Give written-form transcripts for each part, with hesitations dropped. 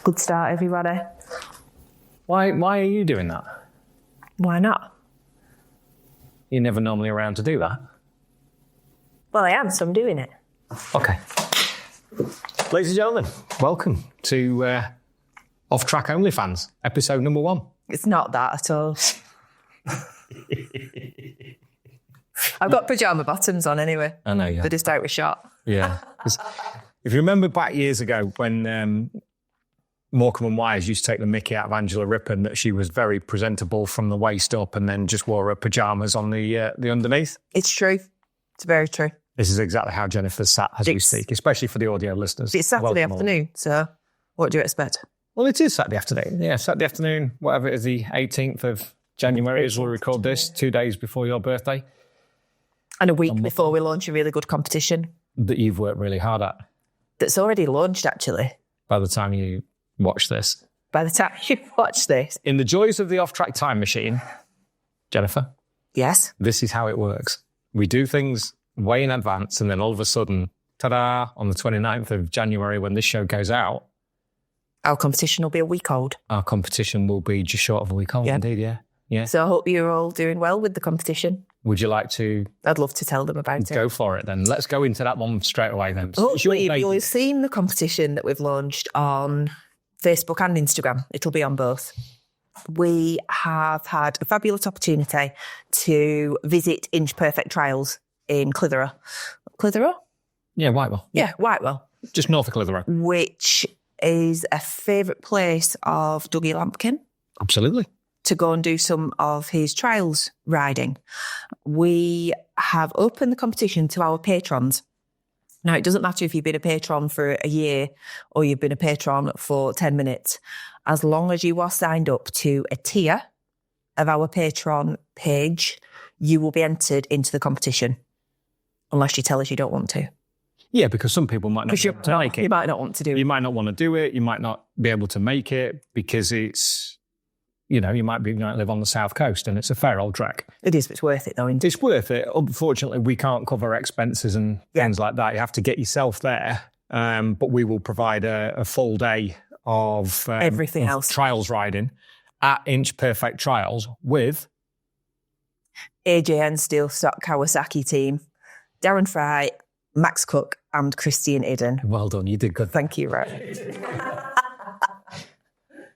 Good start, everybody. Why are you doing that? Why not? You're never normally around to do that. Well, I am, so I'm doing it. Okay. Ladies and gentlemen, welcome to Off Track Only Fans, episode number 1. It's not that at all. I've got pyjama bottoms on anyway. I know, yeah. They're just out with shot. Yeah. If you remember back years ago when Morecambe and Wise used to take the mickey out of Angela Rippon, that she was very presentable from the waist up and then just wore her pyjamas on the underneath. It's true. It's very true. This is exactly how Jennifer's sat as we speak, especially for the audio listeners. It's Saturday afternoon, so what do you expect? Well, it is Saturday afternoon. Yeah, Saturday afternoon, whatever it is, the 18th of January as we'll record this, 2 days before your birthday. And a week before we launch a really good competition. That you've worked really hard at. That's already launched, actually. By the time you watch this. By the time you watch this. In the joys of the off-track time machine, Jennifer. Yes? This is how it works. We do things way in advance and then all of a sudden, ta-da, on the 29th of January when this show goes out. Our competition will be a week old. Our competition will be just short of a week old, indeed, yeah. Yeah. So I hope you're all doing well with the competition. Would you like to... I'd love to tell them about it. Go for it then. Let's go into that one straight away then. Hopefully you'll have seen the competition that we've launched on Facebook and Instagram. It'll be on both. We have had a fabulous opportunity to visit Inch Perfect Trials in Clitheroe. Clitheroe? Yeah, Whitewell. Yeah, Whitewell. Just north of Clitheroe. Which is a favourite place of Dougie Lampkin. Absolutely. To go and do some of his trials riding. We have opened the competition to our patrons. Now, it doesn't matter if you've been a patron for a year or you've been a patron for 10 minutes. As long as you are signed up to a tier of our Patreon page, you will be entered into the competition. Unless you tell us you don't want to. Yeah, because some people might not want to make it. You might not want to do it. You might not want to do it. You might not be able to make it because it's, you know, you might live on the south coast and it's a fair old trek. It is, but it's worth it though, isn't it? It's worth it. Unfortunately, we can't cover expenses and things like that. You have to get yourself there. But we will provide a full day of everything else. Trials riding at Inch Perfect Trials with AJN Steel Stock Kawasaki team, Darren Fry, Max Cook and Christian Iden. Well done, you did good. Thank you, right.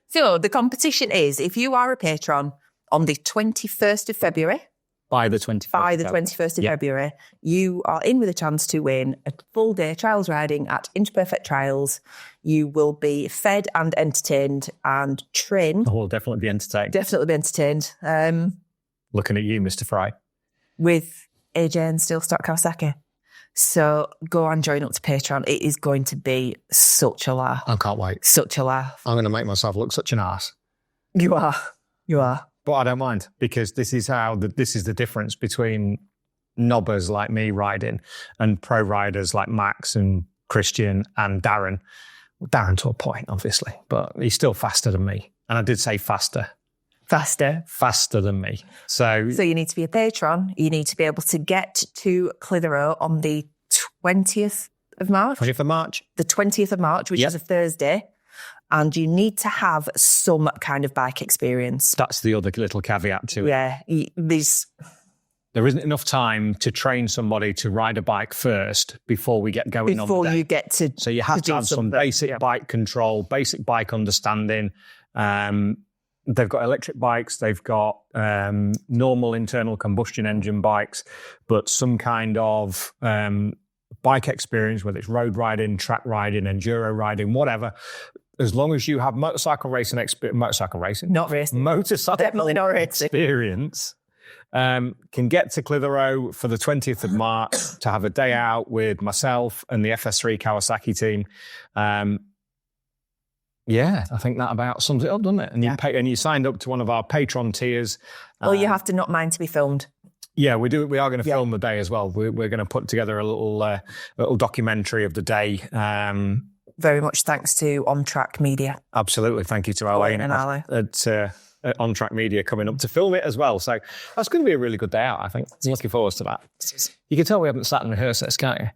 So the competition is, if you are a patron on the 21st of February. By the 21st of February, you are in with a chance to win a full day trials riding at Inch Perfect Trials. You will be fed and entertained and trained. Oh, we'll definitely be entertained. Definitely be entertained. Looking at you, Mr. Fry. With AJN Steel Stock Kawasaki. So go and join up to Patreon. It is going to be such a laugh. I can't wait. Such a laugh. I'm going to make myself look such an arse. You are. You are. But I don't mind because this is the difference between knobbers like me riding and pro riders like Max and Christian and Darren. Darren to a point, obviously, but he's still faster than me. And I did say faster. Faster than me. So you need to be a patron. You need to be able to get to Clitheroe on the 20th of March. 20th of March. The 20th of March, which is a Thursday. And you need to have some kind of bike experience. That's the other little caveat to it. Yeah. There isn't enough time to train somebody to ride a bike first before we get going on the day. Before you get to... So you have to have some basic bike control, basic bike understanding. They've got electric bikes, they've got normal internal combustion engine bikes, but some kind of bike experience, whether it's road riding, track riding, enduro riding, whatever. As long as you have motorcycle racing, definitely not racing experience, can get to Clitheroe for the 20th of March to have a day out with myself and the FS3 Kawasaki team. Yeah, I think that about sums it up, doesn't it? And you signed up to one of our Patreon tiers. Well, you have to not mind to be filmed. Yeah, we do. We are going to film the day as well. We're going to put together a little documentary of the day. Very much thanks to On Track Media. Absolutely, thank you to Alain and Ali at On Track Media coming up to film it as well. So that's going to be a really good day out, I think. I'm looking forward to that. You can tell we haven't sat and rehearsed this, can't you?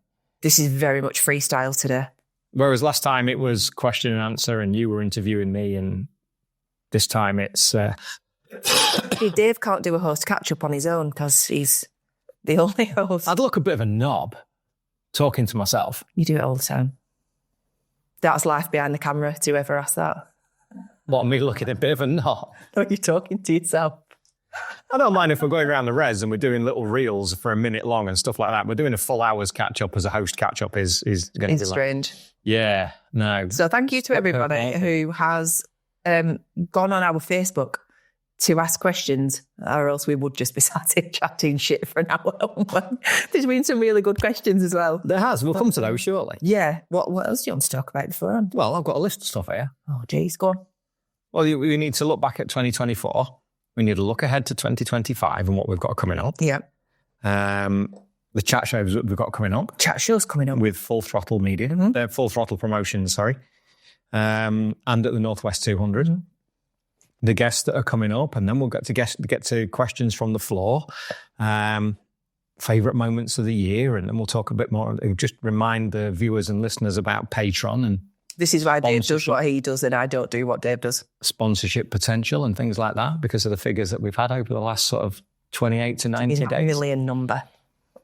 This is very much freestyle today. Whereas last time it was question and answer and you were interviewing me, and this time it's... Dave can't do a host catch-up on his own because he's the only host. I'd look a bit of a knob talking to myself. You do it all the time. That's life behind the camera to whoever asked that. What, me looking a bit of a knob? No, you're talking to yourself. I don't mind if we're going around the res and we're doing little reels for a minute long and stuff like that. We're doing a full hour's catch-up as a host catch-up is going to be strange. Yeah, no. So thank you to everybody who has gone on our Facebook to ask questions, or else we would just be sat here chatting shit for an hour. There's been some really good questions as well. There has. We'll come to those shortly. Yeah. What else do you want to talk about beforehand? Well, I've got a list of stuff here. Oh, geez, go on. Well, we need to look back at 2024. We need to look ahead to 2025 and what we've got coming up. Yeah. The chat shows that we've got coming up. Chat shows coming up. With Full Throttle Media. Mm-hmm. Full Throttle Promotions, sorry. And at the Northwest 200. Mm-hmm. The guests that are coming up, and then we'll get to questions from the floor, favourite moments of the year, and then we'll talk a bit more. Just remind the viewers and listeners about Patreon. And this is why Dave does what he does and I don't do what Dave does. Sponsorship potential and things like that because of the figures that we've had over the last sort of 28 to 90 days. $1 million number.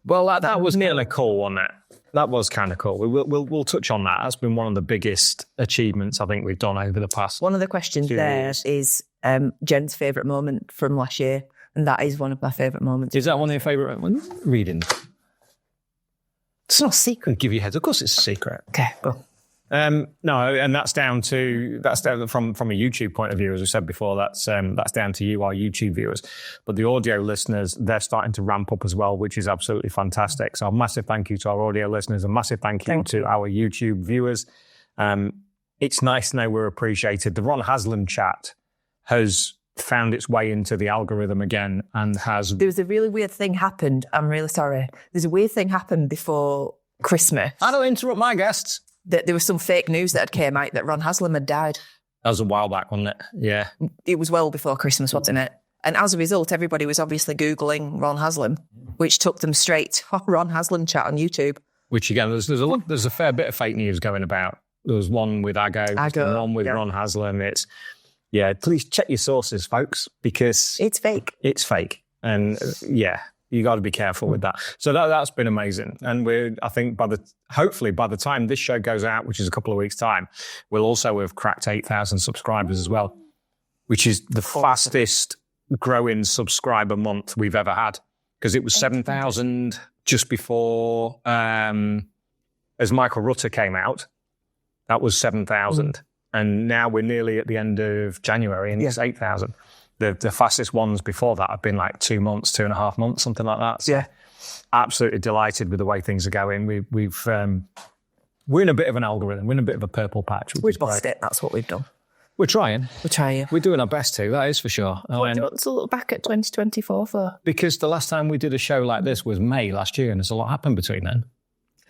Well, that was nearly cool, wasn't it? That was kind of cool. We'll touch on that. That's been one of the biggest achievements I think we've done over the past. One of the questions there is Jen's favourite moment from last year, and that is one of my favourite moments. Is that one of your favourite ones? Reading. It's not a secret. Give you a heads. Of course, it's a secret. Okay, go. No, and that's down from a YouTube point of view, as we said before. That's down to you, our YouTube viewers. But the audio listeners, they're starting to ramp up as well, which is absolutely fantastic. So a massive thank you to our audio listeners, a massive thank you to our YouTube viewers. It's nice to know we're appreciated. The Ron Haslam chat has found its way into the algorithm again and has... There was a really weird thing happened. I'm really sorry. There's a weird thing happened before Christmas. I don't interrupt my guests. That there was some fake news that had came out that Ron Haslam had died. That was a while back, wasn't it? Yeah. It was well before Christmas, wasn't it? And as a result, everybody was obviously Googling Ron Haslam, which took them straight to Ron Haslam chat on YouTube. Which, again, there's a fair bit of fake news going about. There was one with Aggo and one with Ron Haslam. Please check your sources, folks, because... It's fake. It's fake. And, you got to be careful with that. So that's been amazing. And I think hopefully by the time this show goes out, which is a couple of weeks' time, we'll also have cracked 8,000 subscribers as well, which is the fastest growing subscriber month we've ever had. Because it was 7,000 just before, as Michael Rutter came out, that was 7,000. And now we're nearly at the end of January and it's 8,000. The fastest ones before that have been like 2 months, 2.5 months, something like that. So absolutely delighted with the way things are going. We're in a bit of an algorithm. We're in a bit of a purple patch. We've bossed it. That's what we've done. We're trying. We're doing our best to, that is for sure. What do you want to look back at 2024 for? Because the last time we did a show like this was May last year, and there's a lot happened between then.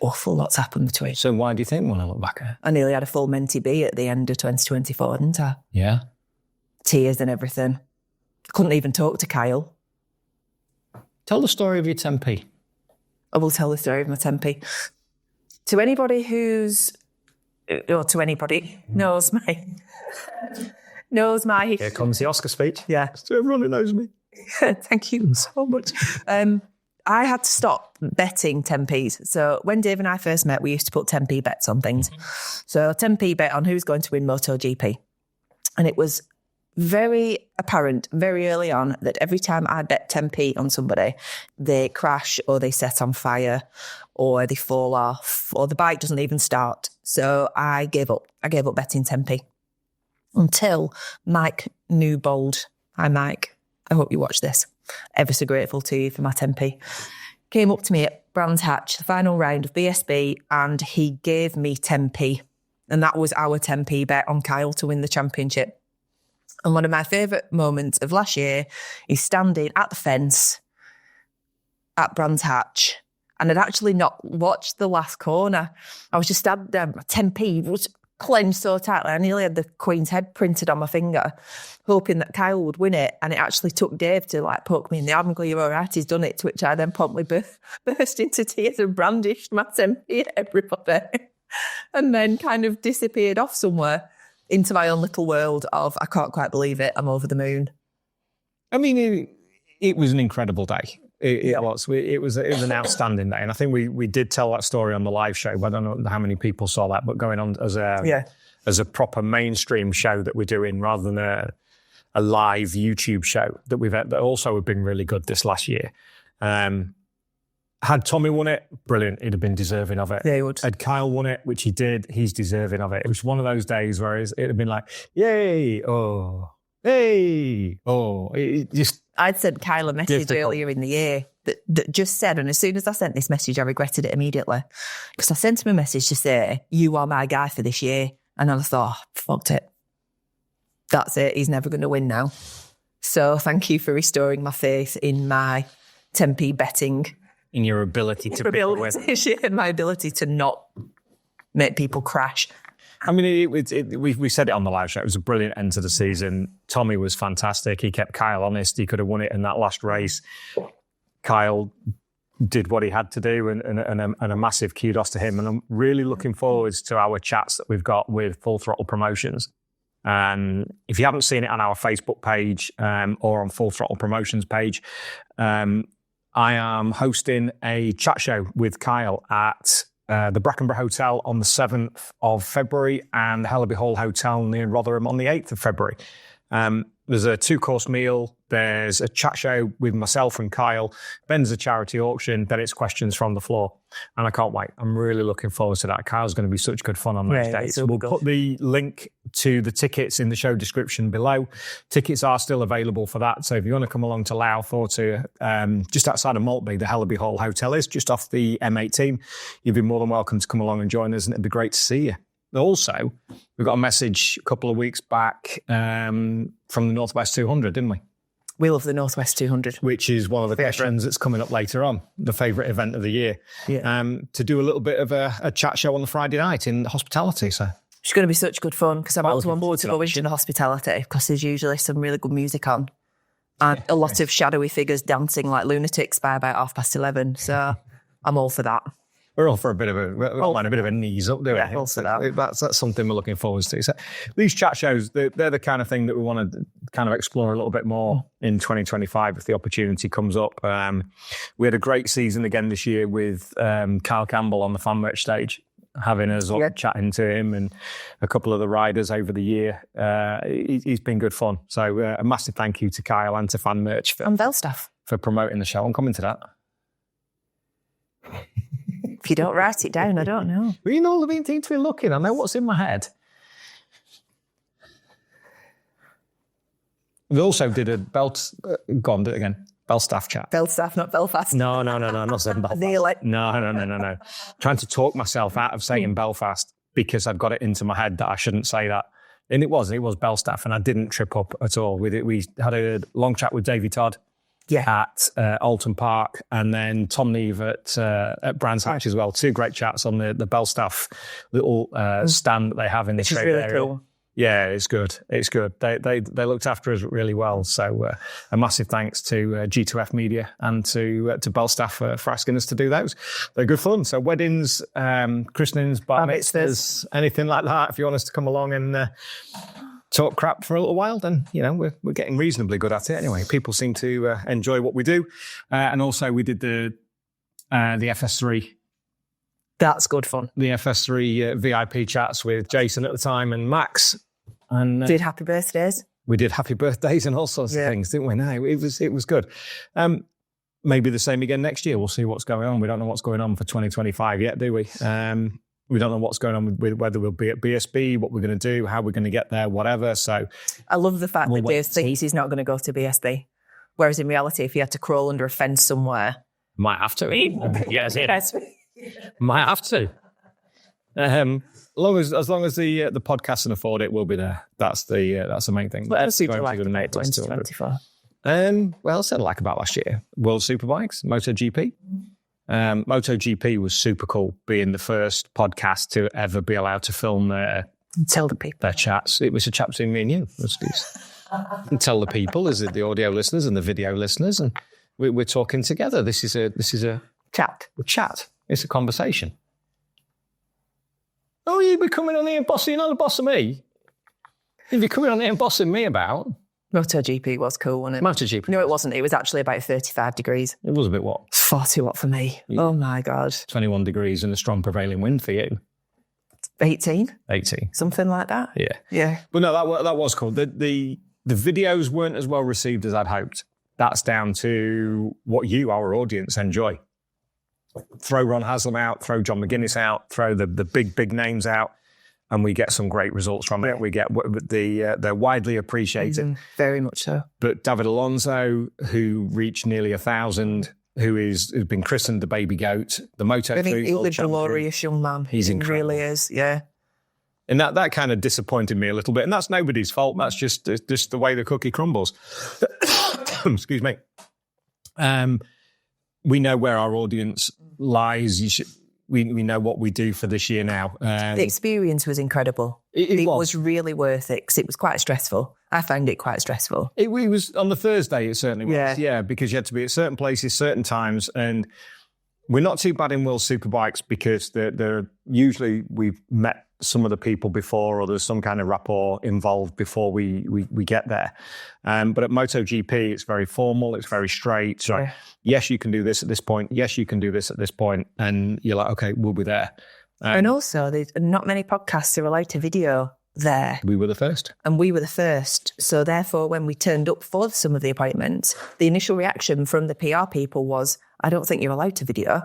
Awful lot's happened between. So why do you think we want to look back at it? I nearly had a full Menti B at the end of 2024, didn't I? Yeah. Tears and everything. Couldn't even talk to Kyle. Tell the story of your Tempe. I will tell the story of my Tempe. To anybody knows my history. Here comes the Oscar speech. Yeah. To everyone who knows me. Thank you so much. I had to stop betting 10p's. So when Dave and I first met, we used to put 10p bets on things. So 10p bet on who's going to win MotoGP. And it was very apparent very early on that every time I bet 10p on somebody, they crash or they set on fire or they fall off or the bike doesn't even start. So I gave up. I gave up betting 10p until Mike Newbold. Hi, Mike. I hope you watch this. Ever so grateful to you for my 10p. Came up to me at Brands Hatch, the final round of BSB, and he gave me 10p. And that was our 10p bet on Kyle to win the championship. And one of my favourite moments of last year is standing at the fence at Brands Hatch. And I'd actually not watched the last corner. I was just standing there, my 10p was clenched so tightly. I nearly had the Queen's head printed on my finger, hoping that Kyle would win it. And it actually took Dave to poke me in the arm and go, "You're all right, he's done it," to which I then promptly burst into tears and brandished my 10p at everybody. and then kind of disappeared off somewhere into my own little world of, I can't quite believe it, I'm over the moon. I mean, it was an incredible day. It was. It was an outstanding day, and I think we did tell that story on the live show. I don't know how many people saw that, but going on as a proper mainstream show that we're doing rather than a live YouTube show that we've had, that also have been really good this last year. Had Tommy won it, brilliant. He'd have been deserving of it. Yeah, he would. Had Kyle won it, which he did, he's deserving of it. It was one of those days where it'd have been like, yay, oh, hey, oh. It just... I'd sent Kyle a message earlier in the year that just said, and as soon as I sent this message, I regretted it immediately. Because I sent him a message to say, you are my guy for this year. And I thought, oh, fucked it. That's it. He's never going to win now. So thank you for restoring my faith in my Tempe betting. In your ability to win. And my ability to not make people crash. I mean, we said it on the live show. It was a brilliant end to the season. Tommy was fantastic. He kept Kyle honest. He could have won it in that last race. Kyle did what he had to do, and a massive kudos to him. And I'm really looking forward to our chats that we've got with Full Throttle Promotions. And if you haven't seen it on our Facebook page or on Full Throttle Promotions page, I am hosting a chat show with Kyle at the Brackenborough Hotel on the 7th of February and the Hellaby Hall Hotel near Rotherham on the 8th of February. There's a 2-course meal. There's a chat show with myself and Kyle. Then there's a charity auction. Then it's questions from the floor. And I can't wait. I'm really looking forward to that. Kyle's going to be such good fun on those days. We'll put the link to the tickets in the show description below. Tickets are still available for that. So if you want to come along to Louth or to just outside of Maltby, the Hellaby Hall Hotel is just off the M18. You'd be more than welcome to come along and join us, and it'd be great to see you. Also, we got a message a couple of weeks back from the Northwest 200, didn't we? We love the Northwest 200. Which is one of the questions that's coming up later on, the favourite event of the year. Yeah. To do a little bit of a chat show on the Friday night in hospitality. So it's going to be such good fun because I'm also on board to go into the hospitality because there's usually some really good music on. And a lot of shadowy figures dancing like lunatics by about 11:30. So I'm all for that. We're all for a bit of a knees up, do we? Yeah, also that. That's something we're looking forward to. So these chat shows, they're the kind of thing that we want to kind of explore a little bit more in 2025 if the opportunity comes up. We had a great season again this year with Kyle Campbell on the fan merch stage, having us up, chatting to him and a couple of the riders over the year. He's been good fun. So a massive thank you to Kyle and to fan merch and Velstaff for promoting the show. I'm coming to that. If you don't write it down, I don't know. Well, you know, Levine seems to be looking. I know what's in my head. We also did a go on, do it again. Belstaff chat. Belstaff, not Belfast. No, not saying Belfast. Neal. No. Trying to talk myself out of saying Belfast because I've got it into my head that I shouldn't say that. And it was Belstaff, and I didn't trip up at all. We had a long chat with Davey Todd. Yeah. At Alton Park, and then Tom Neve at Brands Hatch as well. 2 great chats on the Belstaff little stand that they have in the trade really area. Cool. Yeah, it's good. It's good. They looked after us really well. So a massive thanks to G2F Media and to Belstaff for asking us to do those. They're good fun. So weddings, christenings, bar mitzvahs, anything like that. If you want us to come along and talk crap for a little while, then, you know, we're getting reasonably good at it anyway. People seem to enjoy what we do. And also we did the FS3. That's good fun. The FS3 VIP chats with Jason at the time and Max. And did happy birthdays. We did happy birthdays and all sorts of things, didn't we? No, it was good. Maybe the same again next year. We'll see what's going on. We don't know what's going on for 2025 yet, do we? We don't know what's going on with whether we'll be at BSB, what we're going to do, how we're going to get there, whatever. So I love the fact that Dave thinks he's not going to go to BSB. Whereas in reality, if he had to crawl under a fence somewhere... Might have to. Yes, might have to. As long as the podcast can afford it, we'll be there. That's the main thing. What else do you like about 2024? Well, said like about last year. World Superbikes, MotoGP. MotoGP was super cool, being the first podcast to ever be allowed to film tell the people their chats. It was a chat between me and you. And tell the people, is it the audio listeners and the video listeners, and we're talking together. This is a chat. It's a conversation. Oh, you'd be coming on here and bossing, you're not the boss of me. You'd be coming on here and bossing me about. MotoGP was cool, wasn't it? MotoGP. No, it wasn't. It was actually about 35 degrees. It was a bit what? It's far too hot for me. Yeah. Oh, my God. 21 degrees and a strong prevailing wind for you. 18? 18. Something like that? Yeah. Yeah. But no, that was cool. The videos weren't as well received as I'd hoped. That's down to what you, our audience, enjoy. Throw Ron Haslam out, throw John McGuinness out, throw the big names out, and we get some great results from it. We get they're widely appreciated. Very much so. But David Alonso, who reached nearly 1,000, who's been christened the baby goat, the Moto3. I think he's a glorious young man. He's incredible. He really is, yeah. And that kind of disappointed me a little bit. And that's nobody's fault. That's just the way the cookie crumbles. Excuse me. We know where our audience lies. We know what we do for this year now. The experience was incredible. It was really worth it because it was quite stressful. I found it quite stressful. It was on the Thursday, it certainly was. Yeah, because you had to be at certain places, certain times. And we're not too bad in World Superbikes because they're usually we've met some of the people before or there's some kind of rapport involved before we get there. But at MotoGP, it's very formal, it's very straight. So yes, you can do this at this point. Yes, you can do this at this point. And you're like, okay, we'll be there. And also, there's not many podcasts are allowed to video there. We were the first. And we were the first. So therefore, when we turned up for some of the appointments, the initial reaction from the PR people was, I don't think you're allowed to video.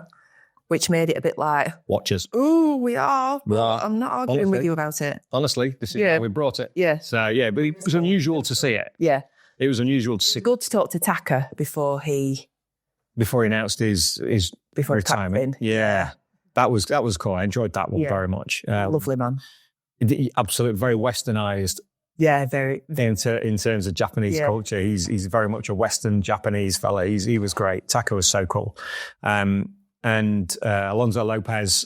Which made it a bit like... Watchers. Oh, we are. Well, I'm not arguing with you about it. Honestly, this is how we brought it. Yeah. So, yeah, but it was unusual to see it. Yeah. It was unusual to see. Good to talk to Taka before he announced his retirement. Yeah. That was cool. I enjoyed that one very much. Lovely man. Absolutely, very westernized. Yeah, very. In terms of Japanese culture, he's very much a Western Japanese fella. He was great. Taka was so cool. And Alonso Lopez,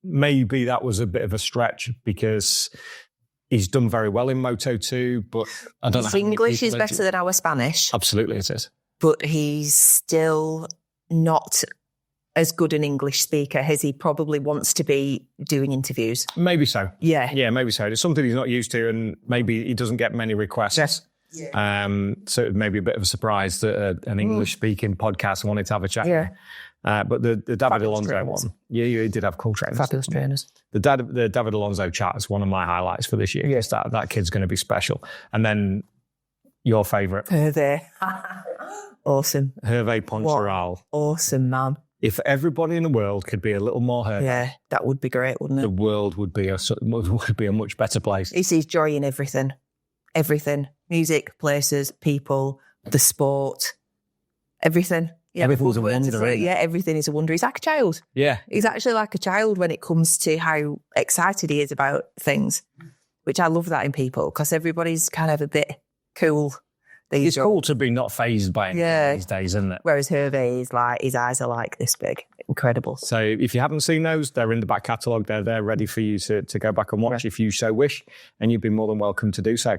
maybe that was a bit of a stretch because he's done very well in Moto2, but I don't know. His English is better than our Spanish. Absolutely, it is. But he's still not as good an English speaker as he probably wants to be doing interviews. Maybe so. Yeah. Yeah, maybe so. It's something he's not used to, and maybe he doesn't get many requests. Yes. Yeah. So it may be a bit of a surprise that an English-speaking podcast wanted to have a chat. Yeah. But the David Alonso one, you did have cool trainers. Fabulous trainers. The David Alonso chat is one of my highlights for this year. Yes, that kid's going to be special. And then your favourite, Hervé, awesome. Hervé Poncharal, awesome man. If everybody in the world could be a little more Hervé, that would be great, wouldn't it? The world would be a much better place. He sees joy in everything, music, places, people, the sport, everything. Yeah, everything's a wonder. Yeah, everything is a wonder. He's like a child. Yeah. He's actually like a child when it comes to how excited he is about things, which I love that in people because everybody's kind of a bit cool. It's cool to be not fazed by anything these days, isn't it? Whereas Hervé is like, his eyes are like this big. Incredible. So if you haven't seen those, they're in the back catalogue. They're there ready for you to go back and watch if you so wish, and you'd be more than welcome to do so.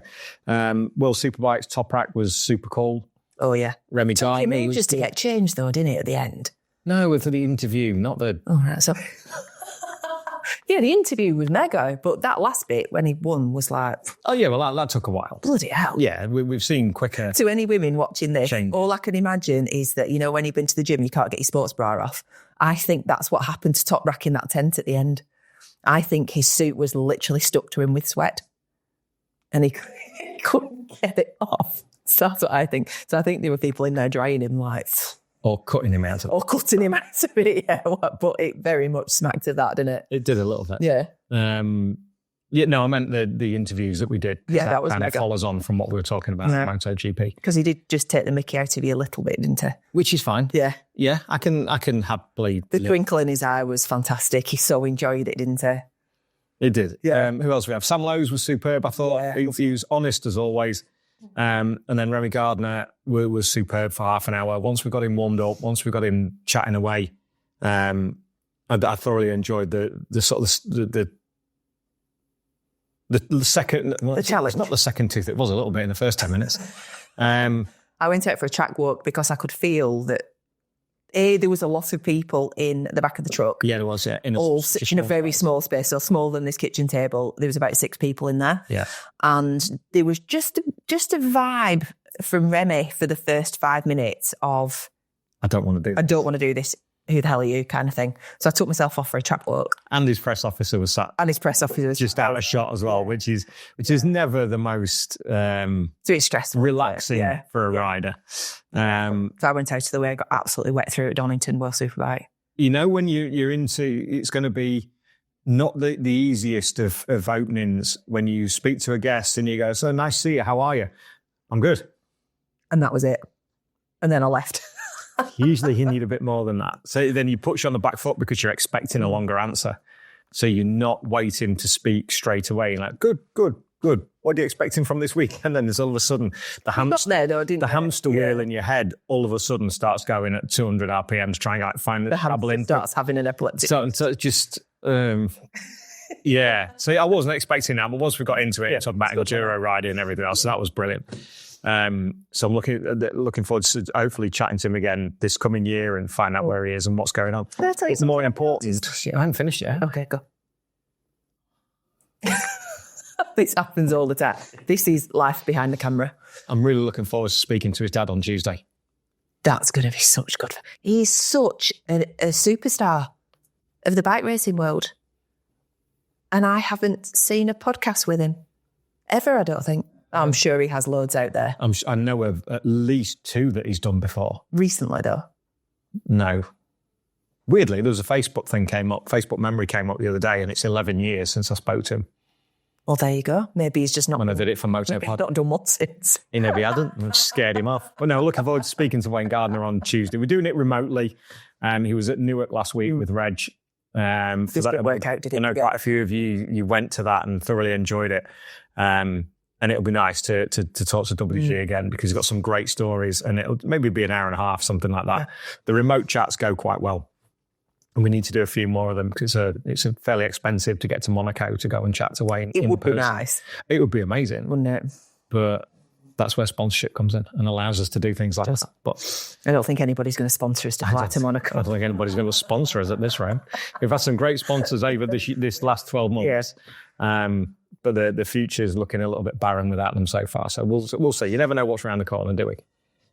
World Superbikes Top Rack was super cool. Oh, yeah. Remy Gardner. It was just to get changed, though, didn't it, at the end? No, with the interview, not the... Oh, right, so... Yeah, the interview was mega, but that last bit when he won was like... Oh, yeah, well, that took a while. Bloody hell. Yeah, we've seen quicker... To any women watching this, change. All I can imagine is that, you know, when you've been to the gym, you can't get your sports bra off. I think that's what happened to Top Rack in that tent at the end. I think his suit was literally stuck to him with sweat. And he couldn't get it off. So that's what I think. So I think there were people in there drying him like... Or cutting him out of it. Or cutting him out of it, yeah. But it very much smacked of that, didn't it? It did a little bit. Yeah. I meant the interviews that we did. Yeah, that was kind mega. of follows on from what we were talking about at MotoGP. Because he did just take the mickey out of you a little bit, didn't he? Which is fine. Yeah. Yeah, I can happily... The twinkle in his eye was fantastic. He so enjoyed it, didn't he? It did. Yeah. Who else we have? Sam Lowe's was superb, I thought. Yeah. He was honest as always. And then Remy Gardner was superb for half an hour. Once we got him warmed up, once we got him chatting away, I thoroughly enjoyed the sort of the second... Well, the challenge. It's not the second tooth. It was a little bit in the first 10 minutes. I went out for a track walk because I could feel that There was a lot of people in the back of the truck. Yeah, there was, yeah. All in a very small space, so smaller than this kitchen table. There was about 6 people in there. Yeah. And there was just a vibe from Remy for the first 5 minutes of, I don't want to do this. Who the hell are you, kind of thing. So I took myself off for a trap walk. And his press officer was sat. And his press officer was just out of shot as well, which is never the most it's stressful, relaxing for a rider. So I went out of the way, I got absolutely wet through at Donington World Superbike. You know, when you're into, it's going to be not the easiest of openings when you speak to a guest and you go, so nice to see you, how are you? I'm good. And that was it. And then I left. Usually you need a bit more than that. So then you put you on the back foot because you're expecting a longer answer. So you're not waiting to speak straight away. You're like, good. What are you expecting from this week? And then there's all of a sudden the hamster wheel in your head all of a sudden starts going at 200 RPMs trying to like find the hamster starts having an epileptic. So just... yeah. So I wasn't expecting that, but once we got into it, talking about enduro riding and everything else, so that was brilliant. So I'm looking forward to hopefully chatting to him again this coming year and find out where he is and what's going on. It's more important. I haven't finished yet. Okay, go. This happens all the time. This is life behind the camera. I'm really looking forward to speaking to his dad on Tuesday. That's going to be such good. He's such a superstar of the bike racing world. And I haven't seen a podcast with him ever, I don't think. I'm sure he has loads out there. I know of at least 2 that he's done before. Recently, though? No. Weirdly, there was a Facebook thing came up. Facebook memory came up the other day, and it's 11 years since I spoke to him. Well, there you go. Maybe he's just not... When I did it for Motopod. He's not done one since. He maybe hadn't. I scared him off. But no, looking forward to speaking to Wayne Gardner on Tuesday. We're doing it remotely. He was at Newark last week with Reg. This didn't work out, did it? I know quite a few of you went to that and thoroughly enjoyed it. And it'll be nice to talk to WG again because he's got some great stories and it'll maybe be an hour and a half, something like that. Yeah. The remote chats go quite well. And we need to do a few more of them because it's fairly expensive to get to Monaco to go and chat to Wayne. It would be nice. It would be amazing. Wouldn't it? But that's where sponsorship comes in and allows us to do things like that. But I don't think anybody's going to sponsor us to fly to Monaco. I don't think anybody's going to sponsor us at this rate. We've had some great sponsors over this last 12 months. Yes. But the future's looking a little bit barren without them so far. So we'll see. You never know what's around the corner, do we?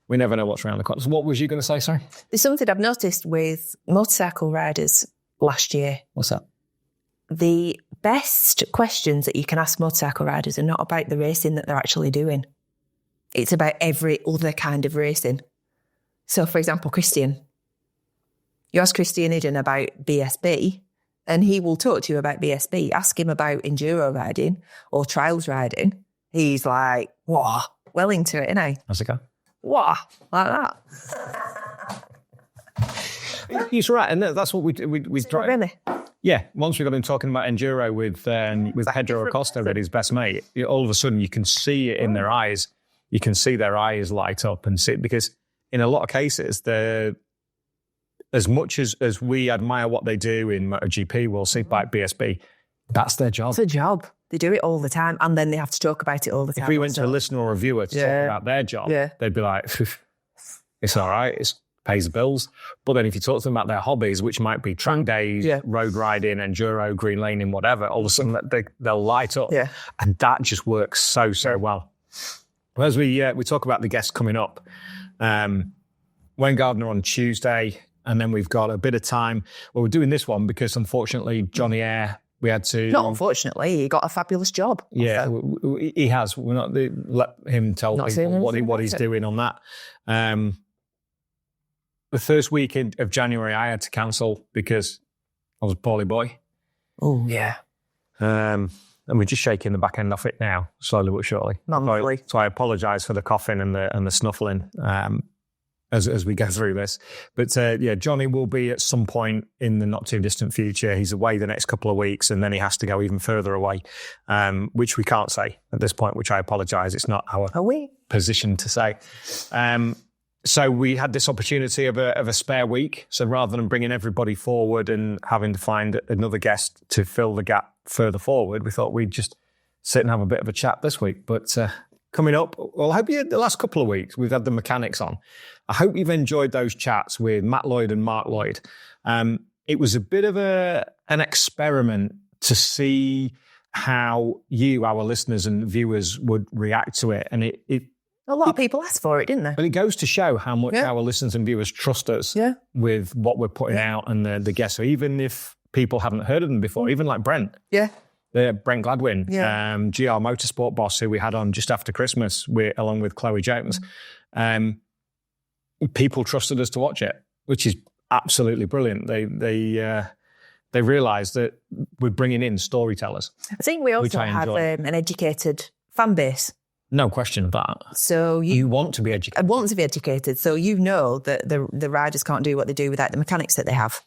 We never know what's around the corner. So what was you going to say, sorry? There's something I've noticed with motorcycle riders last year. What's that? The best questions that you can ask motorcycle riders are not about the racing that they're actually doing. It's about every other kind of racing. So, for example, Christian. You ask Christian Iden about BSB, and he will talk to you about BSB. Ask him about enduro riding or trials riding. He's like, whoa, well into it, isn't he? How's it go? Whoa, like that. He's right, and that's what we try. Really? Yeah, once we got him talking about enduro with Pedro Acosta, that his best mate, all of a sudden you can see it in their eyes. You can see their eyes light up and see, because in a lot of cases, as much as we admire what they do in MotoGP, World Superbike, BSB, that's their job. It's a job. They do it all the time, and then they have to talk about it all the time. If we went to a listener or a viewer to talk about their job, they'd be like, it's all right, it pays the bills. But then if you talk to them about their hobbies, which might be track days, road riding, enduro, green laning, whatever, all of a sudden they'll light up. Yeah. And that just works so well. As we talk about the guests coming up, Wayne Gardner on Tuesday, and then we've got a bit of time. Well, we're doing this one because unfortunately, Johnny Eyre, we had to... Not unfortunately, he got a fabulous job. Yeah, he has. We're not let him tell people what he's doing on that. The first week of January, I had to cancel because I was a poorly boy. Oh, yeah. And we're just shaking the back end off it now, slowly but surely. So I apologise for the coughing and the snuffling as we go through this. But Johnny will be at some point in the not too distant future. He's away the next couple of weeks, and then he has to go even further away, which we can't say at this point, which I apologise. It's not our position to say. So we had this opportunity of a spare week. So rather than bringing everybody forward and having to find another guest to fill the gap further forward, we thought we'd just sit and have a bit of a chat this week. But coming up. Well, I hope the last couple of weeks we've had the mechanics on. I hope you've enjoyed those chats with Matt Lloyd and Mark Lloyd. It was a bit of an experiment to see how you, our listeners and viewers, would react to it. And a lot of people asked for it, didn't they? And it goes to show how much our listeners and viewers trust us with what we're putting out and the guests. So even if people haven't heard of them before, even like Brent. Yeah. Brent Gladwin, GR Motorsport boss, who we had on just after Christmas, along with Chloe Jones. People trusted us to watch it, which is absolutely brilliant. They realised that we're bringing in storytellers. I think we also have an educated fan base. No question of that. So you want to be educated. I want to be educated. So you know that the riders can't do what they do without the mechanics that they have.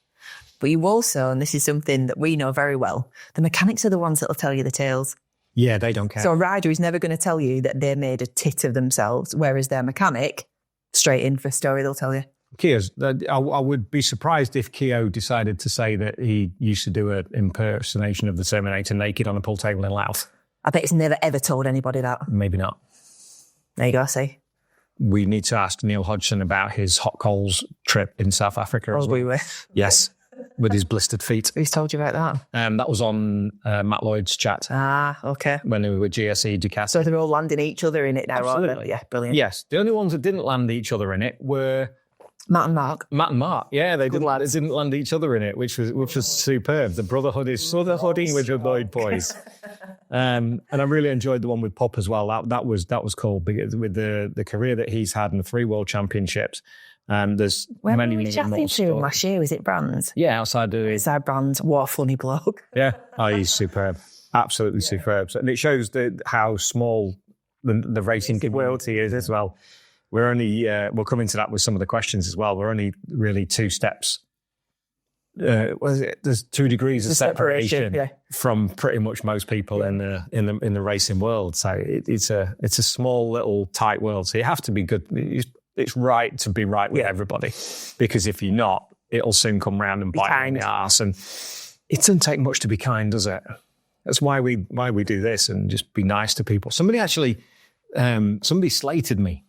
But you also, and this is something that we know very well, the mechanics are the ones that will tell you the tales. Yeah, they don't care. So a rider is never going to tell you that they made a tit of themselves, whereas their mechanic, straight in for a story, they'll tell you. Keo's, I would be surprised if Keo decided to say that he used to do an impersonation of the Terminator naked on a pool table in Laos. I bet he's never ever told anybody that. Maybe not. There you go, see. We need to ask Neal Hodgson about his hot coals trip in South Africa. Oh, we were. Yes, with his blistered feet. Who's told you about that? That was on Matt Lloyd's chat. Ah, okay. When they were with GSE Ducati. So they're all landing each other in it now, Absolutely. aren't they? Yeah, brilliant. Yes, the only ones that didn't land each other in it were Matt and Mark. Yeah, they didn't land each other in it, which was superb. The brotherhood with the Lloyd boys. And I really enjoyed the one with Pop as well. That was cool because with the career that he's had and the 3 World Championships. There's Where many were we chatting to him last year? Was it Brands? Yeah, outside Brands. What a funny bloke. Yeah. Oh, he's superb. Absolutely superb. And it shows how small the racing world he is as well. We're only, we'll come into that with some of the questions as well. We're only really 2 steps. There's 2 degrees of separation from pretty much most people in the racing world. So it's a small little tight world. So you have to be good. It's right to be right with everybody, because if you're not, it'll soon come round and bite you in the arse. And it doesn't take much to be kind, does it? That's why we do this and just be nice to people. Somebody slated me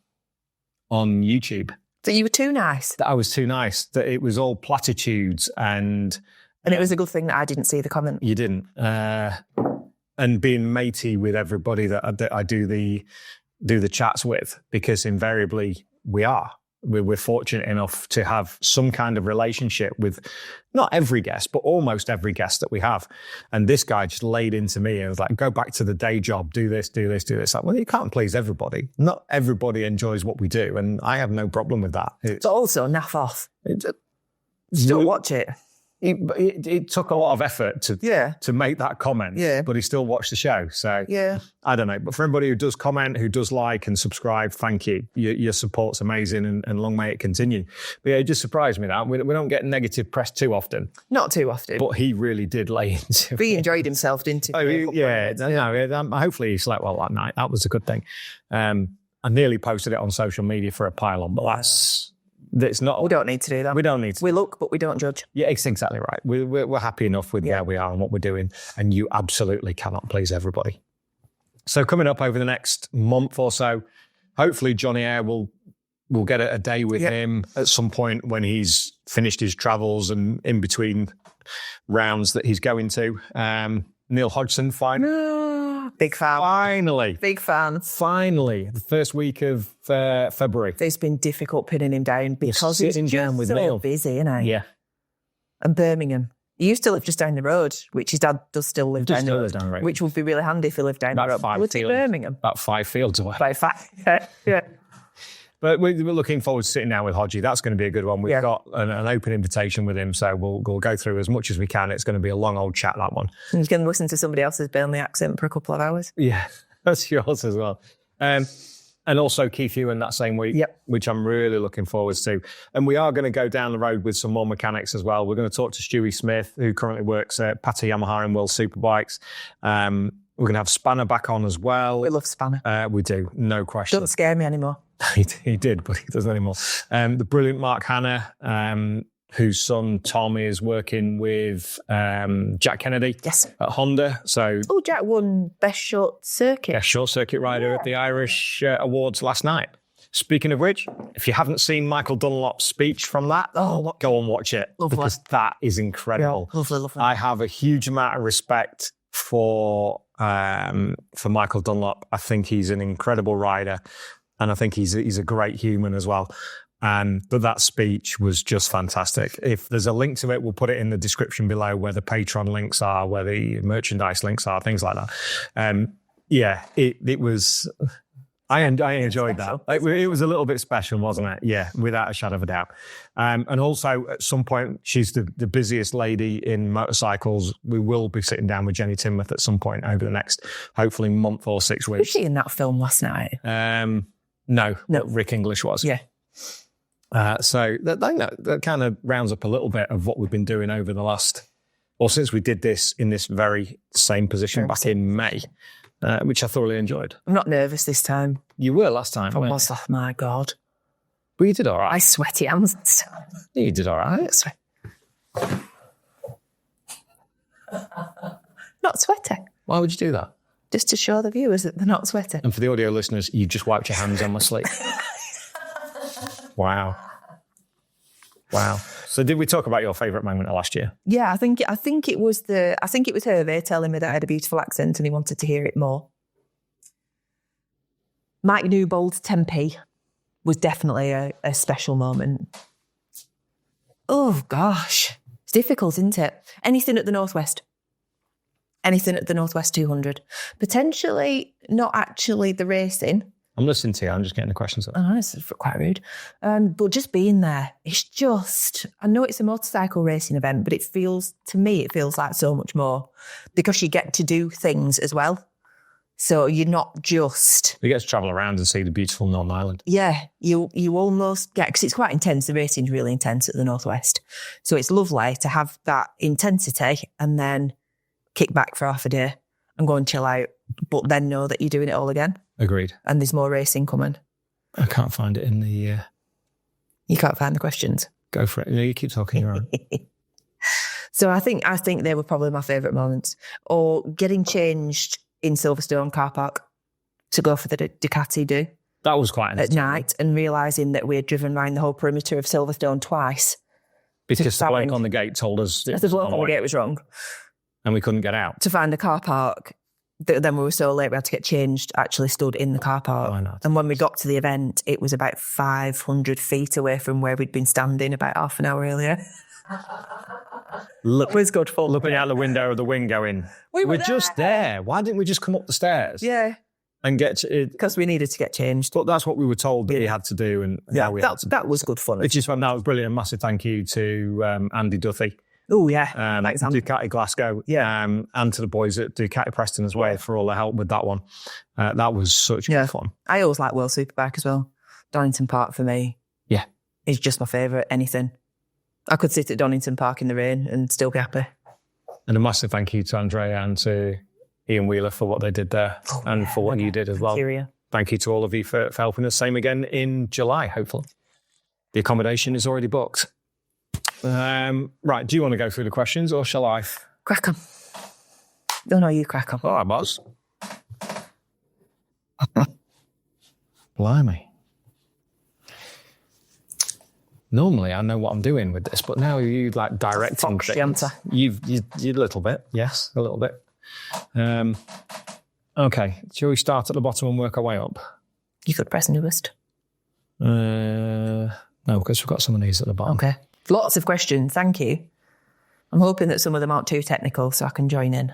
on YouTube. That you were too nice. That I was too nice. That it was all platitudes and it was a good thing that I didn't see the comment. You didn't. And being matey with everybody that I do the chats with, because invariably we're fortunate enough to have some kind of relationship with not every guest, but almost every guest that we have. And this guy just laid into me and was like, go back to the day job, do this. Like, well, you can't please everybody. Not everybody enjoys what we do. And I have no problem with that. It's also naff off. Still watch it. It took a lot of effort to make that comment, but he still watched the show. So I don't know. But for everybody who does comment, who does like and subscribe, thank you. Your support's amazing and long may it continue. But it just surprised me that we don't get negative press too often. Not too often. But he really did lay into it. He enjoyed himself, didn't he? Hopefully he slept well that night. That was a good thing. I nearly posted it on social media for a pile-on, but it's not. We don't need to do that. We don't need to. We look, but we don't judge. Yeah, it's exactly right. We're happy enough with where we are and what we're doing, and you absolutely cannot please everybody. So coming up over the next month or so, hopefully Johnny Eyre will get a day with him at some point when he's finished his travels and in between rounds that he's going to. Neal Hodgson, big fan. Finally. Big fan. Finally, the first week of February. It's been difficult pinning him down because he's just with so Neal. busy, isn't he? Yeah. And Birmingham. He used to live just down the road, which his dad does still live down the road. Which would be really handy if he lived down the road. Was it Birmingham? About 5 fields away. About 5, yeah. But we're looking forward to sitting down with Hodgie. That's going to be a good one. We've got an open invitation with him, so we'll go through as much as we can. It's going to be a long old chat, that one. And he's going to listen to somebody else's Burnley accent for a couple of hours. Yeah, that's yours as well. And also Keith Ewan that same week, which I'm really looking forward to. And we are going to go down the road with some more mechanics as well. We're going to talk to Stewie Smith, who currently works at Pata Yamaha and World Superbikes. We're going to have Spanner back on as well. We love Spanner. We do, no question. Doesn't scare me anymore. He did, but he doesn't anymore. The brilliant Mark Hanna, whose son Tom is working with Jack Kennedy Yes. at Honda. So Jack won Best Short Circuit. Best Short Circuit Rider at the Irish Awards last night. Speaking of which, if you haven't seen Michael Dunlop's speech from that, go and watch it. Lovely. Because that is incredible. Yeah, lovely. I have a huge amount of respect for Michael Dunlop. I think he's an incredible rider, and I think he's a great human as well. But that speech was just fantastic. If there's a link to it, we'll put it in the description below where the Patreon links are, where the merchandise links are, things like that. It was. I enjoyed that. It was a little bit special, wasn't it? Yeah, without a shadow of a doubt. And also, at some point, she's the busiest lady in motorcycles. We will be sitting down with Jenny Tinmouth at some point over the next, hopefully, month or 6 weeks. Was she in that film last night? No. Rick English was. Yeah. So that kind of rounds up a little bit of what we've been doing over the last, since we did this in this very same position back in May. Which I thoroughly enjoyed. I'm not nervous this time. You were last time. I was. Oh my God. But you did all right. I sweaty hands this time. You did all right. Not sweaty. Why would you do that? Just to show the viewers that they're not sweaty. And for the audio listeners, you just wiped your hands on my sleeve. Wow. So did we talk about your favourite moment of last year? Yeah, I think it was Hervé telling me that I had a beautiful accent and he wanted to hear it more. Mike Newbold's Tempe was definitely a special moment. Oh gosh, it's difficult, isn't it? Anything at the Northwest 200, potentially not actually the racing. I'm listening to you. I'm just getting the questions up. Oh, it's quite rude. But just being there, it's just, I know it's a motorcycle racing event, but it feels like so much more because you get to do things as well. So you're not just... You get to travel around and see the beautiful Northern Ireland. Yeah, you almost get, because it's quite intense. The racing's really intense at the Northwest. So it's lovely to have that intensity and then kick back for half a day and go and chill out, but then know that you're doing it all again. Agreed. And there's more racing coming. I can't find it in the... You can't find the questions? Go for it. No, you keep talking, you're right. So I think they were probably my favourite moments. Or getting changed in Silverstone car park to go for the Ducati do. That was quite at night, and realising that we had driven around the whole perimeter of Silverstone twice. Because the bloke on the gate told us... The bloke on the gate was wrong. And we couldn't get out. To find a car park. Then we were so late we had to get changed, actually stood in the car park. Why not? And when we got to the event, it was about 500 feet away from where we'd been standing about half an hour earlier. It was good fun. Looking out the window of the wing going, we're just there. Why didn't we just come up the stairs? Yeah. And get it? Because we needed to get changed. But that's what we were told that we had to do. And that was good fun. That was brilliant. A massive thank you to Andy Duthie. Oh, yeah. Thanks, Ducati Glasgow. Yeah. And to the boys at Ducati Preston as well for all the help with that one. That was such good fun. I always like World Superbike as well. Donington Park for me. Yeah. Is just my favourite, anything. I could sit at Donington Park in the rain and still be happy. And a massive thank you to Andrea and to Ian Wheeler for what they did there for what you did as well. Thank you to all of you for helping us. Same again in July, hopefully. The accommodation is already booked. Right, do you want to go through the questions or shall I? Crack on. No, you crack on. All right, boss. Blimey. Normally I know what I'm doing with this, but now you like directing things. You a little bit, yes, a little bit. Okay, shall we start at the bottom and work our way up? You could press newest. No, because we've got some of these at the bottom. Okay. Lots of questions, thank you. I'm hoping that some of them aren't too technical so I can join in.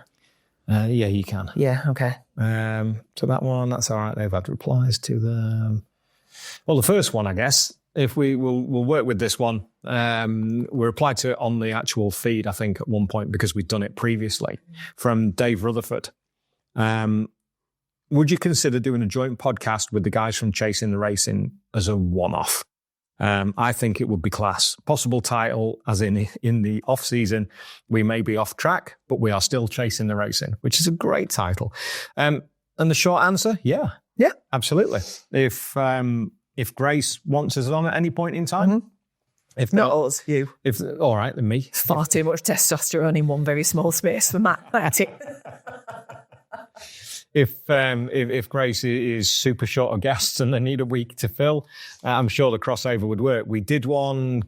Yeah, you can. Yeah, okay. So that one, that's all right. They've had replies to them. Well, the first one, I guess, if we'll work with this one. We replied to it on the actual feed, I think, at one point because we'd done it previously, from Dave Rutherford. Would you consider doing a joint podcast with the guys from Chasing the Racing as a one-off? I think it would be class. Possible title, as in the off-season, we may be off track, but we are still chasing the racing, which is a great title. And the short answer, yeah, absolutely. If Grace wants us on at any point in time, If Not us, you. If all right, then me. Far too much testosterone in one very small space for Matt. If Grace is super short of guests and they need a week to fill, I'm sure the crossover would work. We did one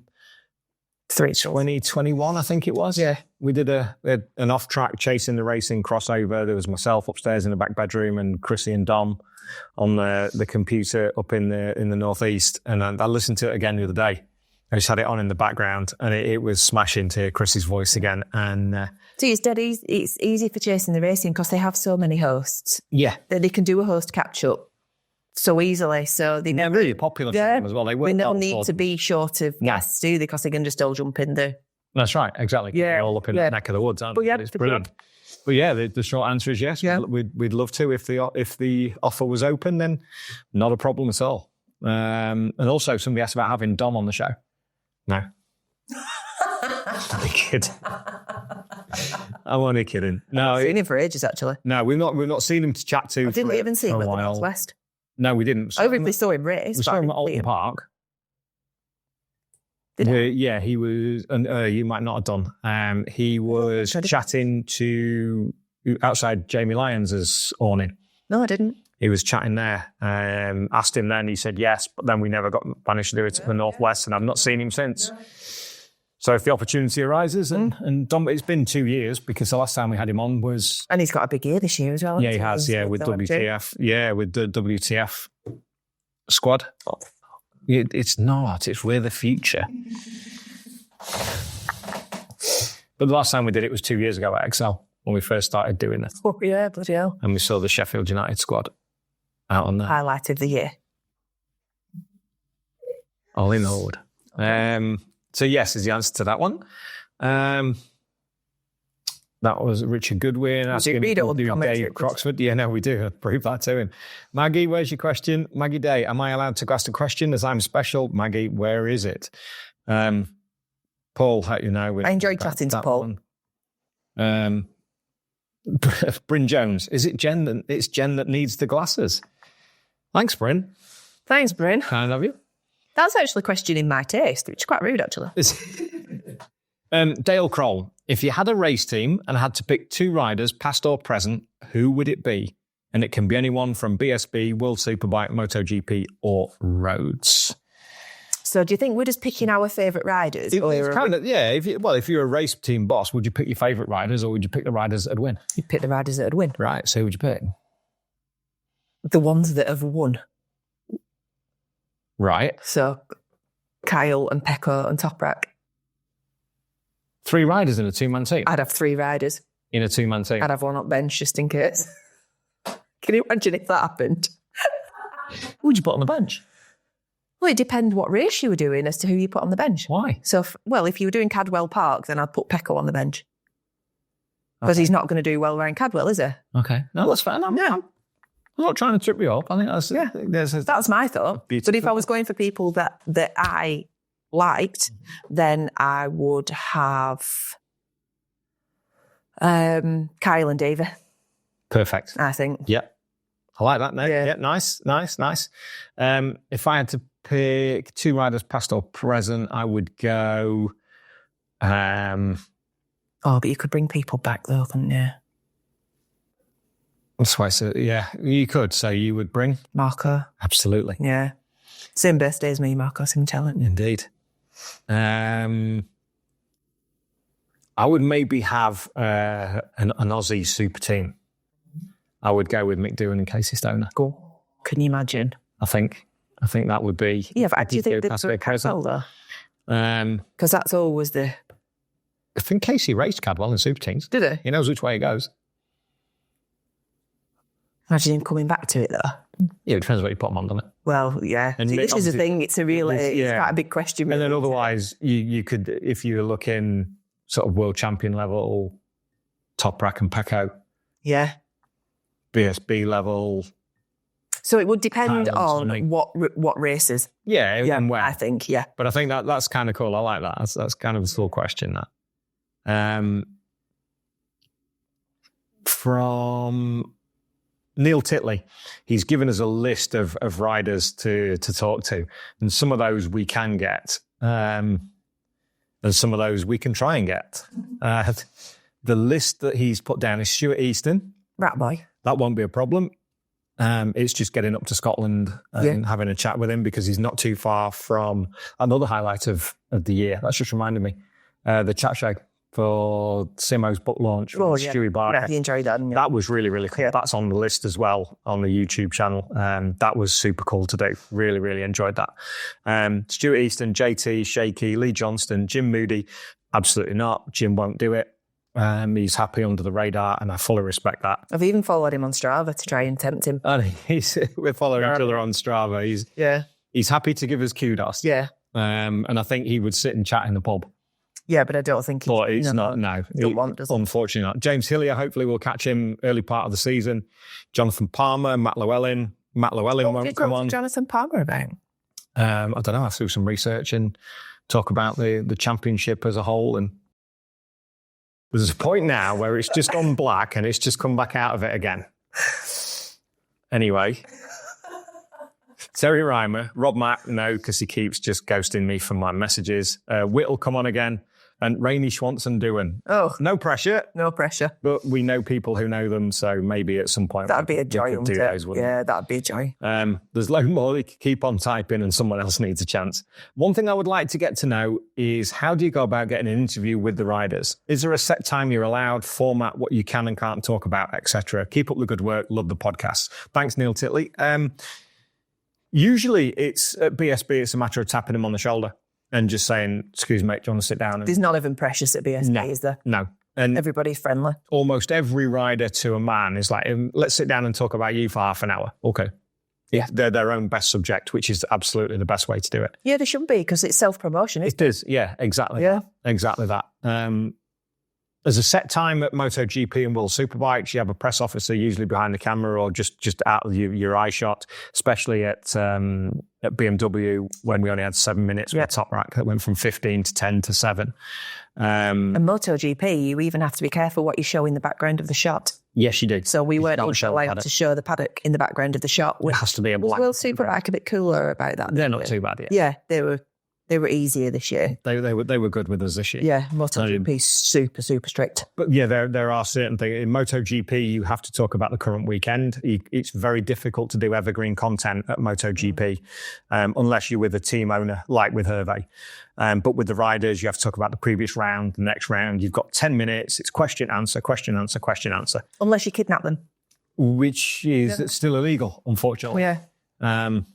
2021, I think it was. Yeah. We did an off-track Chasing the Racing crossover. There was myself upstairs in the back bedroom and Chrissy and Dom on the computer up in the northeast. And I listened to it again the other day. I just had it on in the background and it was smashing to hear Chrissy's voice again. And so it's easy for Chasing the Racing because they have so many hosts. Yeah. That they can do a host catch-up so easily. So they're really popular for them as well. They don't need to be short of guests, do they? Because they can just all jump in there. That's right, exactly. Yeah. They're all up in the neck of the woods, aren't they? It's brilliant. But yeah, the short answer is yes. Yeah. We'd love to. If the offer was open, then not a problem at all. And also somebody asked about having Dom on the show. No. I'm only kidding. I'm only kidding. No, I've seen him for ages, actually. No, we've not seen him to chat to. I didn't even see him at the North West. No, we didn't. I obviously saw him race. We saw him at Alton Park. Yeah, he was, and you might not have done. He was chatting to outside Jamie Lyons' awning. No, I didn't. He was chatting there. Asked him then, he said yes, but then we never managed to do it at the Northwest, and I've not seen him since. So if the opportunity arises, and Dom, it's been 2 years because the last time we had him on was... And he's got a big year this year as well. Yeah, he has, with WTF. Yeah, with the WTF squad. Oh. It's not, we're the future. But the last time we did it was 2 years ago at Excel, when we first started doing it. Oh, yeah, bloody hell. And we saw the Sheffield United squad out on there. Highlight of the year. All in all. So yes is the answer to that one. That was Richard Goodwin asking Dave Croxford. Yeah, no, we do. I'll prove that to him. Maggie, where's your question? Maggie Day, am I allowed to ask a question as I'm special? Maggie, where is it? Paul, how you know? I enjoyed chatting to Paul. Bryn Jones, is it Jen? It's Jen that needs the glasses. Thanks, Bryn. Thanks, Bryn. Kind of you. That's actually questioning my taste, which is quite rude, actually. Dale Kroll, if you had a race team and had to pick 2 riders, past or present, who would it be? And it can be anyone from BSB, World Superbike, MotoGP, or Roads. So do you think we're just picking our favourite riders? It's kind of, yeah. If you're a race team boss, would you pick your favourite riders or would you pick the riders that'd win? You'd pick the riders that'd win. Right, so who would you pick? The ones that have won. Right. So Kyle and Pecco and Toprak. 3 riders in a 2-man team? I'd have 3 riders. In a 2-man team? I'd have one up bench just in case. Can you imagine if that happened? Who would you put on the bench? Well, it depends what race you were doing as to who you put on the bench. Why? So, if you were doing Cadwell Park, then I'd put Pecco on the bench. Because he's not going to do well around Cadwell, is he? Okay. No, that's fair. I'm not trying to trip you up. I think that's my thought. But if I was going for people that I liked, then I would have Kyle and Davey. Perfect. I think. Yeah. I like that. No? Yeah. Nice. If I had to pick 2 riders past or present, I would go... but you could bring people back though, couldn't you? That's why. So yeah, you could. So you would bring Marco. Absolutely. Yeah. Same birthday as me, Marco. Same talent. Indeed. I would maybe have an Aussie super team. I would go with Mick Doohan and Casey Stoner. Cool. Can you imagine? I think that would be. Yeah, but do you think that's a Cadwell though? Because that's always the. I think Casey raced Cadwell in super teams. Did he? He knows which way it goes. Imagine him coming back to it though. Yeah, it depends what you put him on, doesn't it? Well, yeah. And this is the thing. It's quite a big question. And then otherwise, you could, if you were looking sort of world champion level, Toprak and Pecco. Yeah. BSB level. So it would depend on what races. Yeah, and where. I think, yeah. But I think that's kind of cool. I like that. That's kind of a full question, that. From Neal Titley, he's given us a list of riders to talk to, and some of those we can get. And some of those we can try and get. The list that he's put down is Stuart Easton. Rat boy. That won't be a problem. It's just getting up to Scotland and having a chat with him because he's not too far from another highlight of the year. That's just reminded me. The chat show for Simo's book launch with Stewie Barker. Yeah, he enjoyed that. Yeah. That was really, really cool. Yeah. That's on the list as well on the YouTube channel. That was super cool to do. Really, really enjoyed that. Stuart Easton, JT, Shaky, Lee Johnston, Jim Moody. Absolutely not. Jim won't do it. He's happy under the radar, and I fully respect that. I've even followed him on Strava to try and tempt him. And we're following each other on Strava. He's happy to give us kudos. Yeah. And I think he would sit and chat in the pub. Yeah, but I don't think he's... But it's not, no. Don't want, does it? Unfortunately not. James Hillier, hopefully we'll catch him early part of the season. Jonathan Palmer, Matt Llewellyn. Matt Llewellyn won't come on. Jonathan Palmer about? I don't know. I'll do some research and talk about the championship as a whole. And there's a point now where it's just gone black and it's just come back out of it again. Anyway... Terry Reimer, Rob Mack, no, because he keeps just ghosting me from my messages. Whit will come on again. And Rainey Schwanson doing. Oh. No pressure. No pressure. But we know people who know them, so maybe at some point... That'd be a joy, wouldn't it? Those, yeah, that'd be a joy. There's loads more you can keep on typing and someone else needs a chance. One thing I would like to get to know is how do you go about getting an interview with the riders? Is there a set time you're allowed, format, what you can and can't talk about, etc.? Keep up the good work. Love the podcast. Thanks, Neal Titley. Usually it's at BSB, it's a matter of tapping him on the shoulder and just saying, excuse me, mate, do you want to sit down? There's none of them precious at BSB, is there? No. And everybody's friendly. Almost every rider to a man is like, let's sit down and talk about you for half an hour. Okay. Yeah. They're their own best subject, which is absolutely the best way to do it. Yeah, they should be because it's self-promotion, isn't it? It is, yeah, exactly. Yeah. Exactly that. There's a set time at MotoGP and World Superbikes. You have a press officer usually behind the camera or just out of your eye shot, especially at BMW when we only had 7 minutes with Top Rack that went from 15 to 10 to 7. And MotoGP, you even have to be careful what you show in the background of the shot. Yes, you do. So we weren't allowed to show the paddock in the background of the shot. It has to be a black. Was World Superbike a bit cooler about that? They're not too bad yet. Yeah, they were easier this year. They were good with us this year. Yeah, MotoGP super, super strict. But yeah, there are certain things. In MotoGP, you have to talk about the current weekend. It's very difficult to do evergreen content at MotoGP unless you're with a team owner, like with Hervé. But with the riders, you have to talk about the previous round, the next round. You've got 10 minutes. It's question, answer, question, answer, question, answer. Unless you kidnap them. Which is still illegal, unfortunately. Yeah.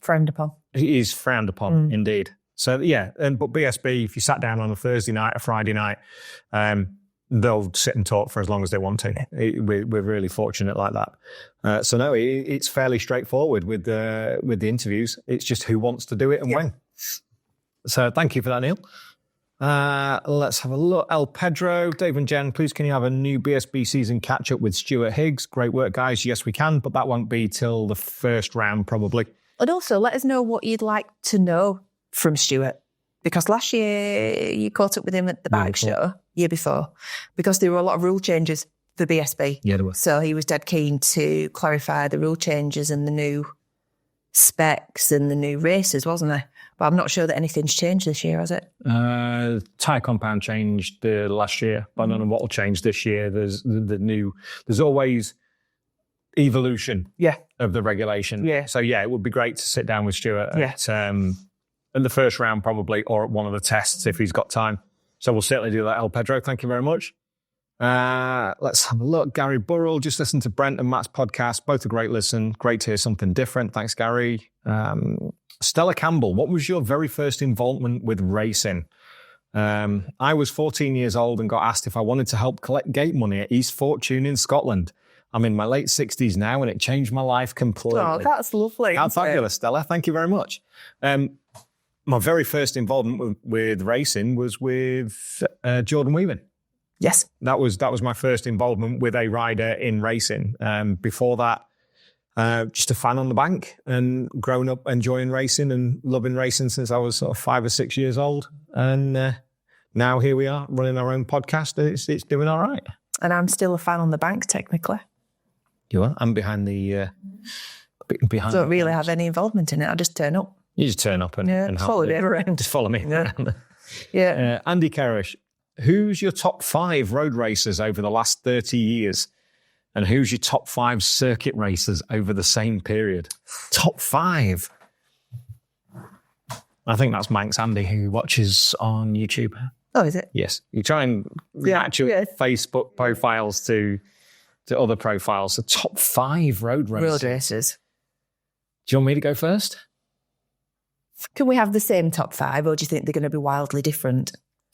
Frowned upon. It is frowned upon, indeed. So, yeah, but BSB, if you sat down on a Thursday night, a Friday night, they'll sit and talk for as long as they want to. We're really fortunate like that. So, no, it's fairly straightforward with the interviews. It's just who wants to do it and when. So, thank you for that, Neal. Let's have a look. El Pedro, Dave and Jen, please can you have a new BSB season catch-up with Stuart Higgs? Great work, guys. Yes, we can, but that won't be till the first round, probably. And also, let us know what you'd like to know from Stuart, because last year you caught up with him at the bike show, year before, because there were a lot of rule changes for BSB. Yeah, there were. So he was dead keen to clarify the rule changes and the new specs and the new races, wasn't he? But I'm not sure that anything's changed this year, has it? Tyre compound changed last year, but I don't know what will change this year. There's always evolution of the regulation. Yeah. So, yeah, it would be great to sit down with Stuart in the first round probably, or at one of the tests if he's got time. So we'll certainly do that, El Pedro. Thank you very much. Let's have a look. Gary Burrell, just listened to Brent and Matt's podcast. Both a great listen. Great to hear something different. Thanks, Gary. Stella Campbell, what was your very first involvement with racing? I was 14 years old and got asked if I wanted to help collect gate money at East Fortune in Scotland. I'm in my late 60s now and it changed my life completely. Oh, that's lovely. That's fabulous, Stella. Thank you very much. My very first involvement with racing was with Jordan Weaving. Yes. That was my first involvement with a rider in racing. Before that, just a fan on the bank and grown up enjoying racing and loving racing since I was sort of 5 or 6 years old. And now here we are running our own podcast. It's doing all right. And I'm still a fan on the bank, technically. You are? I'm behind the... behind. Don't really have any involvement in it. I just turn up. You just turn up and help follow me around. Just follow me around. Yeah. Andy Kerrish, who's your top 5 road racers over the last 30 years? And who's your top 5 circuit racers over the same period? Top 5. I think that's Manx Andy, who watches on YouTube. Oh, is it? Yes. You try and match your Facebook profiles to other profiles. The top 5 road racers. Road racers. Do you want me to go first? Can we have the same top 5, or do you think they're going to be wildly different?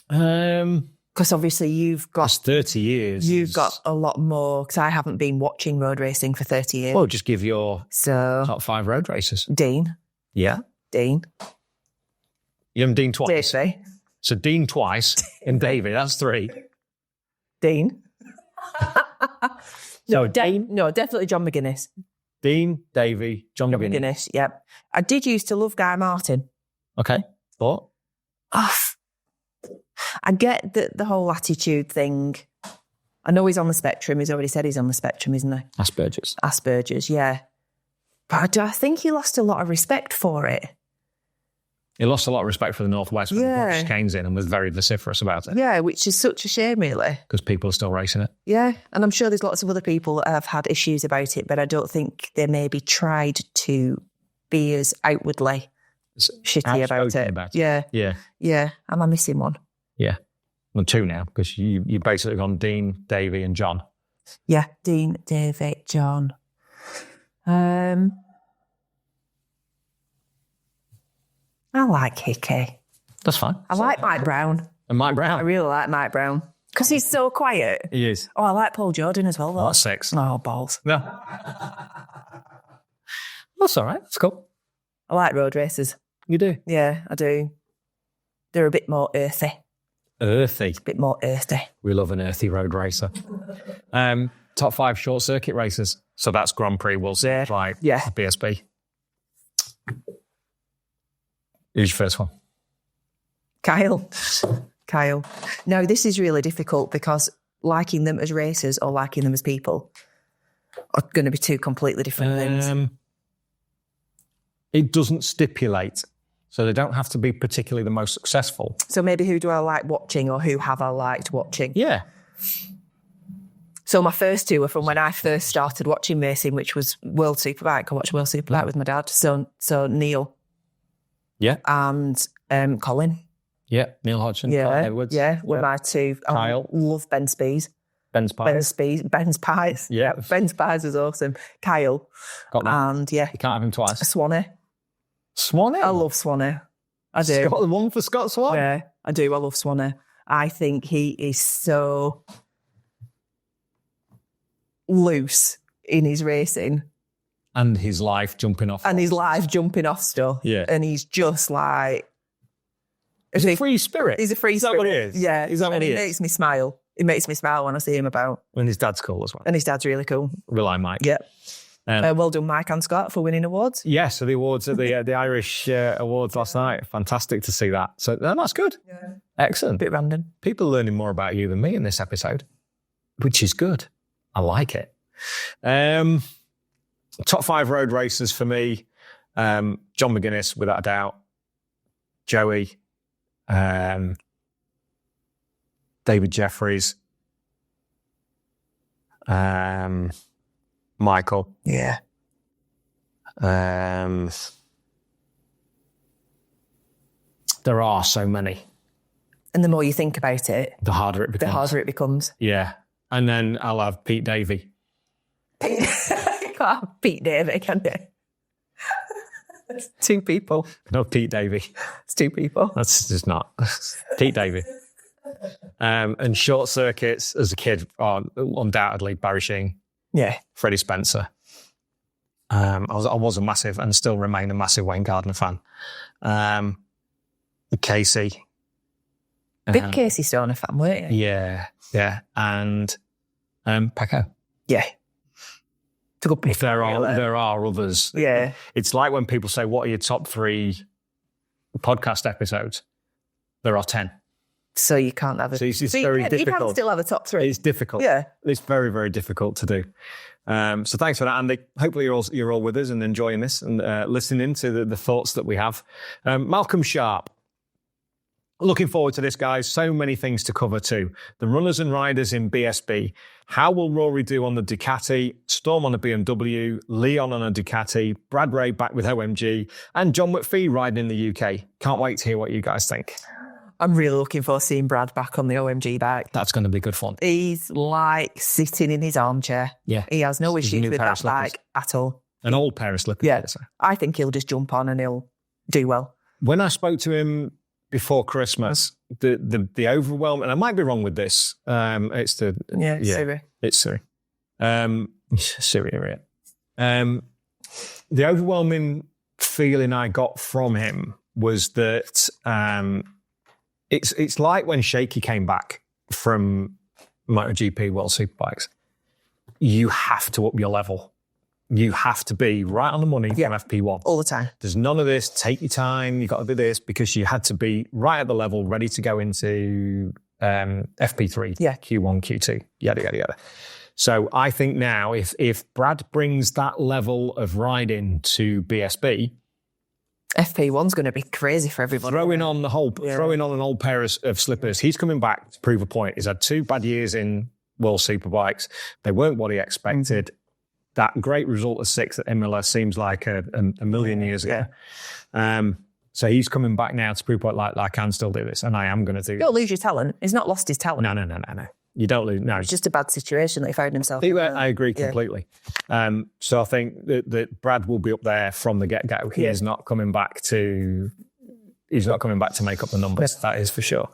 Because obviously you've got... That's 30 years. You've got a lot more, because I haven't been watching road racing for 30 years. Well, just give your So top 5 road racers. Dean. Yeah. Dean. You haven't Dean twice. Davey. So Dean twice and Davey, that's 3. Dean. So Dean, No, definitely John McGuinness. Dean, Davey, John McGuinness. McGuinness, yep. I did used to love Guy Martin. Okay. But? Oh, I get the whole attitude thing. I know he's on the spectrum. He's already said he's on the spectrum, isn't he? Asperger's, yeah. But I think he lost a lot of respect for it. He lost a lot of respect for the Northwest when he brought chicanes in and was very vociferous about it. Yeah, which is such a shame, really. Because people are still racing it. Yeah, and I'm sure there's lots of other people that have had issues about it, but I don't think they maybe tried to be as outwardly shitty about it. Yeah. And I'm missing one. Yeah. Well, 2 now, because you basically gone Dean, Davey and John. Yeah, Dean, Davey, John. I like Hickey. That's fine. I like Mike Brown. And Mike Brown? I really like Mike Brown. Because he's so quiet. He is. Oh, I like Paul Jordan as well, though. Oh, that's 6. Oh, balls. No. That's all right. That's cool. I like road racers. You do? Yeah, I do. They're a bit more earthy. Earthy. A bit more earthy. We love an earthy road racer. Top 5 short circuit racers. So that's Grand Prix, Wilson, like BSB. Who's your first one? Kyle. No, this is really difficult because liking them as racers or liking them as people are going to be 2 completely different things. It doesn't stipulate, so they don't have to be particularly the most successful. So maybe who do I like watching or who have I liked watching? Yeah. So my first 2 were from when I first started watching racing, which was World Superbike. I watched World Superbike with my dad. So Neal. Yeah. And Colin. Yeah, Neal Hodgson. Yeah, Edwards. yeah, were my 2. Kyle. I love Ben Spies. Ben's Pies. Ben's Pies. Yeah. Ben's Pies is awesome. Kyle. Got that. And yeah. You can't have him twice. Swanee. Swanee? I love Swanee. I do. Scotland one for Scott Swan? Yeah, I do. I love Swanee. I think he is so loose in his racing. And his life jumping off. And his life jumping off stuff. Yeah. And he's just like... He's a free spirit. He's a free spirit. Is that what he is? Yeah. Is that what he is? It makes me smile. It makes me smile when I see him about. And his dad's cool as well. And his dad's really cool. Rely Mike. Yeah. Well done, Mike and Scott, for winning awards. Yeah, so the awards at the Irish awards last night. Fantastic to see that. So that's good. Yeah. Excellent. Bit random. People are learning more about you than me in this episode, which is good. I like it. Top 5 road racers for me. John McGuinness, without a doubt. Joey. David Jeffries. Michael. Yeah. There are so many. And the more you think about it, the harder it becomes. Yeah. And then I'll have Pete Davey. You can't have Pete Davey, can you? It's 2 people. No, Pete Davey. It's 2 people. That's just not. Pete Davey. And short circuits as a kid, undoubtedly Barry Sheen. Yeah. Freddie Spencer. I was a massive and still remain a massive Wayne Gardner fan. Casey. Big Casey Stoner fan, weren't you? Yeah. Yeah. And Paco. Yeah. It's a good pick. There are others. Yeah. It's like when people say, what are your top 3 podcast episodes? There are 10. So you can't have a... So it's very difficult. You can still have a top 3. It's difficult. Yeah. It's very, very difficult to do. So thanks for that, Andy. Hopefully you're all with us and enjoying this and listening to the thoughts that we have. Malcolm Sharp. Looking forward to this, guys. So many things to cover too. The runners and riders in BSB. How will Rory do on the Ducati? Storm on a BMW. Leon on a Ducati. Brad Ray back with OMG. And John McPhee riding in the UK. Can't wait to hear what you guys think. I'm really looking forward to seeing Brad back on the OMG bike. That's going to be good fun. He's like sitting in his armchair. Yeah. He has no issues with that bike at all. An old pair of slippers. Yeah. I think he'll just jump on and he'll do well. When I spoke to him before Christmas, the overwhelm, and I might be wrong with this. It's Siri. It's Siri. Siri. The overwhelming feeling I got from him was that it's like when Shaky came back from MotoGP World Superbikes. You have to up your level. You have to be right on the money from FP1. All the time. There's none of this, take your time, you've got to do this, because you had to be right at the level, ready to go into FP3, Q1, Q2, yada, yada, yada. So I think now if Brad brings that level of riding to BSB, FP1's going to be crazy for everybody. Throwing on an old pair of slippers. He's coming back to prove a point. He's had 2 bad years in World Superbikes. They weren't what he expected. Mm-hmm. That great result of 6th at Imola seems like a million years ago. So he's coming back now to prove like I can still do this, and I am going to do this. You don't lose your talent. He's not lost his talent. No. You don't lose. No, it's just a bad situation that he found himself in. I agree completely. So I think that Brad will be up there from the get-go. He is not coming back to... He's not coming back to make up the numbers. That is for sure.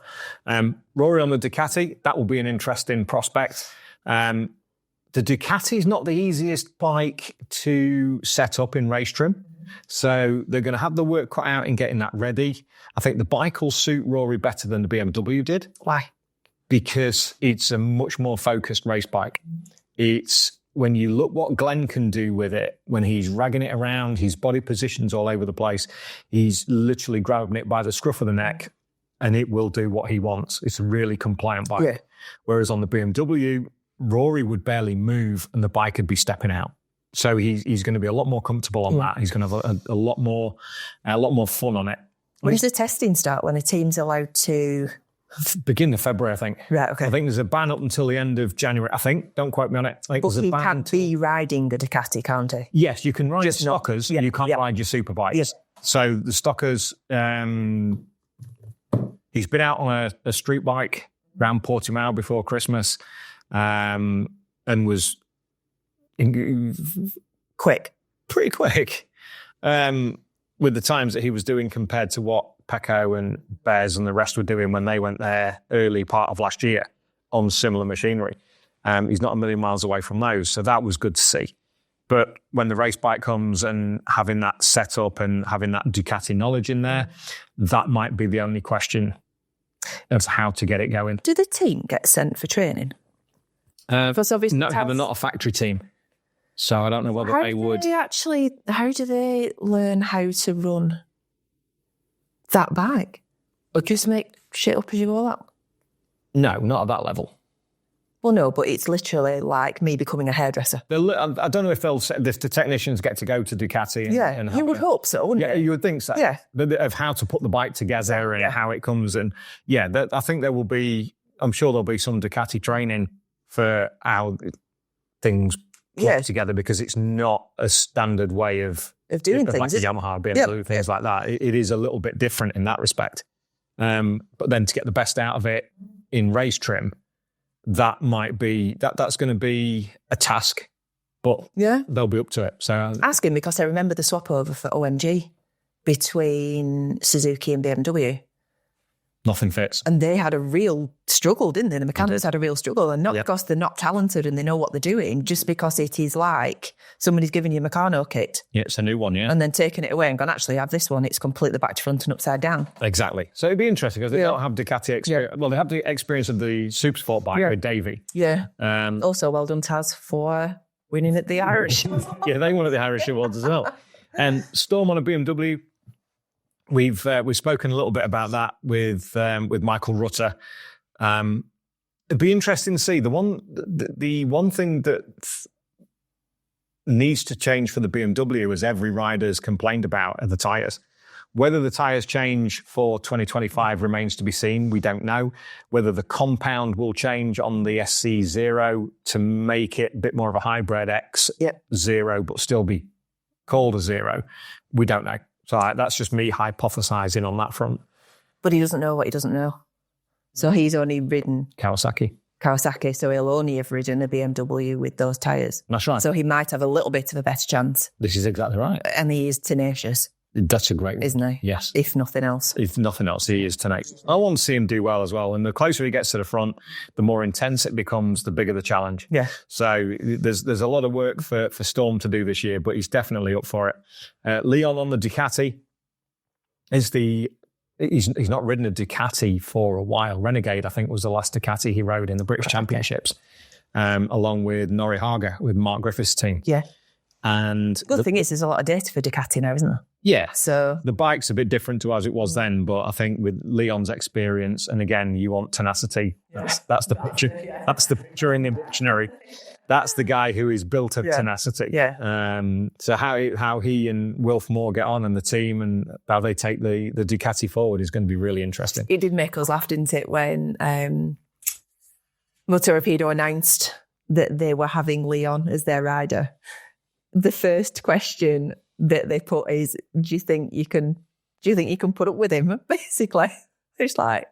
Rory on the Ducati, that will be an interesting prospect. The Ducati is not the easiest bike to set up in race trim. So they're going to have the work cut out in getting that ready. I think the bike will suit Rory better than the BMW did. Why? Because it's a much more focused race bike. It's when you look what Glenn can do with it, when he's ragging it around, his body positions all over the place, he's literally grabbing it by the scruff of the neck and it will do what he wants. It's a really compliant bike. Yeah. Whereas on the BMW, Rory would barely move and the bike would be stepping out. So he's going to be a lot more comfortable on that. He's going to have a lot more fun on it. When does the testing start? When a team's allowed to... Beginning of February, I think. Right, okay. I think there's a ban up until the end of January, I think. Don't quote me on it. But he can't be riding the Ducati, can't he? Yes, you can ride just stockers. You can't ride your super bikes. Yes. So the stockers, he's been out on a street bike around Portimao before Christmas and was pretty quick with the times that he was doing compared to what Pecco and Bears and the rest were doing when they went there early part of last year on similar machinery. He's not a million miles away from those, so that was good to see. But when the race bike comes and having that setup and having that Ducati knowledge in there, that might be the only question of how to get it going. Do the team get sent for training? Because obviously no, they're not a factory team. So I don't know whether they would. How do they learn how to run that bike? Or just make shit up as you go up? No, not at that level. Well, no, but it's literally like me becoming a hairdresser. I don't know if the technicians get to go to Ducati. You would hope so, wouldn't you? You would think so. Yeah. Of how to put the bike together and how it comes. And I think I'm sure there'll be some Ducati training for how things put together, because it's not a standard way of doing things. Like a Yamaha, BMW, things like that. It is a little bit different in that respect. But then to get the best out of it in race trim, that's going to be a task, but they'll be up to it. So asking, because I remember the swap over for OMG between Suzuki and BMW. Nothing fits. And they had a real struggle, didn't they? The mechanics had a real struggle. And not because they're not talented and they know what they're doing, just because it is like somebody's giving you a Meccano kit. Yeah, it's a new one, and then taking it away and gone, actually, I have this one. It's completely back to front and upside down. Exactly. So it'd be interesting because they don't have Ducati experience. Yeah. Well, they have the experience of the Supersport bike with Davey. Yeah. Also, well done, Taz, for winning at the Irish. Yeah, they won at the Irish Awards as well. And Storm on a BMW. We've spoken a little bit about that with Michael Rutter. It'd be interesting to see the one thing that needs to change for the BMW, as every rider's complained about, are the tyres. Whether the tyres change for 2025 remains to be seen. We don't know. Whether the compound will change on the SC0 to make it a bit more of a hybrid X0, but still be called a 0, we don't know. So that's just me hypothesizing on that front. But he doesn't know what he doesn't know. So he's only ridden Kawasaki, so he'll only have ridden a BMW with those tyres. That's right. So he might have a little bit of a better chance. This is exactly right. And he is tenacious. That's a great one. Isn't he? Yes. If nothing else. If nothing else, he is tenacious. I want to see him do well as well. And the closer he gets to the front, the more intense it becomes, the bigger the challenge. Yeah. So there's a lot of work for Storm to do this year, but he's definitely up for it. Leon on the Ducati he's not ridden a Ducati for a while. Renegade, I think, was the last Ducati he rode in the British Championships, along with Norihaga, with Mark Griffith's team. Yeah. And Good thing is there's a lot of data for Ducati now, isn't there? Yeah. So the bike's a bit different to as it was then, but I think with Leon's experience, and again, you want tenacity. That's the picture. That's the picture in the dictionary. That's the guy who is built of tenacity. Yeah. So how he and Wilf Moore get on and the team and how they take the Ducati forward is going to be really interesting. It did make us laugh, didn't it, when Motorpedo announced that they were having Leon as their rider. The first question that they put is, do you think you can put up with him? Basically, it's like,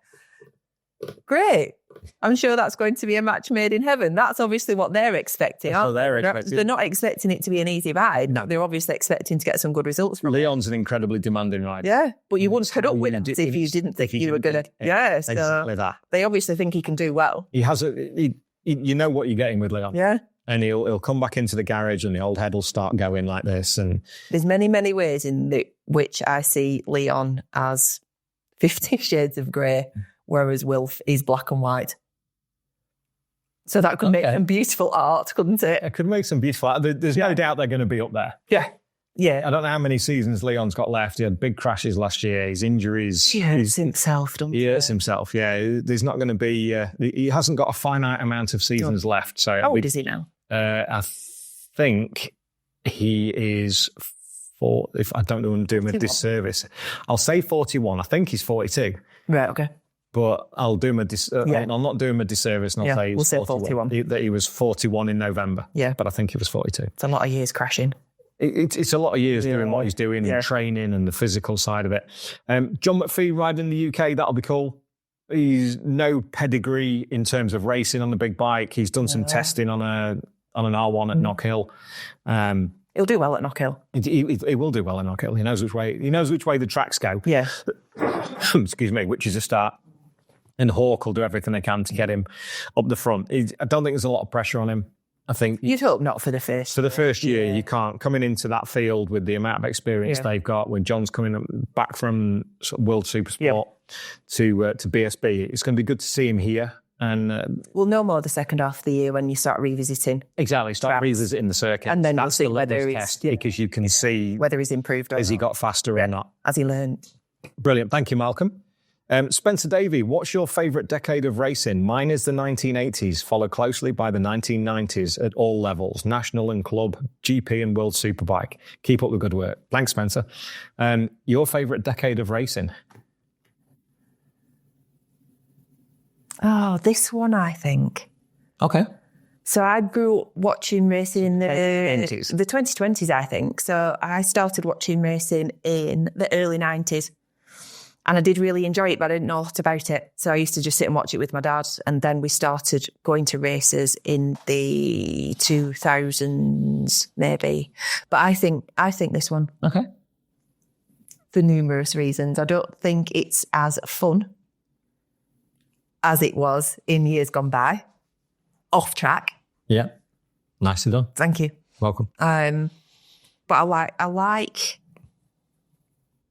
great. I'm sure that's going to be a match made in heaven. That's obviously what they're expecting. They're not expecting it to be an easy ride. No. They're obviously expecting to get some good results from Leon's an incredibly demanding rider. Yeah, but you wouldn't put up with him if you didn't think you were going to. Yeah, so exactly that. They obviously think he can do well. He has you know what you're getting with Leon. Yeah. And he'll come back into the garage and the old head will start going like this. And there's many, many ways in which I see Leon as 50 Shades of Grey, whereas Wilf is black and white. So that could make some beautiful art, couldn't it? It could make some beautiful art. There's no doubt they're going to be up there. Yeah. Yeah. I don't know how many seasons Leon's got left. He had big crashes last year. His injuries. He hurts himself, doesn't he? He hurts himself, yeah. There's not going to be... he hasn't got a finite amount of seasons left. So how old is he now? I think he is... if I don't know what I'm doing with this service. I'll say 41. I think he's 42. Right, okay. But I'll do him I'll not do him a disservice and I'll say we'll say 41. That he was 41 in November. Yeah. But I think he was 42. It's a lot of years crashing. It's a lot of years doing what he's doing and training and the physical side of it. John McPhee riding the UK, that'll be cool. He's no pedigree in terms of racing on the big bike. He's done some testing on an R1 at Knockhill. He'll do well at Knockhill. He will do well at Knockhill. He knows which way the tracks go. Yeah. Excuse me, which is a start. And Hawk will do everything they can to get him up the front. I don't think there's a lot of pressure on him. I think you'd hope not for the first. For the first year, you can't coming into that field with the amount of experience they've got. When John's coming back from World Supersport to BSB, it's going to be good to see him here. And we'll know more the second half of the year when you start revisiting. Exactly, start revisiting the circuit, and then we'll see whether he's because you can see whether he's improved or has he got faster or not. Has he learned? Brilliant, thank you, Malcolm. Spencer Davey, what's your favourite decade of racing? Mine is the 1980s, followed closely by the 1990s at all levels, national and club, GP and World Superbike. Keep up the good work. Thanks, Spencer. Your favourite decade of racing? Oh, this one, I think. Okay. So I grew up watching racing in the 2020s, I think. So I started watching racing in the early 90s. And I did really enjoy it, but I didn't know a lot about it. So I used to just sit and watch it with my dad. And then we started going to races in the 2000s, maybe. But I think this one. Okay. For numerous reasons. I don't think it's as fun as it was in years gone by. Off track. Yeah. Nicely done. Thank you. Welcome. But I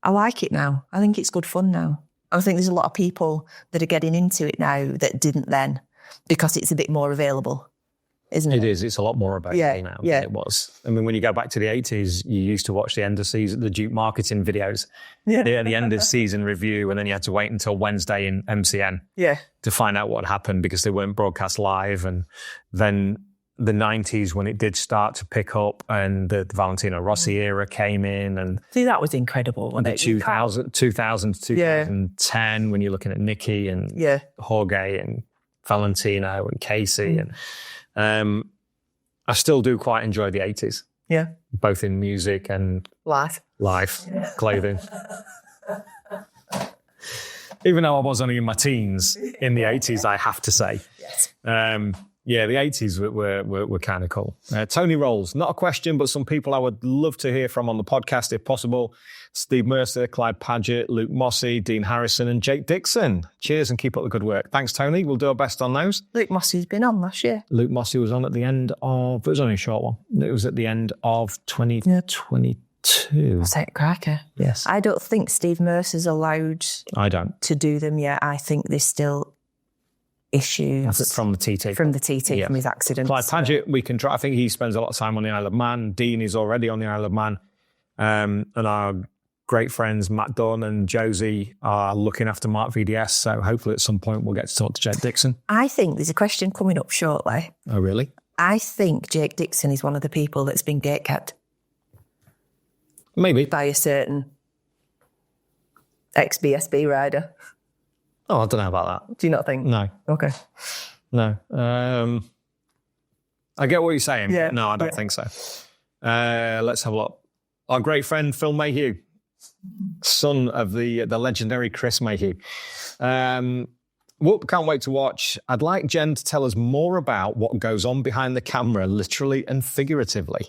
like it now. I think it's good fun now. I think there's a lot of people that are getting into it now that didn't then because it's a bit more available, isn't it? It is. It's a lot more available now than it was. I mean, when you go back to the 80s, you used to watch the end of season, the Duke marketing videos, the end of season review, and then you had to wait until Wednesday in MCN to find out what happened because they weren't broadcast live. And then the 90s when it did start to pick up and the Valentino Rossi era came in, and See, that was incredible. Wasn't it? 2000 to 2010 when you're looking at Nicky and Jorge and Valentino and Casey. And I still do quite enjoy the 80s. Yeah. Both in music and life, clothing. Even though I was only in my teens in the 80s, I have to say. Yes. Yeah, the 80s were kind of cool. Tony Rolls, not a question, but some people I would love to hear from on the podcast if possible. Steve Mercer, Clyde Padgett, Luke Mossey, Dean Harrison and Jake Dixon. Cheers and keep up the good work. Thanks, Tony. We'll do our best on those. Luke Mossey's been on last year. Luke Mossey was on at the end of, it was only a short one. It was at the end of 2022. Was that cracker? Yes. I don't think Steve Mercer's allowed to do them yet. I think there's still issues. That's it from the TT. From the TT, from his accident. Clyde Padgett, we can try. I think he spends a lot of time on the Isle of Man. Dean is already on the Isle of Man. And our great friends Matt Dunn and Josie are looking after Mark VDS. So hopefully at some point we'll get to talk to Jake Dixon. I think there's a question coming up shortly. Oh, really? I think Jake Dixon is one of the people that's been gatekept. Maybe. By a certain ex-BSB rider. Oh, I don't know about that. Do you not think? No. Okay. No. I get what you're saying. Yeah. No, I don't think so. Let's have a look. Our great friend Phil Mayhew, son of the legendary Chris Mayhew. Whoop, can't wait to watch. I'd like Jen to tell us more about what goes on behind the camera, literally and figuratively.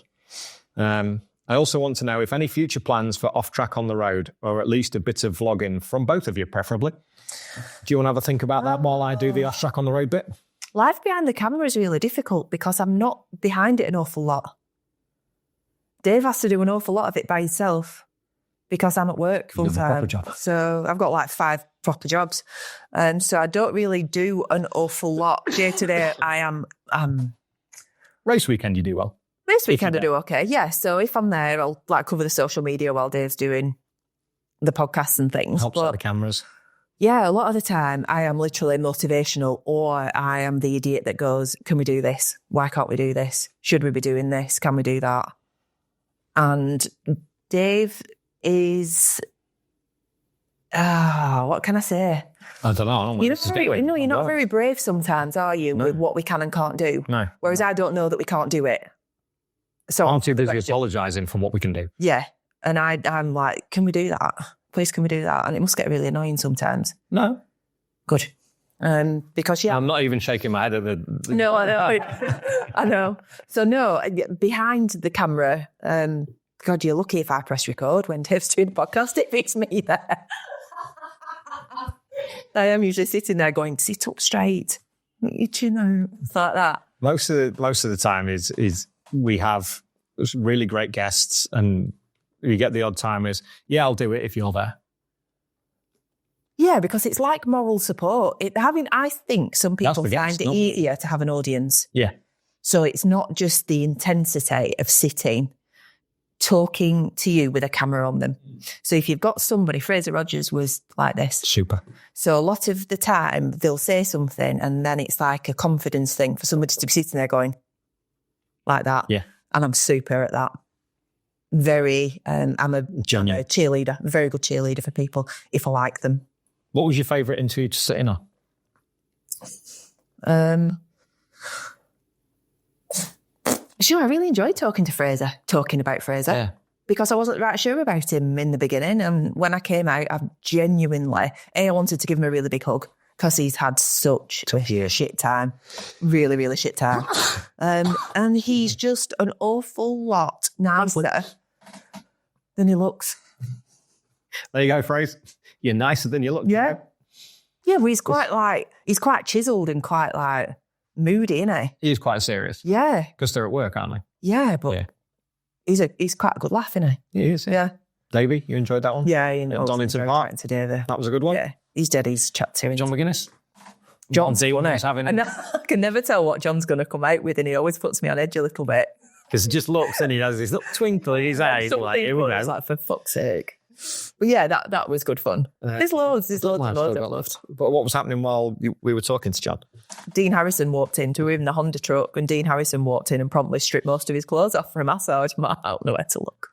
I also want to know if any future plans for Off Track on the Road, or at least a bit of vlogging from both of you, preferably. Do you want to have a think about that while I do the Off Track on the Road bit? Life behind the camera is really difficult because I'm not behind it an awful lot. Dave has to do an awful lot of it by himself because I'm at work full time. So I've got like 5 proper jobs. So I don't really do an awful lot. Day to day, I am... Race weekend, you do well. Race weekend I do okay, yeah. So if I'm there, I'll like cover the social media while Dave's doing the podcasts and things. Helps out the cameras. Yeah, a lot of the time I am literally motivational, or I am the idiot that goes, can we do this? Why can't we do this? Should we be doing this? Can we do that? And Dave is, what can I say? I don't know. You're not very brave sometimes, are you, with what we can and can't do? No. Whereas I don't know that we can't do it. So I'm too busy apologising for what we can do. Yeah. And I'm like, can we do that? Please, can we do that? And it must get really annoying sometimes. No. Good. Because, yeah. I'm not even shaking my head at the... No, I know. I know. So, no, behind the camera, God, you're lucky if I press record when Dave's doing the podcast. It fits me there. I am usually sitting there going, sit up straight. Your chin out. It's like that. Most of the time is we have really great guests and you get the odd timers. Yeah, I'll do it if you're there. Yeah, because it's like moral support. I think some people find it easier to have an audience. Yeah. So it's not just the intensity of sitting, talking to you with a camera on them. So if you've got somebody, Fraser Rogers was like this. Super. So a lot of the time they'll say something and then it's like a confidence thing for somebody to be sitting there going like that. Yeah. And I'm super at that. Very, I'm a cheerleader, a very good cheerleader for people if I like them. What was your favourite interview to sit in on? Sure, I really enjoyed talking about Fraser. Yeah. Because I wasn't right sure about him in the beginning. And when I came out, I genuinely, I wanted to give him a really big hug because he's had such a shit time. Really, really shit time. And he's just an awful lot nicer than he looks. There you go, Fraser. You're nicer than you look. Yeah. Yeah, but he's quite chiseled and quite like moody, isn't he? He is quite serious. Yeah. Because they're at work, aren't they? Yeah, but he's quite a good laugh, isn't he? He is. Yeah. Davey, you enjoyed that one? Yeah, Donington Park. That was a good one. Yeah. He's dead, he's chat to him. John McGuinness. John's having it. I can never tell what John's going to come out with, and he always puts me on edge a little bit. Because he just looks and he has this little twinkle in his eye. He's like, here we go. It's like, for fuck's sake. But yeah, that was good fun. There's loads I've loved. But what was happening while we were talking to John? Dean Harrison walked into him in the Honda truck, and Dean Harrison walked in and promptly stripped most of his clothes off for a massage. I don't know where to look.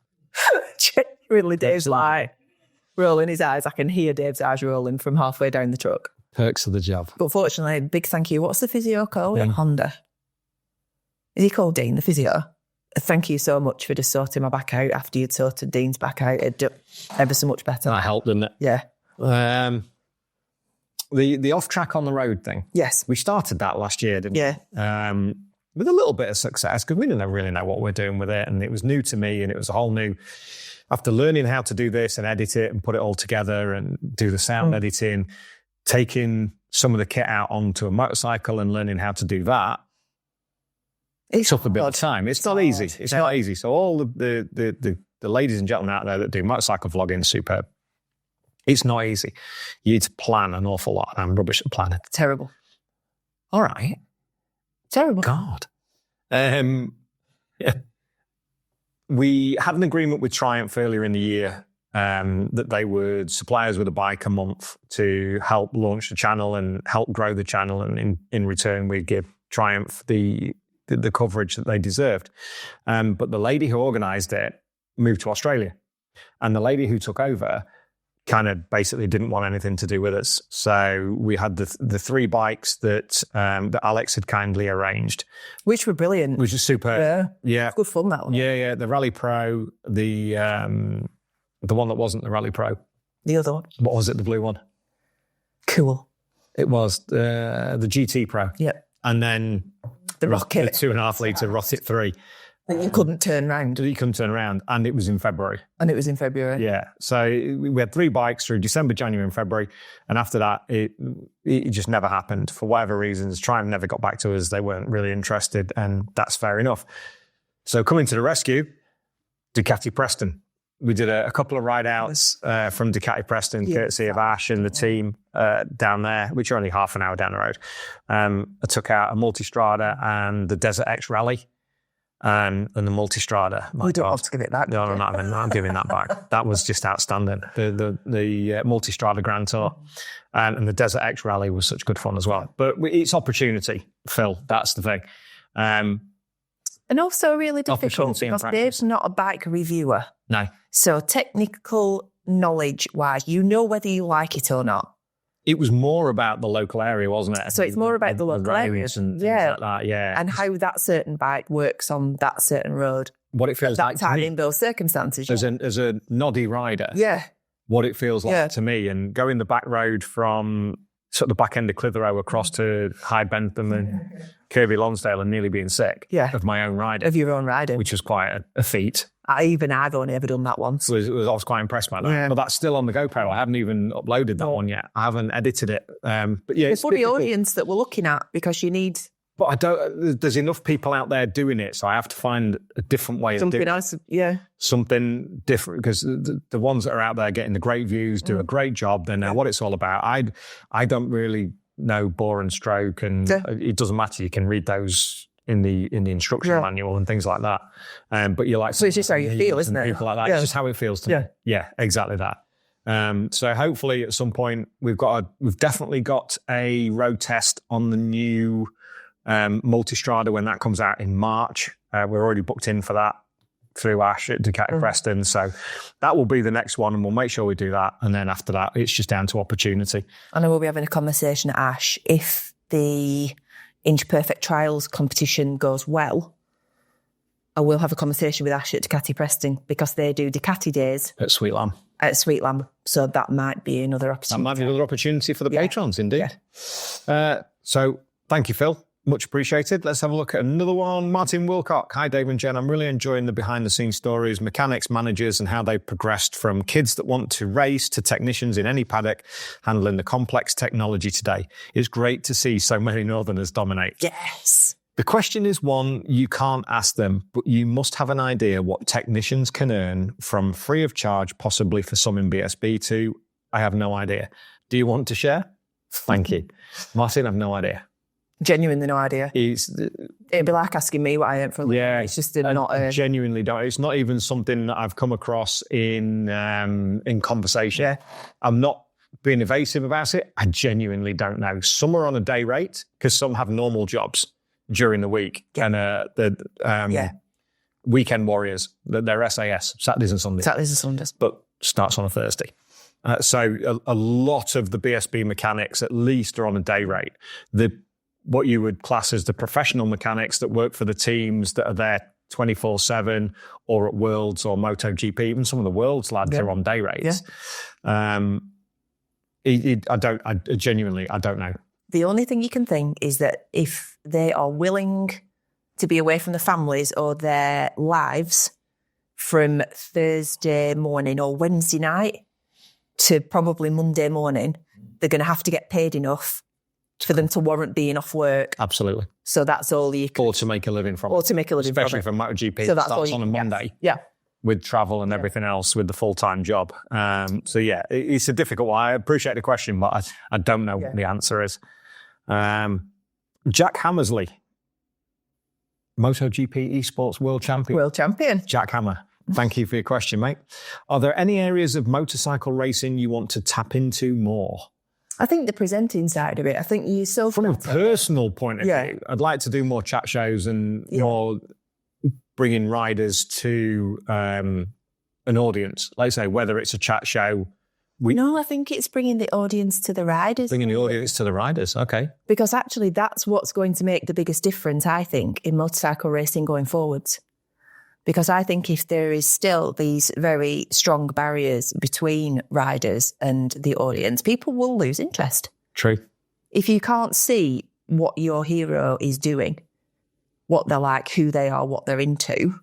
Genuinely, Dave's like rolling his eyes. I can hear Dave's eyes rolling from halfway down the truck. Perks of the job. But fortunately, big thank you. What's the physio called? Honda. Is he called Dean, the physio? Thank you so much for just sorting my back out after you'd sorted Dean's back out. It did ever so much better. That helped, didn't it? Yeah. The off track on the road thing. Yes. We started that last year, didn't we? Yeah. With a little bit of success because we didn't really know what we're doing with it. And it was new to me and it was a whole new, after learning how to do this and edit it and put it all together and do the sound editing, taking some of the kit out onto a motorcycle and learning how to do that. It took a bit of time. It's not easy. It's not easy. So all the ladies and gentlemen out there that do motorcycle vlogging, superb. It's not easy. You need to plan an awful lot. I'm rubbish at planning. Terrible. All right. Terrible. God. Yeah. We had an agreement with Triumph earlier in the year that they would supply us with a bike a month to help launch the channel and help grow the channel. And in return, we'd give Triumph the coverage that they deserved. But the lady who organised it moved to Australia. And the lady who took over kind of basically didn't want anything to do with us. So we had the 3 bikes that Alex had kindly arranged. Which were brilliant. Which is super. Yeah. Good fun, that one. Yeah. The Rally Pro, the one that wasn't the Rally Pro. The other one. What was it, the blue one? Cool. It was the GT Pro. Yeah. And then the Rocket. The 2.5 litre Rocket 3. You couldn't turn around. You couldn't turn around. And it was in February. Yeah. So we had 3 bikes through December, January and February. And after that, it just never happened. For whatever reasons, Triumph never got back to us. They weren't really interested. And that's fair enough. So coming to the rescue, Ducati Preston. We did a couple of ride-outs from Ducati Preston, courtesy of Ash and the team down there, which are only half an hour down the road. I took out a Multistrada and the Desert X Rally. And the Multistrada. We don't have to give it back. No, I'm giving that back. That was just outstanding. The Multistrada Grand Tour and the Desert X Rally was such good fun as well. But it's opportunity, Phil. That's the thing. And also really difficult because Dave's not a bike reviewer. No. So technical knowledge-wise, you know whether you like it or not. It was more about the local area, wasn't it? So it's more about the local areas and things like that, yeah. And how that certain bike works on that certain road. What it feels like that time in those circumstances. As a noddy rider. Yeah. What it feels like to me. And going the back road from sort of the back end of Clitheroe across to High Bentham and Kirby Lonsdale and nearly being sick of my own riding. Of your own riding. Which was quite a feat. I've only ever done that once. I was quite impressed by that. Yeah. But that's still on the GoPro. I haven't even uploaded that one yet. I haven't edited it. But yeah, it's for the audience that we're looking at because you need. But there's enough people out there doing it, so I have to find a different way of doing it. Something different, because the ones that are out there getting the great views do a great job. They know what it's all about. I don't really know bore and stroke, and it doesn't matter. You can read those in the instruction manual and things like that. But you're like, so it's just how you feel, isn't it? People like that. It's just how it feels to me. Yeah, exactly that. So hopefully at some point we've definitely got a road test on the new Multistrada when that comes out in March. We're already booked in for that through Ash at Ducati Preston. So that will be the next one, and we'll make sure we do that. And then after that, it's just down to opportunity. I know we'll be having a conversation at Ash if the Inch Perfect Trials competition goes well. I will have a conversation with Ash at Ducati Preston because they do Ducati days at Sweet Lamb. So that might be another opportunity. That might be another opportunity for the patrons, indeed. Yeah. So thank you, Phil. Much appreciated. Let's have a look at another one. Martin Wilcock. Hi, Dave and Jen. I'm really enjoying the behind-the-scenes stories, mechanics, managers, and how they've progressed from kids that want to race to technicians in any paddock handling the complex technology today. It's great to see so many Northerners dominate. Yes. The question is one you can't ask them, but you must have an idea what technicians can earn from free of charge, possibly for some in BSB, to I have no idea. Do you want to share? Thank you. Martin, I have no idea. Genuinely no idea. It'd be like asking me what I earn for a living. Yeah, It's just not a... genuinely don't. It's not even something that I've come across in conversation. Yeah. I'm not being evasive about it. I genuinely don't know. Some are on a day rate because some have normal jobs during the week. Yeah. And the weekend warriors, they're SAS, Saturdays and Sundays. Saturdays and Sundays. But starts on a Thursday. So a lot of the BSB mechanics at least are on a day rate. What you would class as the professional mechanics that work for the teams that are there 24/7 or at Worlds or MotoGP, even some of the Worlds lads are on day rates. Yeah. I genuinely don't know. The only thing you can think is that if they are willing to be away from the families or their lives from Thursday morning or Wednesday night to probably Monday morning, they're going to have to get paid enough for them to warrant being off work. Absolutely. So that's all you can... Or to make a living from it. Or to make a living especially from it. Especially for MotoGP, so that starts on a Monday. Yeah. With travel and everything else, with the full-time job. So yeah, it's a difficult one. I appreciate the question, but I don't know what the answer is. Jack Hammersley, MotoGP Esports World Champion. World Champion. Jack Hammer, thank you for your question, mate. Are there any areas of motorcycle racing you want to tap into more? I think the presenting side of it, I think you're so... From a personal point of view, I'd like to do more chat shows and more bringing riders to an audience. Like I say, whether it's a chat show... No, I think it's bringing the audience to the riders. Bringing the audience to the riders, okay. Because actually that's what's going to make the biggest difference, I think, in motorcycle racing going forwards. Because I think if there is still these very strong barriers between riders and the audience, people will lose interest. True. If you can't see what your hero is doing, what they're like, who they are, what they're into,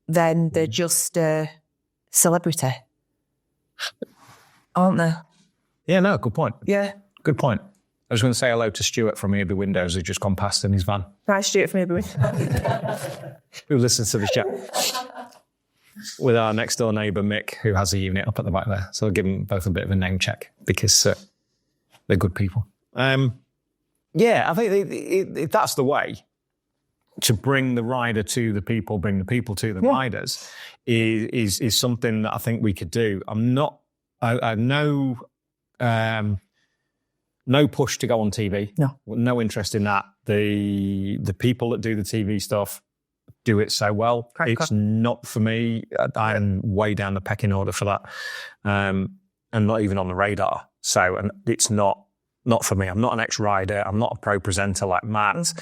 then they're just a celebrity, aren't they? Yeah, no, good point. Yeah. Good point. I was going to say hello to Stuart from Earby Windows, who's just gone past in his van. Hi, Stuart from Earby Windows. Who listens to this chat. With our next door neighbour, Mick, who has a unit up at the back there. So I'll give them both a bit of a name check because they're good people. Yeah, I think that's the way to bring the rider to the people, bring the people to the riders is something that I think we could do. I know... no push to go on TV. No interest in that. The people that do the TV stuff do it so well. It's not for me. I'm way down the pecking order for that, and not even on the radar. So, and it's not for me. I'm not an ex-rider. I'm not a pro presenter like Matt.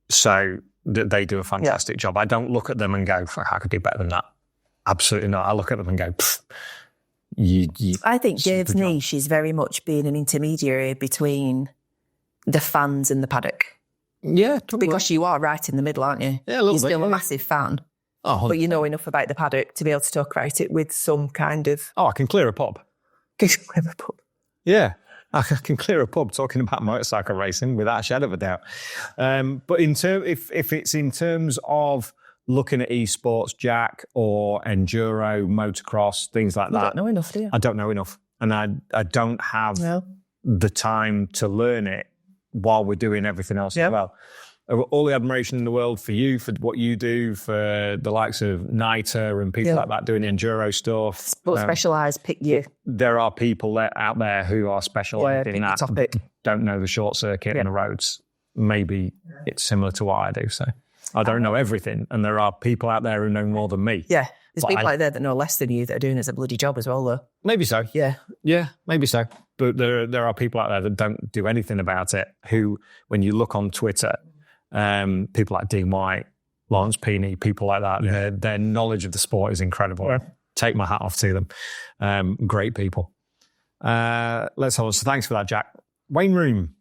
So they do a fantastic job. I don't look at them and go, "I could do better than that." Absolutely not. I look at them and go, Pfft. I think Dave's niche is very much being an intermediary between the fans and the paddock. Yeah. Because you are right in the middle, aren't you? Yeah, a little You're bit. still a massive fan. Oh, but you know enough about the paddock to be able to talk about it with some kind of... I can clear a pub. Yeah. I can clear a pub talking about motorcycle racing without a shadow of a doubt. But if it's in terms of looking at esports, Jack, or enduro, motocross, things like that. You don't know enough, do you? I don't know enough. And I don't have the time to learn it while we're doing everything else as well. All the admiration in the world for you, for what you do, for the likes of Nita and people like that doing enduro stuff. Sport specialised, pick you. There are people out there who are specialised in that. Topic. Don't know the short circuit and the roads. Maybe it's similar to what I do, so... I don't know everything, and there are people out there who know more than me. Yeah, there's people out there that know less than you that are doing it as a bloody job as well, though. Maybe so. Yeah, maybe so. But there are people out there that don't do anything about it. Who, when you look on Twitter, people like Dean White, Lawrence Peeney, people like that, their knowledge of the sport is incredible. Yeah. Take my hat off to them. Great people. Let's hold on. So thanks for that, Jack. Wayne Room.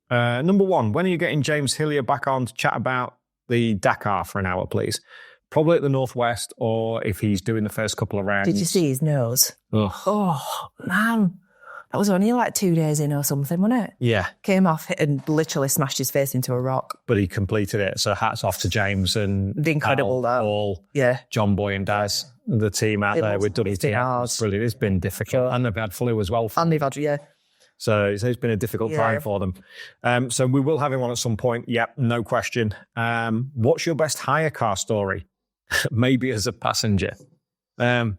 Number one, when are you getting James Hillier back on to chat about the Dakar for an hour, please? Probably at the Northwest, or if he's doing the first couple of rounds. Did you see his nose? Ugh. Oh, man. That was only like 2 days in or something, wasn't it? Yeah. Came off and literally smashed his face into a rock. But he completed it. So hats off to James and the incredible Paul, John Boy and Daz, the team out there with WTF. It's brilliant. It's been difficult. Sure. And they've had flu as well. And they've had, So it's been a difficult time for them. So we will have him on at some point. Yep, no question. What's your best hire car story? Maybe as a passenger. I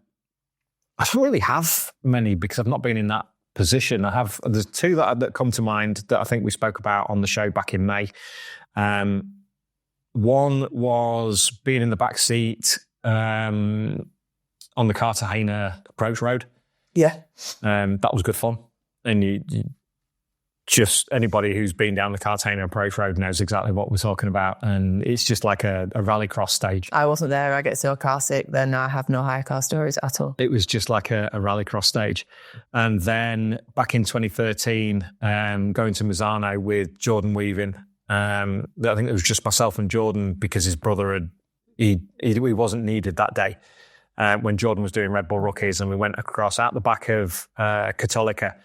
don't really have many because I've not been in that position. There's two that come to mind that I think we spoke about on the show back in May. One was being in the back seat on the Cartagena approach road. Yeah. That was good fun. And you just, anybody who's been down the Cartagena approach road knows exactly what we're talking about. And it's just like a rallycross stage. I wasn't there. I get so car sick, then I have no hire car stories at all. It was just like a rallycross stage. And then back in 2013, going to Misano with Jordan Weaving. I think it was just myself and Jordan because his brother he wasn't needed that day. When Jordan was doing Red Bull Rookies, and we went across out the back of Cattolica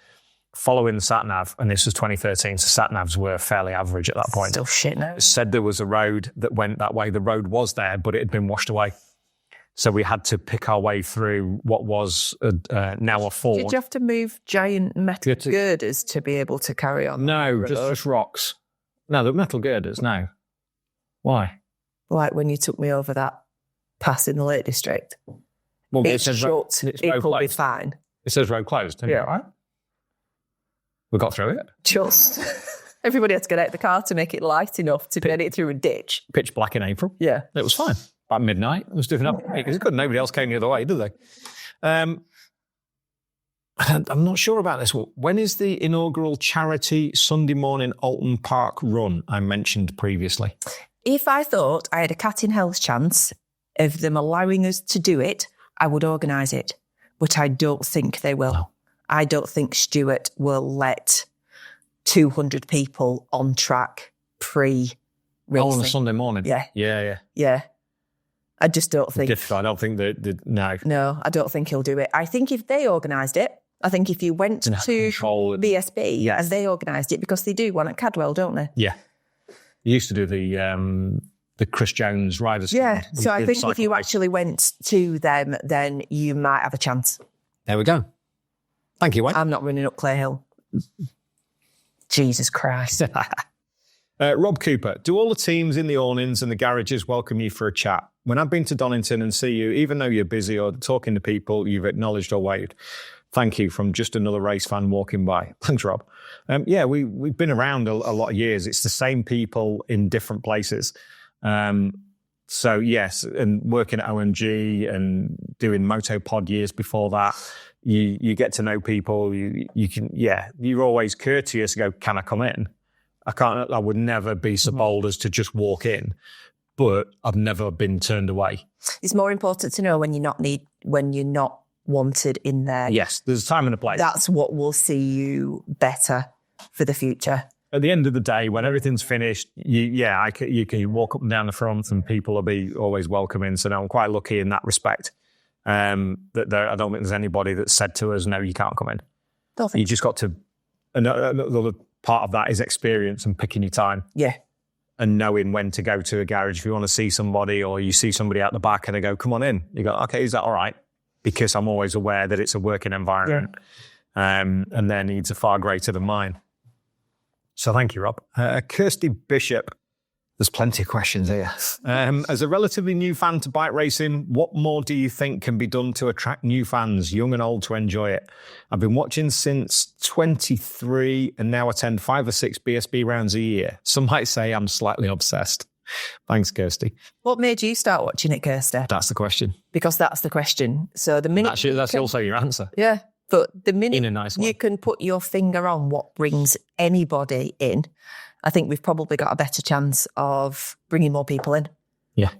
following the sat-nav, and this was 2013, so sat-navs were fairly average at that point. Still shit now. It said there was a road that went that way. The road was there, but it had been washed away. So we had to pick our way through what was now a ford. Did you have to move giant metal girders to be able to carry on? No, just rocks. No, the metal girders, no. Why? Like when you took me over that pass in the Lake District. Well, it's shut. It will be fine. It says road closed. Yeah. Right? We got through it. Just. Everybody had to get out of the car to make it light enough to get it through a ditch. Pitch black in April. Yeah. It was fine. About midnight. It was doing up. It's good. Nobody else came the other way, did they? I'm not sure about this. When is the inaugural charity Sunday morning Alton Park run I mentioned previously? If I thought I had a cat in hell's chance of them allowing us to do it, I would organise it. But I don't think they will. No. I don't think Stuart will let 200 people on track pre-racing. Oh, on a Sunday morning? Yeah. I just don't think... I don't think that... No. No, I don't think he'll do it. I think if they organised it, I think if you went to BSB and they organised it, because they do one at Cadwell, don't they? Yeah. You used to do the Chris Jones Riders. Yeah, so I think if you actually went to them, then you might have a chance. There we go. Thank you, Wayne. I'm not running up Clay Hill. Jesus Christ. Rob Cooper, do all the teams in the awnings and the garages welcome you for a chat? When I've been to Donington and see you, even though you're busy or talking to people, you've acknowledged or waved. Thank you from just another race fan walking by. Thanks, Rob. We've been around a lot of years. It's the same people in different places. So yes, and working at OMG and doing Motopod years before that, you get to know people. You can, you're always courteous. Go, can I come in? I would never be so bold as to just walk in, but I've never been turned away. It's more important to know when you're not wanted in there. Yes, there's a time and a place. That's what will see you better for the future. At the end of the day, when everything's finished, you can walk up and down the front and people will be always welcoming. So I'm quite lucky in that respect. I don't think there's anybody that's said to us, no, you can't come in. You just got to, another part of that is experience and picking your time. Yeah. And knowing when to go to a garage. If you want to see somebody or you see somebody out the back and they go, come on in. You go, okay, is that all right? Because I'm always aware that it's a working environment. Yeah. And their needs are far greater than mine. So thank you, Rob. Kirsty Bishop, there's plenty of questions here. As a relatively new fan to bike racing, what more do you think can be done to attract new fans, young and old, to enjoy it? I've been watching since 23 and now attend 5 or 6 BSB rounds a year. Some might say I'm slightly obsessed. Thanks, Kirsty. What made you start watching it, Kirsty? That's the question. Because that's the question. So the minute... That's also your answer. Yeah. But the minute in a nice way, you can put your finger on what brings anybody in, I think we've probably got a better chance of bringing more people in. Yeah.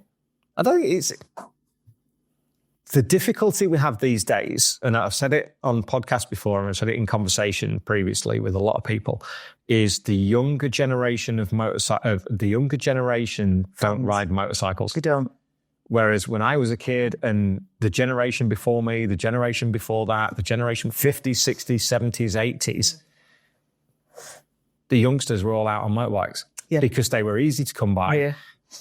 I don't think it's... The difficulty we have these days, and I've said it on podcasts before, and I've said it in conversation previously with a lot of people, is the younger generation don't ride motorcycles. They don't. Whereas when I was a kid and the generation before me, the generation before that, the generation 50s, 60s, 70s, 80s, the youngsters were all out on motorbikes because they were easy to come by. Yeah.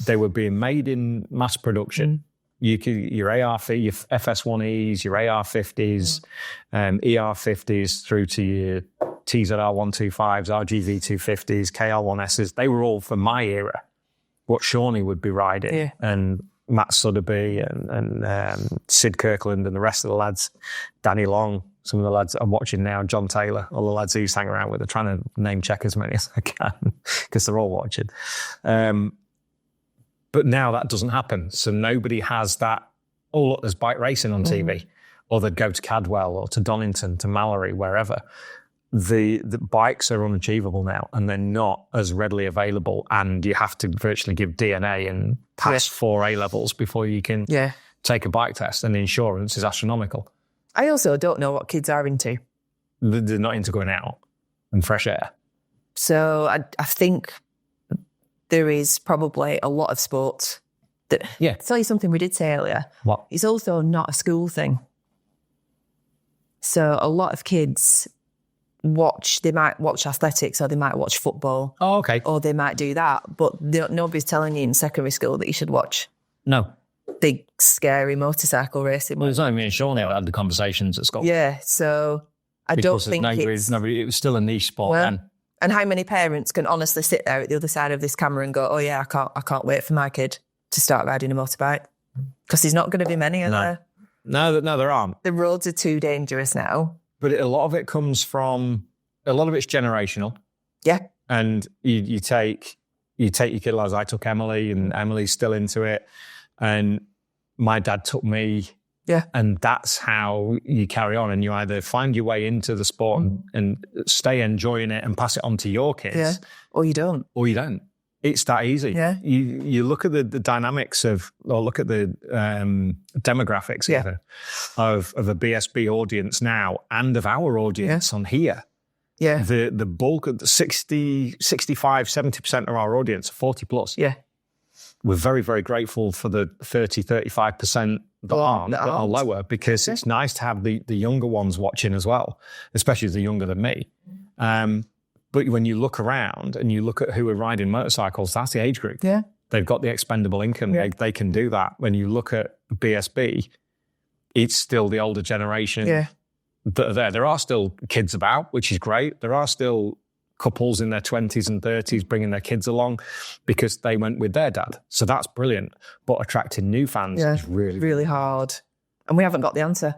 They were being made in mass production. Your AR50, your FS1Es, your AR50s, ER50s through to your TZR 125s, RGV 250s, KL1Ss. They were all from my era. What Shawnee would be riding, and Matt Sotheby and Sid Kirkland and the rest of the lads, Danny Long, some of the lads I'm watching now, John Taylor, all the lads who hang around with. I'm trying to name check as many as I can because they're all watching. But now that doesn't happen. So nobody has that, oh, look, there's bike racing on TV. Or they'd go to Cadwell or to Donington, to Mallory, wherever. The bikes are unachievable now, and they're not as readily available, and you have to virtually give DNA and pass 4 A-levels before you can take a bike test, and the insurance is astronomical. I also don't know what kids are into. They're not into going out and fresh air. So I think there is probably a lot of sports that... Yeah. I'll tell you something we did say earlier. What? It's also not a school thing. So a lot of kids... they might watch athletics, or they might watch football. Oh, okay. Or they might do that, but nobody's telling you in secondary school that you should watch No. big, scary motorcycle racing. Well, it's only me and Sean that had the conversations at school. Yeah, so I don't think it was still a niche sport then. And how many parents can honestly sit there at the other side of this camera and go, oh yeah, I can't wait for my kid to start riding a motorbike? Because there's not going to be many, are there? No, there aren't. The roads are too dangerous now. But a lot of it comes from, a lot of it's generational. Yeah. And you take your kid, as I took Emily, and Emily's still into it. And my dad took me. Yeah. And that's how you carry on. And you either find your way into the sport and stay enjoying it and pass it on to your kids. Yeah. Or you don't. Or you don't. It's that easy. Yeah. You look at the dynamics of, or look at the demographics even, of a BSB audience now and of our audience on here. Yeah. The bulk of the 60, 65, 70% of our audience are 40 plus. Yeah. We're very, very grateful for the 30, 35% that are lower, because it's nice to have the younger ones watching as well, especially if they're younger than me. But when you look around and you look at who are riding motorcycles, that's the age group. Yeah. They've got the expendable income. Yeah. They can do that. When you look at BSB, it's still the older generation that are there. There are still kids about, which is great. There are still couples in their 20s and 30s bringing their kids along because they went with their dad. So that's brilliant. But attracting new fans is really hard. And we haven't got the answer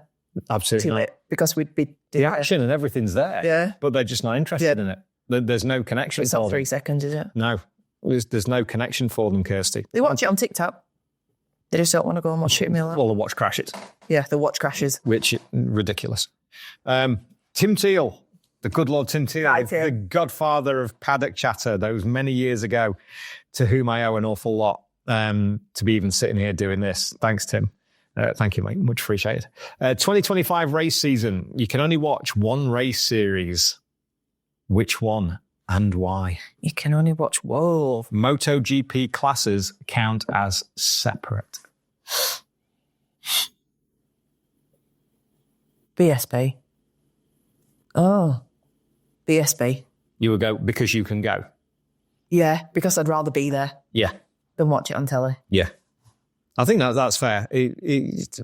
absolutely to not. it, because we'd be... The action and everything's there. Yeah. But they're just not interested in it. There's no connection It's for not them. 3 seconds, is it? No. There's no connection for them, Kirsty. They watch it on TikTok. They just don't want to go and watch it in real life. Well, the watch crashes. Yeah, the watch crashes. Which, ridiculous. Tim Teal, the good Lord Tim Teal, the godfather of paddock chatter those many years ago, to whom I owe an awful lot to be even sitting here doing this. Thanks, Tim. Thank you, mate. Much appreciated. 2025 race season. You can only watch one race series. Which one and why? You can only watch... Whoa. MotoGP classes count as separate. BSB. Oh. BSB. You would go because you can go. Yeah, because I'd rather be there Yeah. than watch it on telly. Yeah. I think that's fair. It's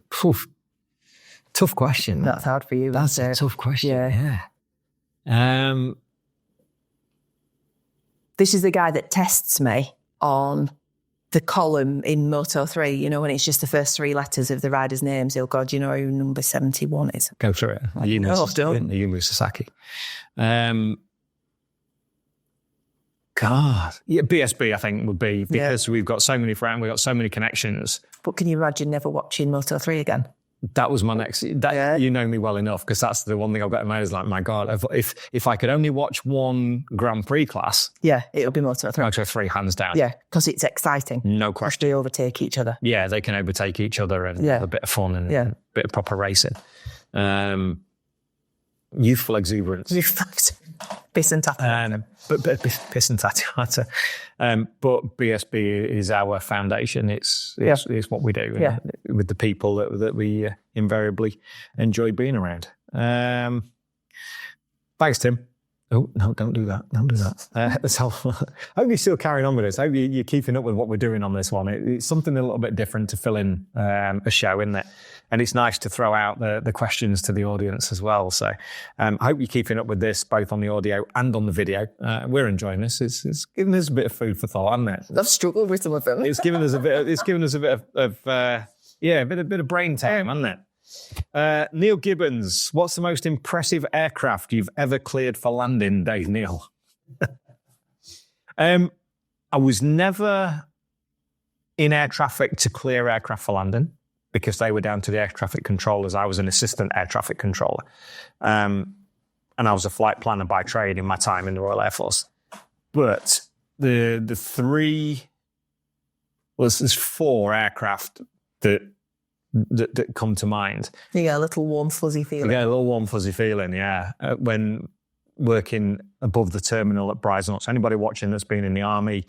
tough question. That's hard for you. That's a tough question. Yeah. This is the guy that tests me on the column in Moto 3, you know, when it's just the first 3 letters of the riders' names. He'll go, do you know who number 71 is? Go through it. Yumu Sasaki. God. Yeah, BSB, I think, would be, because we've got so many friends, we've got so many connections. But can you imagine never watching Moto 3 again? That was my next... You know me well enough, because that's the one thing I've got in mind is like, my God, if I could only watch one Grand Prix class... Yeah, it would be Moto 3. Moto 3, hands down. Yeah, because it's exciting. No question. They overtake each other. Yeah, they can overtake each other and have a bit of fun and a bit of proper racing. Youthful exuberance. Piss and tatter. But piss and tatter. But BSB is our foundation. It's what we do with the people that we invariably enjoy being around. Thanks, Tim. Oh, no, don't do that. Don't do that. So, I hope you're still carrying on with this. I hope you're keeping up with what we're doing on this one. It's something a little bit different to fill in a show, isn't it? And it's nice to throw out the questions to the audience as well. So I hope you're keeping up with this, both on the audio and on the video. We're enjoying this. It's giving us a bit of food for thought, hasn't it? I've struggled with some of them. It's given us a bit a bit of brain time, hasn't it? Neal Gibbons, what's the most impressive aircraft you've ever cleared for landing, Dave Neal? I was never in air traffic to clear aircraft for landing because they were down to the air traffic controllers. I was an assistant air traffic controller. And I was a flight planner by trade in my time in the Royal Air Force. But there's 4 aircraft that come to mind. You get a little warm, fuzzy feeling. You get a little warm, fuzzy feeling, yeah. When working above the terminal at Brize Norton. So anybody watching that's been in the Army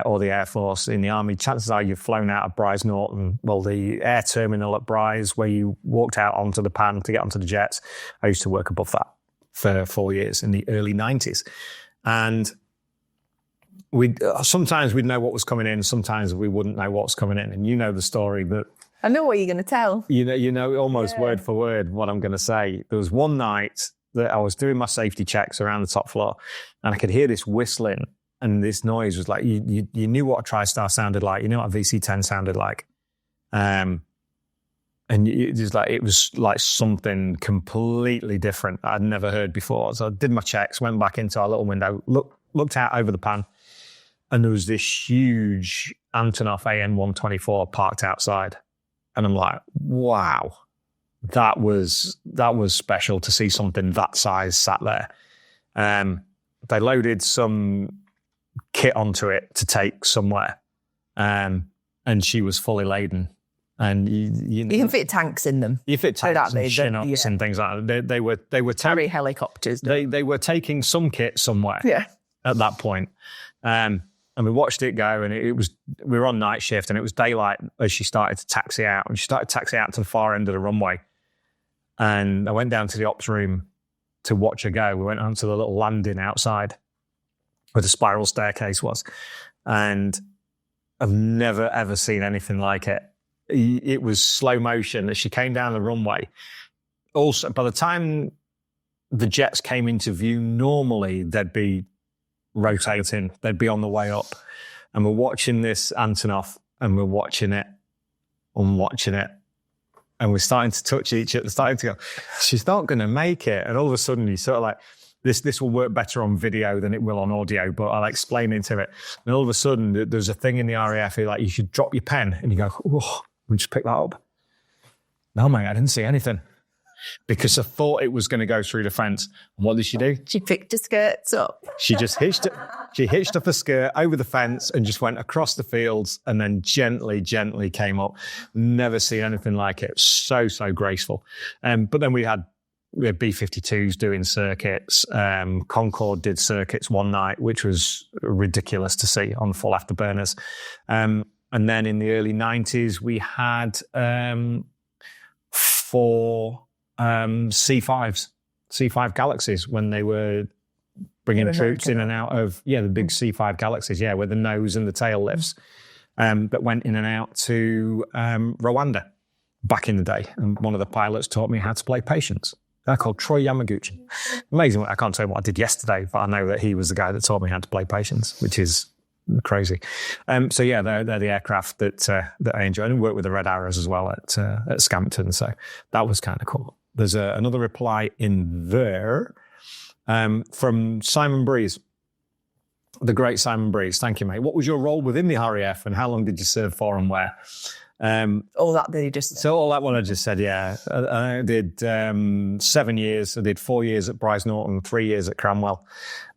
or the Air Force, in the Army, chances are you've flown out of Brize Norton. Well, the air terminal at Brize, where you walked out onto the pan to get onto the jets. I used to work above that for 4 years in the early 90s. And sometimes we'd know what was coming in, sometimes we wouldn't know what was coming in. And you know the story, but I know what you're going to tell. You know almost word for word what I'm going to say. There was one night that I was doing my safety checks around the top floor, and I could hear this whistling, and this noise was like, you knew what a TriStar sounded like. You knew what a VC-10 sounded like. And it was like something completely different I'd never heard before. So I did my checks, went back into our little window, looked out over the pan, and there was this huge Antonov AN-124 parked outside. And I'm like, wow, that was special to see something that size sat there. They loaded some kit onto it to take somewhere, and she was fully laden. And you can fit tanks in them. You fit tanks and Chinooks and things like that. They were carry helicopters. They were taking some kit somewhere. Yeah. At that point. And we watched it go, and we were on night shift, and it was daylight as she started to taxi out. And she started to taxi out to the far end of the runway. And I went down to the ops room to watch her go. We went onto the little landing outside where the spiral staircase was. And I've never, ever seen anything like it. It was slow motion as she came down the runway. Also, by the time the jets came into view, normally they'd be rotating, they'd be on the way up. And we're watching this Antonov, and we're watching it, and we're starting to touch each other, starting to go, she's not going to make it. And all of a sudden, you sort of like, this will work better on video than it will on audio, but I'll explain into it. And all of a sudden, there's a thing in the RAF, like, you should drop your pen, and you go, oh, we just pick that up. No, mate, I didn't see anything. Because I thought it was going to go through the fence. And what did she do? She picked her skirts up. She just hitched up her skirt over the fence and just went across the fields, and then gently came up. Never seen anything like it. So graceful. But then we had B-52s doing circuits. Concorde did circuits one night, which was ridiculous to see on full afterburners. And then in the early 90s, we had 4 C5s, C5 Galaxies, when they were bringing troops in and out of, the big C5 Galaxies, where the nose and the tail lifts, that went in and out to Rwanda back in the day. And one of the pilots taught me how to play Patience. They're called Troy Yamaguchi. Amazing. I can't tell you what I did yesterday, but I know that he was the guy that taught me how to play Patience, which is crazy. They're the aircraft that I enjoyed, and worked with the Red Arrows as well at Scampton. So that was kind of cool. There's another reply in there from Simon Breeze, the great Simon Breeze. Thank you, mate. What was your role within the RAF, and how long did you serve for, and where? All that did you just... So all that one I just said, yeah. I did 7 years. I did 4 years at Brize Norton, 3 years at Cranwell.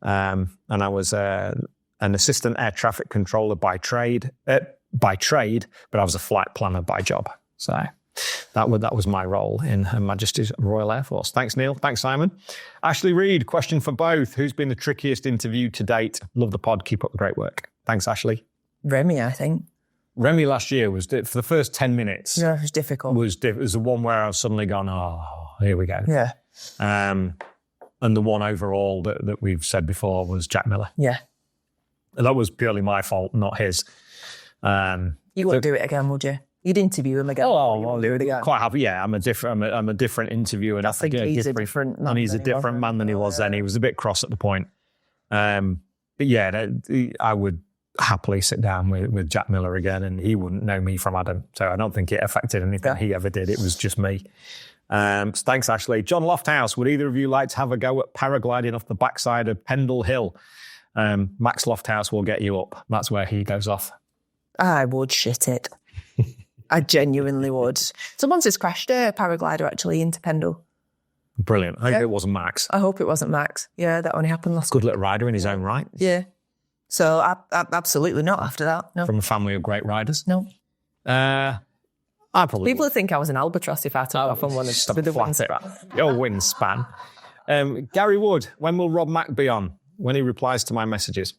And I was an assistant air traffic controller by trade, but I was a flight planner by job. So that was my role in Her Majesty's Royal Air Force. Thanks, Neal. Thanks, Simon. Ashley Reed, question for both. Who's been the trickiest interview to date? Love the pod. Keep up the great work. Thanks, Ashley. Remy, I think. Remy last year was, for the first 10 minutes. Yeah, it was difficult. It was the one where I was suddenly gone, oh, here we go. Yeah. And the one overall that we've said before was Jack Miller. Yeah. And that was purely my fault, not his. You wouldn't do it again, would you? You'd interview him again. Oh, you wouldn't do it again. Quite happy. Yeah, I'm a different interviewer. I think he's a different man. And he's a different man than he was then. He was a bit cross at the point. But yeah, I would happily sit down with Jack Miller again, and he wouldn't know me from Adam. So I don't think it affected anything he ever did. It was just me. So thanks, Ashley. John Lofthouse, would either of you like to have a go at paragliding off the backside of Pendle Hill? Max Lofthouse will get you up. That's where he goes off. I would shit it. I genuinely would. Someone's just crashed a paraglider actually into Pendle. Brilliant. I hope it wasn't Max. I hope it wasn't Max. Yeah, that only happened last Good little rider in his own right. Yeah. So absolutely not after that. No. From a family of great riders. No. I probably People would think I was an albatross if I took off on one of Stop with the flat wingspan. Your wingspan. Gary Wood, when will Rob Mack be on? When he replies to my messages?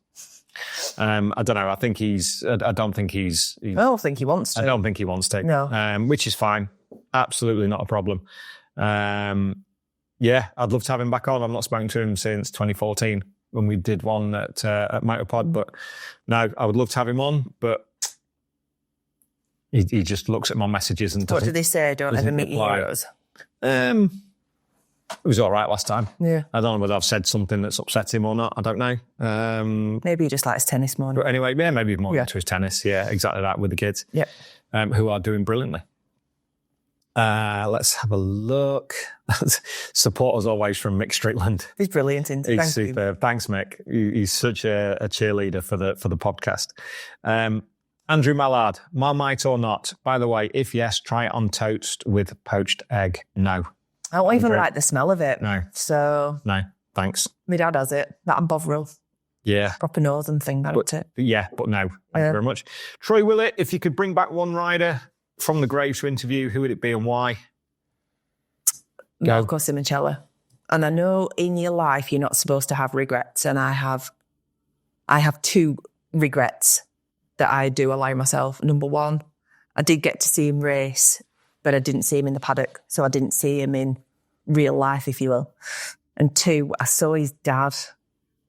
I don't know. I don't think he's. I don't think he wants to. I don't think he wants to. No. Which is fine. Absolutely not a problem. Yeah, I'd love to have him back on. I've not spoken to him since 2014 when we did one at Motorpod. But no, I would love to have him on. But he just looks at my messages and What do they say? Don't ever meet your heroes. It was all right last time. Yeah. I don't know whether I've said something that's upset him or not. I don't know. Maybe he just likes tennis more. But anyway, yeah, maybe more into his tennis. Yeah, exactly that with the kids. Yeah. Who are doing brilliantly. Let's have a look. Support as always from Mick Strickland. He's brilliant. He's superb. Thanks, Mick. He's such a cheerleader for the podcast. Andrew Mallard, Marmite or not? By the way, if yes, try it on toast with poached egg. No. I don't even like the smell of it. No. So. No, thanks. My dad has it. That and Bovril. Yeah. Proper northern thing, that's it. Yeah, but no. Thank you very much. Troy Willett, if you could bring back one rider from the grave to interview, who would it be and why? Marco Simoncello. And I know in your life you're not supposed to have regrets, and I have 2 regrets that I do allow myself. Number 1, I did get to see him race, but I didn't see him in the paddock, so I didn't see him in real life, if you will. And 2, I saw his dad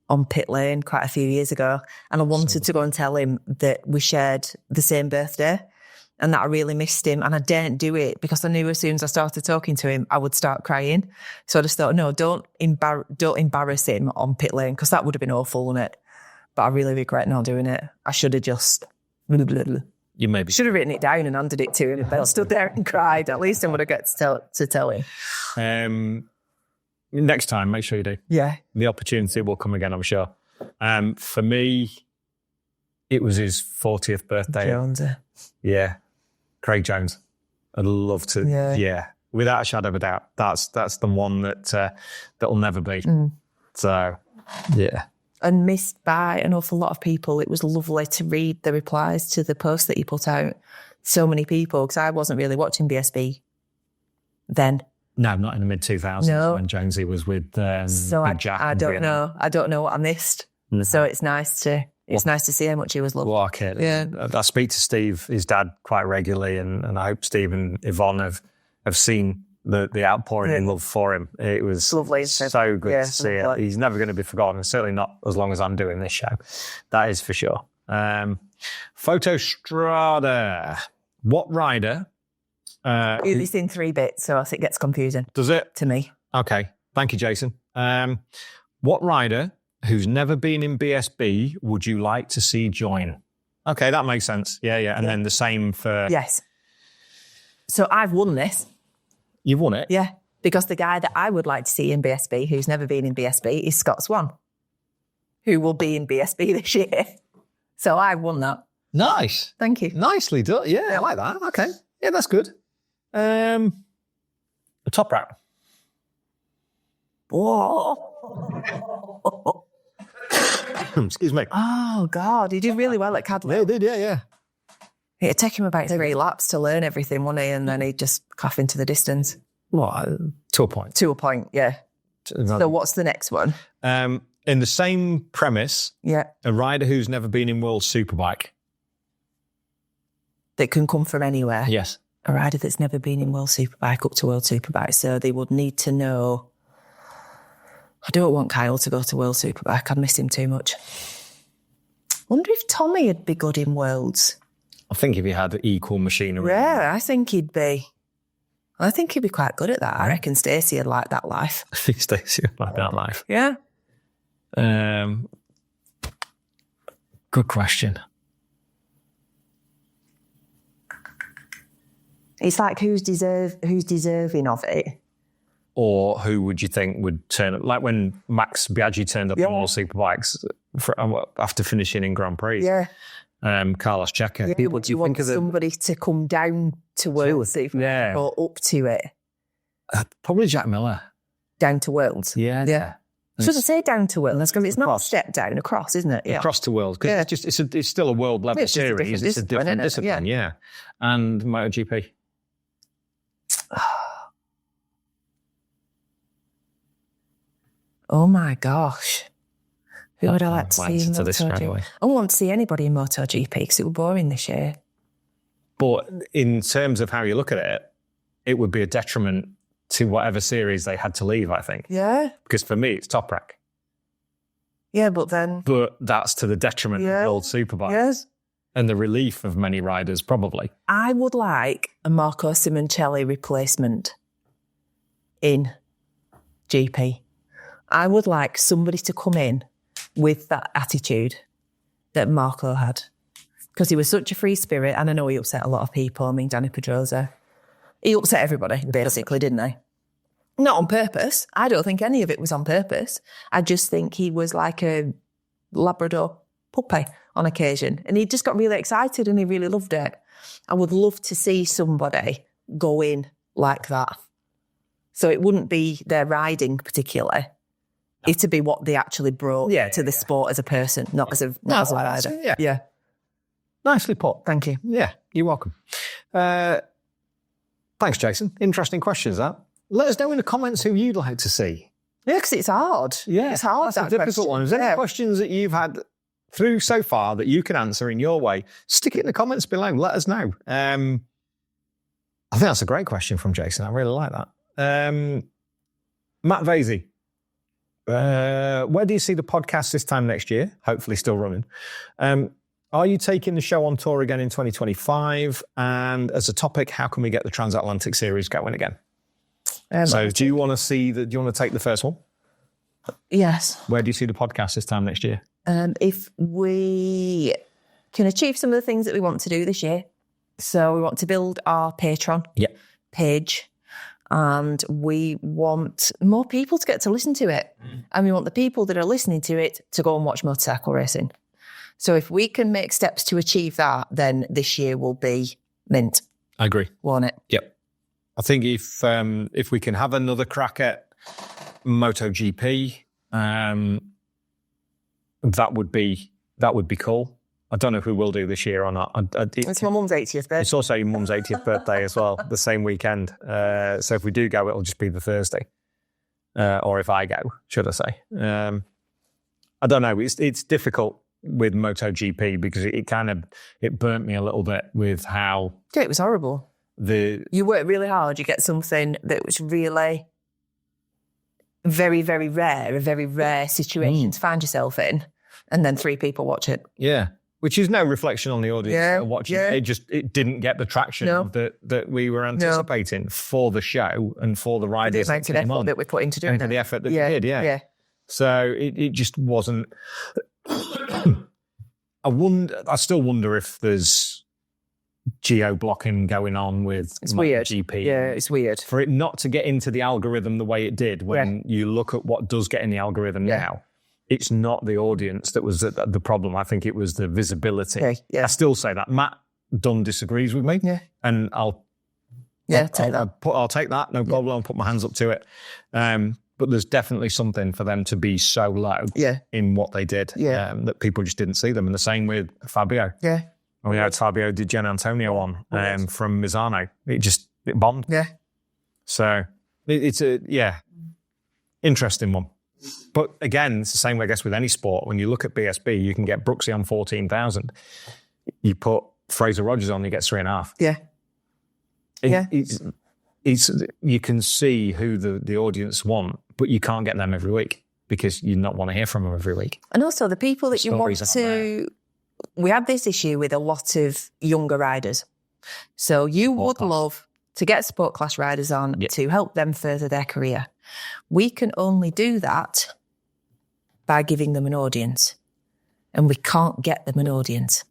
on pit lane quite a few years ago, and I wanted to go and tell him that we shared the same birthday and that I really missed him, and I daren't do it because I knew as soon as I started talking to him, I would start crying. So I just thought, no, don't embarrass him on pit lane, because that would have been awful, wouldn't it? But I really regret not doing it. I should have just... You maybe should have written it down and handed it to him, but stood there and cried. At least I would have got to tell him. Next time, make sure you do. Yeah. The opportunity will come again, I'm sure. For me, it was his 40th birthday. Jones. Yeah. Craig Jones. I'd love to. Yeah. Without a shadow of a doubt. That's the one that'll never be. So, yeah. And missed by an awful lot of people. It was lovely to read the replies to the post that he put out. So many people, because I wasn't really watching BSB then. No, not in the mid-2000s when Jonesy was with so Jack. I don't know. I don't know what I missed. No. So it's nice to see how much he was loved. Well, okay. Yeah. I speak to Steve, his dad, quite regularly, and I hope Steve and Yvonne have seen the outpouring in love for him. It was lovely. So good to see it. He's never going to be forgotten, certainly not as long as I'm doing this show. That is for sure. Photostrada. What rider? It's in 3 bits, so I think it gets confusing. Does it? To me. Okay. Thank you, Jason. What rider who's never been in BSB would you like to see join? Okay, that makes sense. Yeah. And then the same for... Yes. So I've won this. You've won it? Yeah, because the guy that I would like to see in BSB, who's never been in BSB, is Scott Swan, who will be in BSB this year. So I won that. Nice. Thank you. Nicely done. Yeah, I like that. Okay. Yeah, that's good. The top route. Whoa. Excuse me. Oh, God. He did really well at Cadley. Yeah, he did, yeah. It'd take him about 3 laps to learn everything, wouldn't he? And then he'd just cough into the distance. What? To a point. To a point, yeah. So what's the next one? In the same premise, a rider who's never been in World Superbike. That can come from anywhere. Yes. A rider that's never been in World Superbike up to World Superbike. So they would need to know I don't want Kyle to go to World Superbike. I'd miss him too much. Wonder if Tommy would be good in Worlds. I think if he had equal machinery. Yeah, I think he'd be quite good at that. I reckon Stacey would like that life. I think Stacey would like that life. Yeah. Good question. It's like who's deserving of it. Or who would you think would turn up? Like when Max Biaggi turned up on all Superbikes after finishing in Grand Prix. Yeah. Carlos Checa. Yeah, would you want somebody to come down to Worlds or up to it? Probably Jack Miller. Down to Worlds? Yeah. Yeah. Should I say down to Worlds? Because it's not a step down, across, isn't it? Yeah. Across to Worlds. Because it's still a world level series. It's a different discipline, yeah. And MotoGP. Oh my gosh. Who would I like to see in MotoGP? I don't want to see anybody in MotoGP because it was boring this year. But in terms of how you look at it, it would be a detriment to whatever series they had to leave, I think. Yeah. Because for me, it's Top Rack. Yeah, but then... But that's to the detriment of the old Superbike. Yes. And the relief of many riders, probably. I would like a Marco Simoncelli replacement in GP. I would like somebody to come in with that attitude that Marco had. Because he was such a free spirit, and I know he upset a lot of people. I mean, Danny Pedrosa. He upset everybody, basically, didn't he? Not on purpose. I don't think any of it was on purpose. I just think he was like a Labrador puppy on occasion. And he just got really excited and he really loved it. I would love to see somebody go in like that. So it wouldn't be their riding particularly. It'd be what they actually brought to the sport as a person, not as a rider. Yeah. Nicely put. Thank you. Yeah, you're welcome. Thanks, Jason. Interesting questions, that. Let us know in the comments who you'd like to see. Yeah, because it's hard. Yeah, it's hard. That's a difficult one. Is there any questions that you've had through so far that you can answer in your way? Stick it in the comments below. Let us know. I think that's a great question from Jason. I really like that. Matt Vasey. Where do you see the podcast this time next year? Hopefully still running. Are you taking the show on tour again in 2025? And as a topic, how can we get the Transatlantic Series going again? So do you want to take the first one? Yes. Where do you see the podcast this time next year? If we can achieve some of the things that we want to do this year. So we want to build our Patreon page. And we want more people to get to listen to it. And we want the people that are listening to it to go and watch motorcycle racing. So if we can make steps to achieve that, then this year will be mint. I agree. Won't it? Yep. I think if we can have another crack at MotoGP, that would be cool. I don't know if we will do this year or not. It's my mum's 80th birthday. It's also your mum's 80th birthday as well, the same weekend. So if we do go, it'll just be the Thursday. Or if I go, should I say. I don't know. It's difficult with MotoGP because it burnt me a little bit with how... Yeah, it was horrible. You work really hard, you get something that was really very, very rare, a very rare situation to find yourself in, and then 3 people watch it. Yeah. Which is no reflection on the audience watching. Yeah. It didn't get the traction that we were anticipating for the show and for the riders that came on. That we put into doing it. And the effort that we did, yeah. So it just wasn't... I still wonder if there's geo-blocking going on with MotoGP. Yeah, it's weird. For it not to get into the algorithm the way it did when you look at what does get in the algorithm now. It's not the audience that was the problem. I think it was the visibility. I still say that. Matt Dunn disagrees with me. Yeah. And I'll take that. I'll take that. No problem. I'll put my hands up to it. But there's definitely something for them to be so low in what they did that people just didn't see them. And the same with Fabio. Yeah. We had Fabio Di Gian Antonio on from Misano. It bombed. Yeah. So it's interesting one. But again, it's the same way, I guess, with any sport. When you look at BSB, you can get Brooksy on 14,000. You put Fraser Rogers on, you get 3.5. Yeah. You can see who the audience want, but you can't get them every week. because you not want to hear from them every week. And also the people that you want Stories aren't to... We have this issue with a lot of younger riders. So you would love to get sport class riders on to help them further their career. We can only do that by giving them an audience. And we can't get them an audience.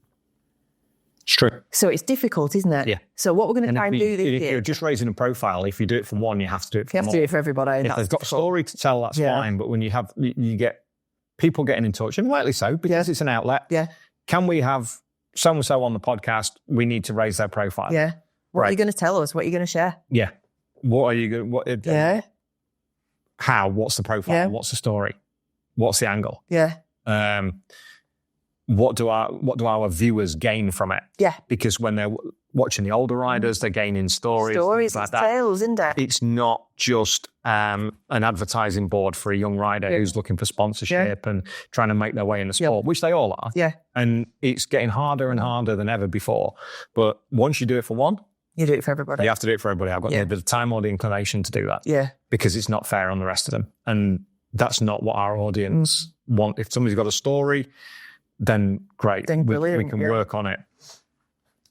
It's true. So it's difficult, isn't it? Yeah. So what we're going to try and do this If year... you're just raising a profile, if you do it for one, you have to do it for You have more. to do it for everybody. If they've got a story to tell, that's fine. But when you get people getting in touch, and rightly so, because it's an outlet. Yeah. Can we have so-and-so on the podcast? We need to raise their profile. Yeah. What are you going to tell us? What are you going to share? Yeah. What are you going to... Yeah. How? What's the profile? Yeah. What's the story? What's the angle? Yeah. What do our viewers gain from it? Yeah. Because when they're watching the older riders, they're gaining stories like that. Tales, isn't it? It's not just an advertising board for a young rider who's looking for sponsorship and trying to make their way in the sport, which they all are. Yeah. And it's getting harder and harder than ever before. But once you do it for one, you do it for everybody. you have to do it for everybody. I've got neither the time or the inclination to do that. Yeah. Because it's not fair on the rest of them. And that's not what our audience want. If somebody's got a story, then great. Then we can work on it.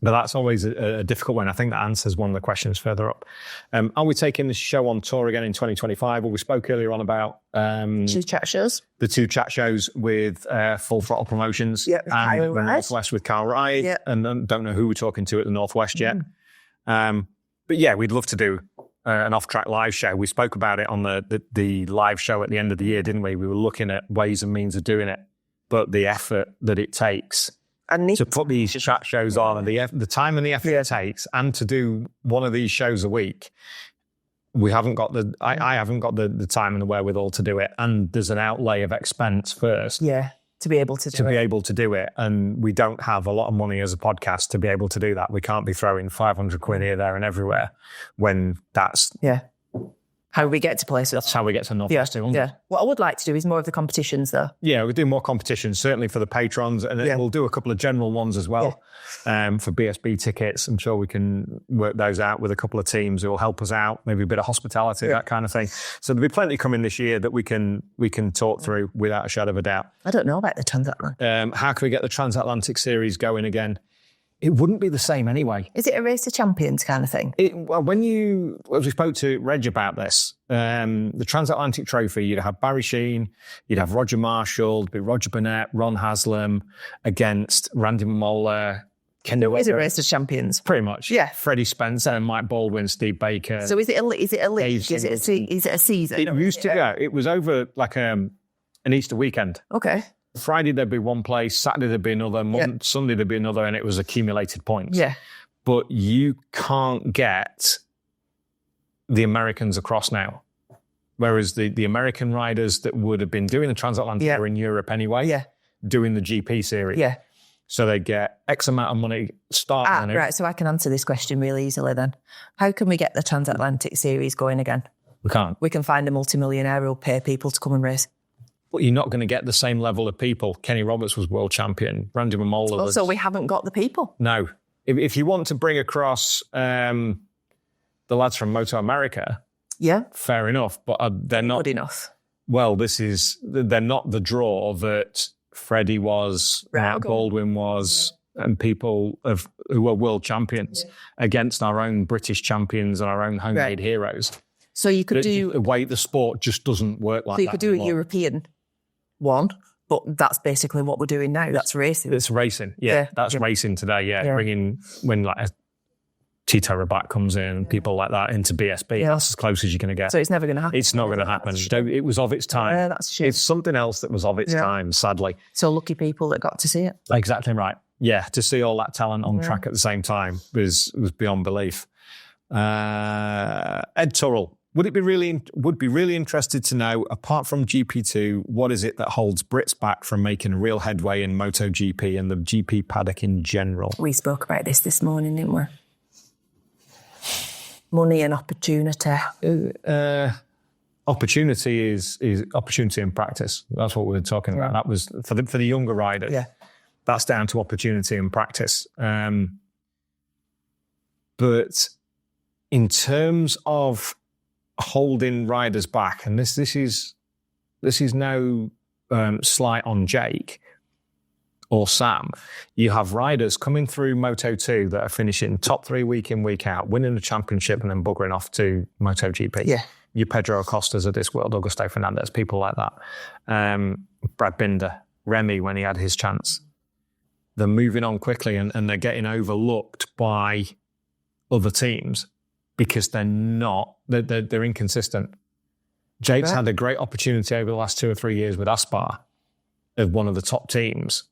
But that's always a difficult one. I think that answers one of the questions further up. Are we taking the show on tour again in 2025? Well, we spoke earlier on about 2 chat shows. The 2 chat shows with Full Throttle Promotions and the Northwest with Carl Wright. And don't know who we're talking to at the Northwest yet. But yeah, we'd love to do an off-track live show. We spoke about it on the live show at the end of the year, didn't we? We were looking at ways and means of doing it, but the effort that it takes to put these chat shows on, and the time and the effort it takes, and to do one of these shows a week, we haven't got I haven't got the time and the wherewithal to do it. And there's an outlay of expense first. Yeah. To be able to do it. And we don't have a lot of money as a podcast to be able to do that. We can't be throwing 500 quid here, there and everywhere when that's... Yeah. How we get to places. That's how we get to Northwest 200. Yeah. What I would like to do is more of the competitions, though. Yeah, we'll do more competitions, certainly for the patrons, and we'll do a couple of general ones as well for BSB tickets. I'm sure we can work those out with a couple of teams who will help us out, maybe a bit of hospitality, that kind of thing. So there'll be plenty coming this year that we can talk through without a shadow of a doubt. I don't know about the transatlantic. How can we get the transatlantic series going again? It wouldn't be the same anyway. Is it a race of champions kind of thing? As we spoke to Reg about this, the transatlantic trophy, you'd have Barry Sheen, you'd have Roger Marshall, it'd be Roger Burnett, Ron Haslam against Randy Mola, Ken Is it a race of champions? Pretty much. Yeah. Freddie Spencer and Mike Baldwin, Steve Baker. So is it a league? Is it a season? It used to go. It was over like an Easter weekend. Okay. Friday there'd be one place, Saturday there'd be another, Sunday there'd be another, and it was accumulated points. Yeah. But you can't get the Americans across now. Whereas the American riders that would have been doing the transatlantic are in Europe anyway, doing the GP series. Yeah. So they get X amount of money starting. Right, so I can answer this question really easily then. How can we get the transatlantic series going again? We can't. We can find a multimillionaire who'll pay people to come and race. But you're not going to get the same level of people. Kenny Roberts was world champion. Randy Mamola was... So we haven't got the people. No. If you want to bring across the lads from Moto America, fair enough, but they're not... Good enough. Well, they're not the draw that Freddie was, Mark Baldwin was, and people who were world champions against our own British champions and our own homemade heroes. So you could do... The way the sport just doesn't work like that. So you could do a European one, but that's basically what we're doing now. That's racing. It's racing, That's racing today, bringing when like Tito Rabat comes in and people like that into BSB. That's as close as you're going to get. So it's never going to happen. It's not going to happen. It was of its time. Yeah, that's true. It's something else that was of its time, sadly. So lucky people that got to see it. Exactly right. Yeah, to see all that talent on track at the same time was beyond belief. Ed Turrell. Would be really interested to know, apart from GP2, what is it that holds Brits back from making real headway in MotoGP and the GP paddock in general? We spoke about this morning, didn't we? Money and opportunity. Opportunity is opportunity in practice. That's what we were talking about. That was for the younger riders. Yeah, that's down to opportunity and practice. But in terms of holding riders back, and this is this is no slight on Jake or Sam. You have riders coming through Moto2 that are finishing top 3 week in, week out, winning the championship and then buggering off to MotoGP. Yeah. Your Pedro Acostas of this world, Augusto Fernandez, people like that. Brad Binder, Remy when he had his chance. They're moving on quickly and they're getting overlooked by other teams because they're inconsistent. Jake's had a great opportunity over the last 2 or 3 years with Aspar of one of the top teams.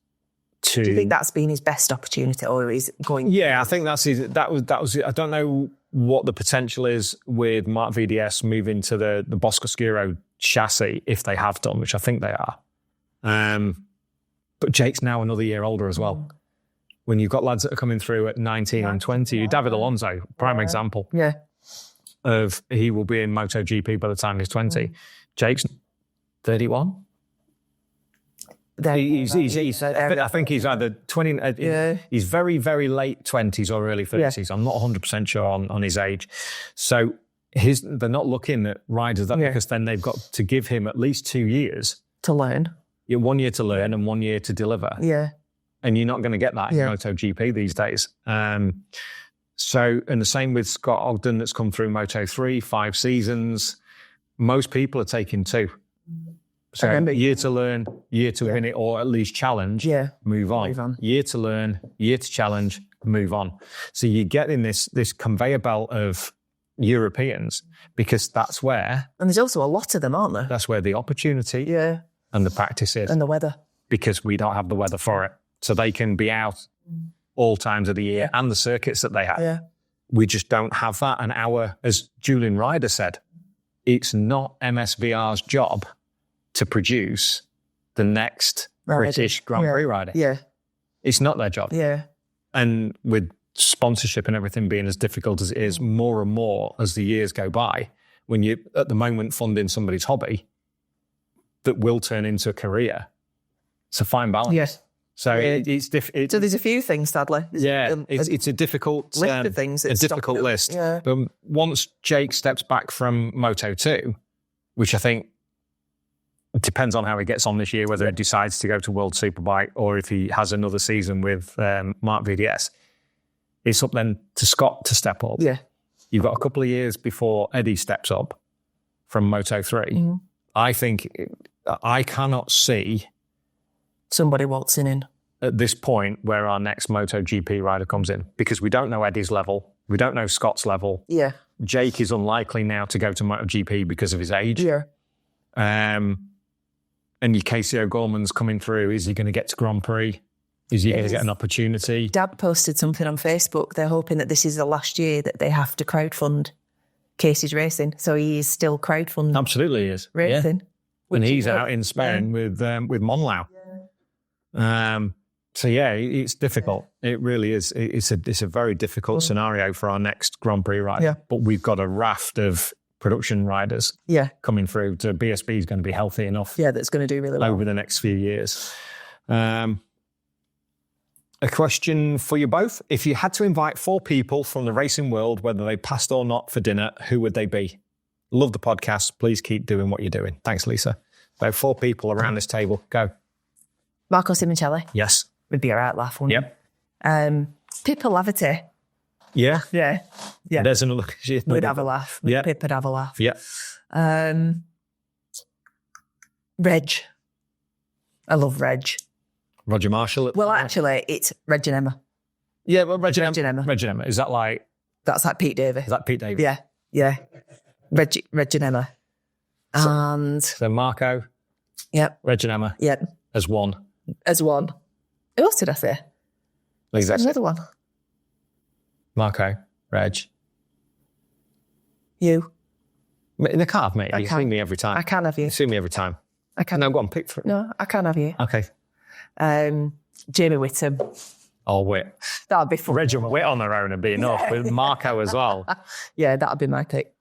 Do you think that's been his best opportunity, or is it going? Yeah, I think that was. I don't know what the potential is with Mark VDS moving to the Boscoscuro chassis if they have done, which I think they are. But Jake's now another year older as well. When you've got lads that are coming through at 19 and 20, David Alonso, prime example. Yeah. Of he will be in MotoGP by the time he's 20. Jake's 31. I think he's either 20. He's very, very late 20s or early 30s. I'm not 100% sure on his age. So they're not looking at riders because then they've got to give him at least 2 years to learn. 1 year to learn and 1 year to deliver. Yeah. And you're not going to get that in MotoGP these days. And the same with Scott Ogden that's come through Moto3, 5 seasons. Most people are taking 2. So year to learn, year to win it, or at least challenge, move on. Year to learn, year to challenge, move on. So you're getting this conveyor belt of Europeans because that's where... And there's also a lot of them, aren't there? That's where the opportunity and the practice is. And the weather. Because we don't have the weather for it. So they can be out all times of the year and the circuits that they have. Yeah. We just don't have that. And as Julian Ryder said, it's not MSVR's job to produce the next British Grand Prix rider. Yeah. It's not their job. Yeah. And with sponsorship and everything being as difficult as it is, more and more as the years go by, when you're at the moment funding somebody's hobby that will turn into a career, it's a fine balance. Yes. So it's difficult. So there's a few things, sadly. It's a difficult list of things. A difficult list. Yeah. But once Jake steps back from Moto2, which I think it depends on how he gets on this year, whether he decides to go to World Superbike or if he has another season with Mark VDS. It's up then to Scott to step up. Yeah. You've got a couple of years before Eddie steps up from Moto3. Mm-hmm. I think I cannot see somebody waltzing in at this point where our next MotoGP rider comes in because we don't know Eddie's level. We don't know Scott's level. Yeah. Jake is unlikely now to go to MotoGP because of his age. Yeah. And your Casey O'Gorman's coming through. Is he going to get to Grand Prix? Is he going to get an opportunity? Dad posted something on Facebook. They're hoping that this is the last year that they have to crowdfund Casey's racing. So he is still crowdfunding. Absolutely he is. Racing. Yeah. And he's out in Spain with Monlau. Yeah. So yeah, it's difficult. Yeah. It really is. It's a very difficult scenario for our next Grand Prix rider. Yeah. But we've got a raft of production riders coming through. To BSB is going to be healthy enough. Yeah, that's going to do really well over the next few years. A question for you both. If you had to invite 4 people from the racing world, whether they passed or not, for dinner, who would they be? Love the podcast. Please keep doing what you're doing. Thanks, Lisa. About 4 people around this table. Go. Marco Simoncelli. Yes. Would be a right laugh, wouldn't Yep. Pippa Laverty. Yeah. Yeah. Yeah. There's another. We'd have a laugh. Yeah. Pippa'd have a laugh. Yeah. Reg. I love Reg. Roger Marshall. Well, actually, it's Reg and Emma. Yeah, well, Reg and Emma. Reg and Emma. Is that like... That's like Pete Davis. Is that Pete Davis? Yeah. Yeah. Reg and Emma. And... So Marco. Yep. Reg and Emma. Yep. As one. Who else did I say? Exactly. Another one. Marco. Reg. You. They can't have me. You see me every time. I can have you. You see me every time. I can. No, go on, pick for it. No, I can have you. Okay. Jamie Whittam. Oh, Whit. That'd be fun. Reg and Whit on their own would be enough, with Marco as well. Yeah, that'd be my pick.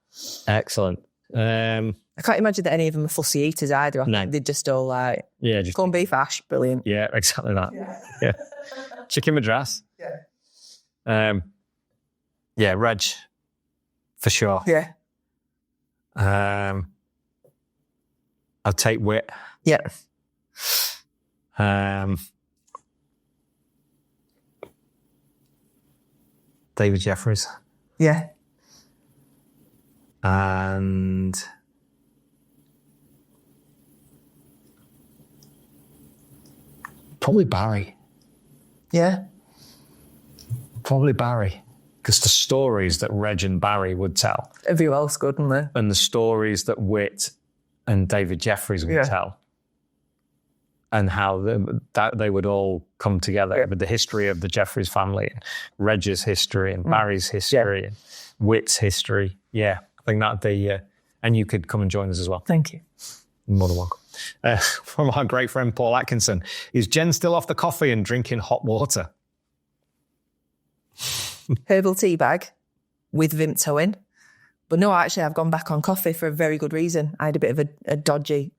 Excellent. I can't imagine that any of them are fussy eaters either. I think they're just all like, corned beef hash, brilliant. Yeah, exactly that. Yeah. Chicken madras. Yeah. Reg, for sure. Yeah. I'd take Wit. Yeah. David Jeffries. Yeah. And Probably Barry. Yeah. Probably Barry. because the stories that Reg and Barry would tell, Everyone else good, isn't there? and the stories that Whit and David Jeffries would tell, and how that they would all come together with the history of the Jeffries family, and Reg's history, and Barry's history, and Whit's history. Yeah, I think that'd be, and you could come and join us as well. Thank you. More than welcome. From our great friend Paul Atkinson, is Jen still off the coffee and drinking hot water? Herbal tea bag with Vimto in. But no, actually, I've gone back on coffee for a very good reason. I had a bit of a dodgy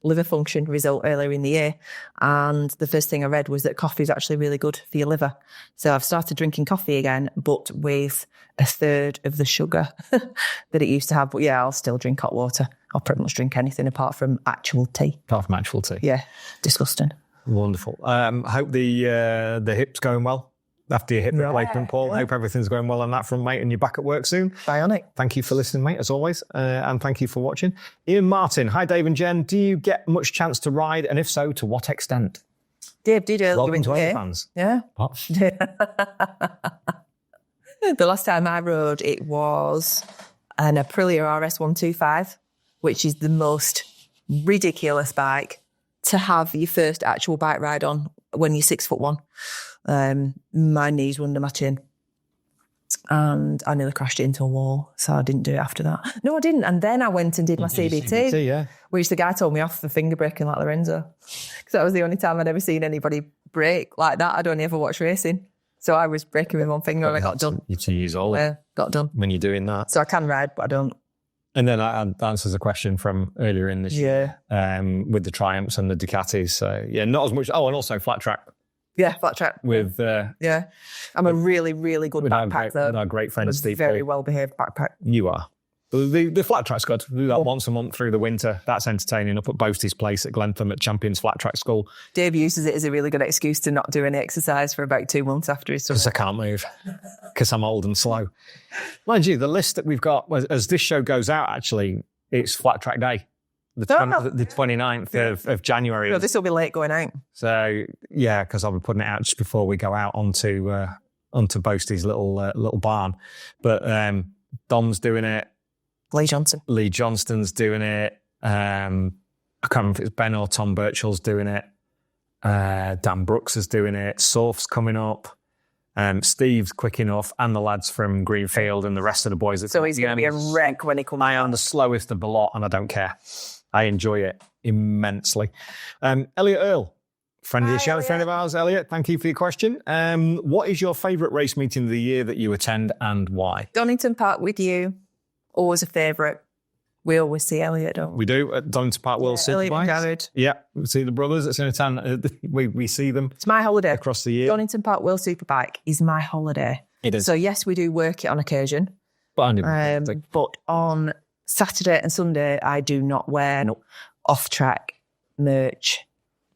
liver function result earlier in the year. And the first thing I read was that coffee is actually really good for your liver. So I've started drinking coffee again, but with a third of the sugar that it used to have. But yeah, I'll still drink hot water. I'll pretty much drink anything apart from actual tea. Apart from actual tea. Yeah, disgusting. Wonderful. Hope the hip's going well after your hip replacement, Paul. Hope everything's going well on that front, mate, and you're back at work soon. Bionic. Thank you for listening, mate, as always, and thank you for watching. Ian Martin, hi, Dave and Jen. Do you get much chance to ride, and if so, to what extent? Dave did earlier Welcome in to the year. fans. Yeah. What? The last time I rode, it was an Aprilia RS125, which is the most ridiculous bike to have your first actual bike ride on when you're 6'1". My knees were under my chin and I nearly crashed into a wall, so I didn't do it after that. No, I didn't. And then I went and did my CBT, which the guy told me off for finger braking like Lorenzo, because that was the only time I'd ever seen anybody brake like that. I'd only ever watched racing. So I was braking with one finger and I got done. You to use all got done. when you're doing that. So I can ride, but I don't. And then that answers a question from earlier in this year with the Triumphs and the Ducatis. So, yeah, not as much. Oh, and also flat track. Yeah, flat track. With I'm a really, really good backpack, though. With our great friend Steve. Very well-behaved backpack. You are. The flat track's good. We do that once a month through the winter. That's entertaining. Up at Boasty's place at Glentham at Champions Flat Track School. Dave uses it as a really good excuse to not do any exercise for about 2 months after his Because I can't move. Because I'm old and slow. Mind you, the list that we've got, as this show goes out, actually, it's Flat Track Day. The 29th of January. No, this will be late going out. So, yeah, because I'll be putting it out just before we go out onto Boasty's little barn. But Dom's doing it. Lee Johnston's doing it. I can't remember if it's Ben or Tom Birchall's doing it. Dan Brooks is doing it. Surf's coming up. Steve's quick enough, and the lads from Greenfield and the rest of the boys. So he's going to be a wreck when he comes. I am the slowest of the lot, and I don't care. I enjoy it immensely. Elliot Earl, friend of the show, friend of ours. Elliot, thank you for your question. What is your favourite race meeting of the year that you attend, and why? Donington Park with you. Always a favourite. We always see Elliot, don't we? We do at Donington Park World Superbikes. Jared. Yeah, we see the brothers. It's in a town. We see them. It's my holiday across the year. Donington Park World Superbike is my holiday. It is. So yes, we do work it on occasion. But on Saturday and Sunday, I do not wear off-track merch.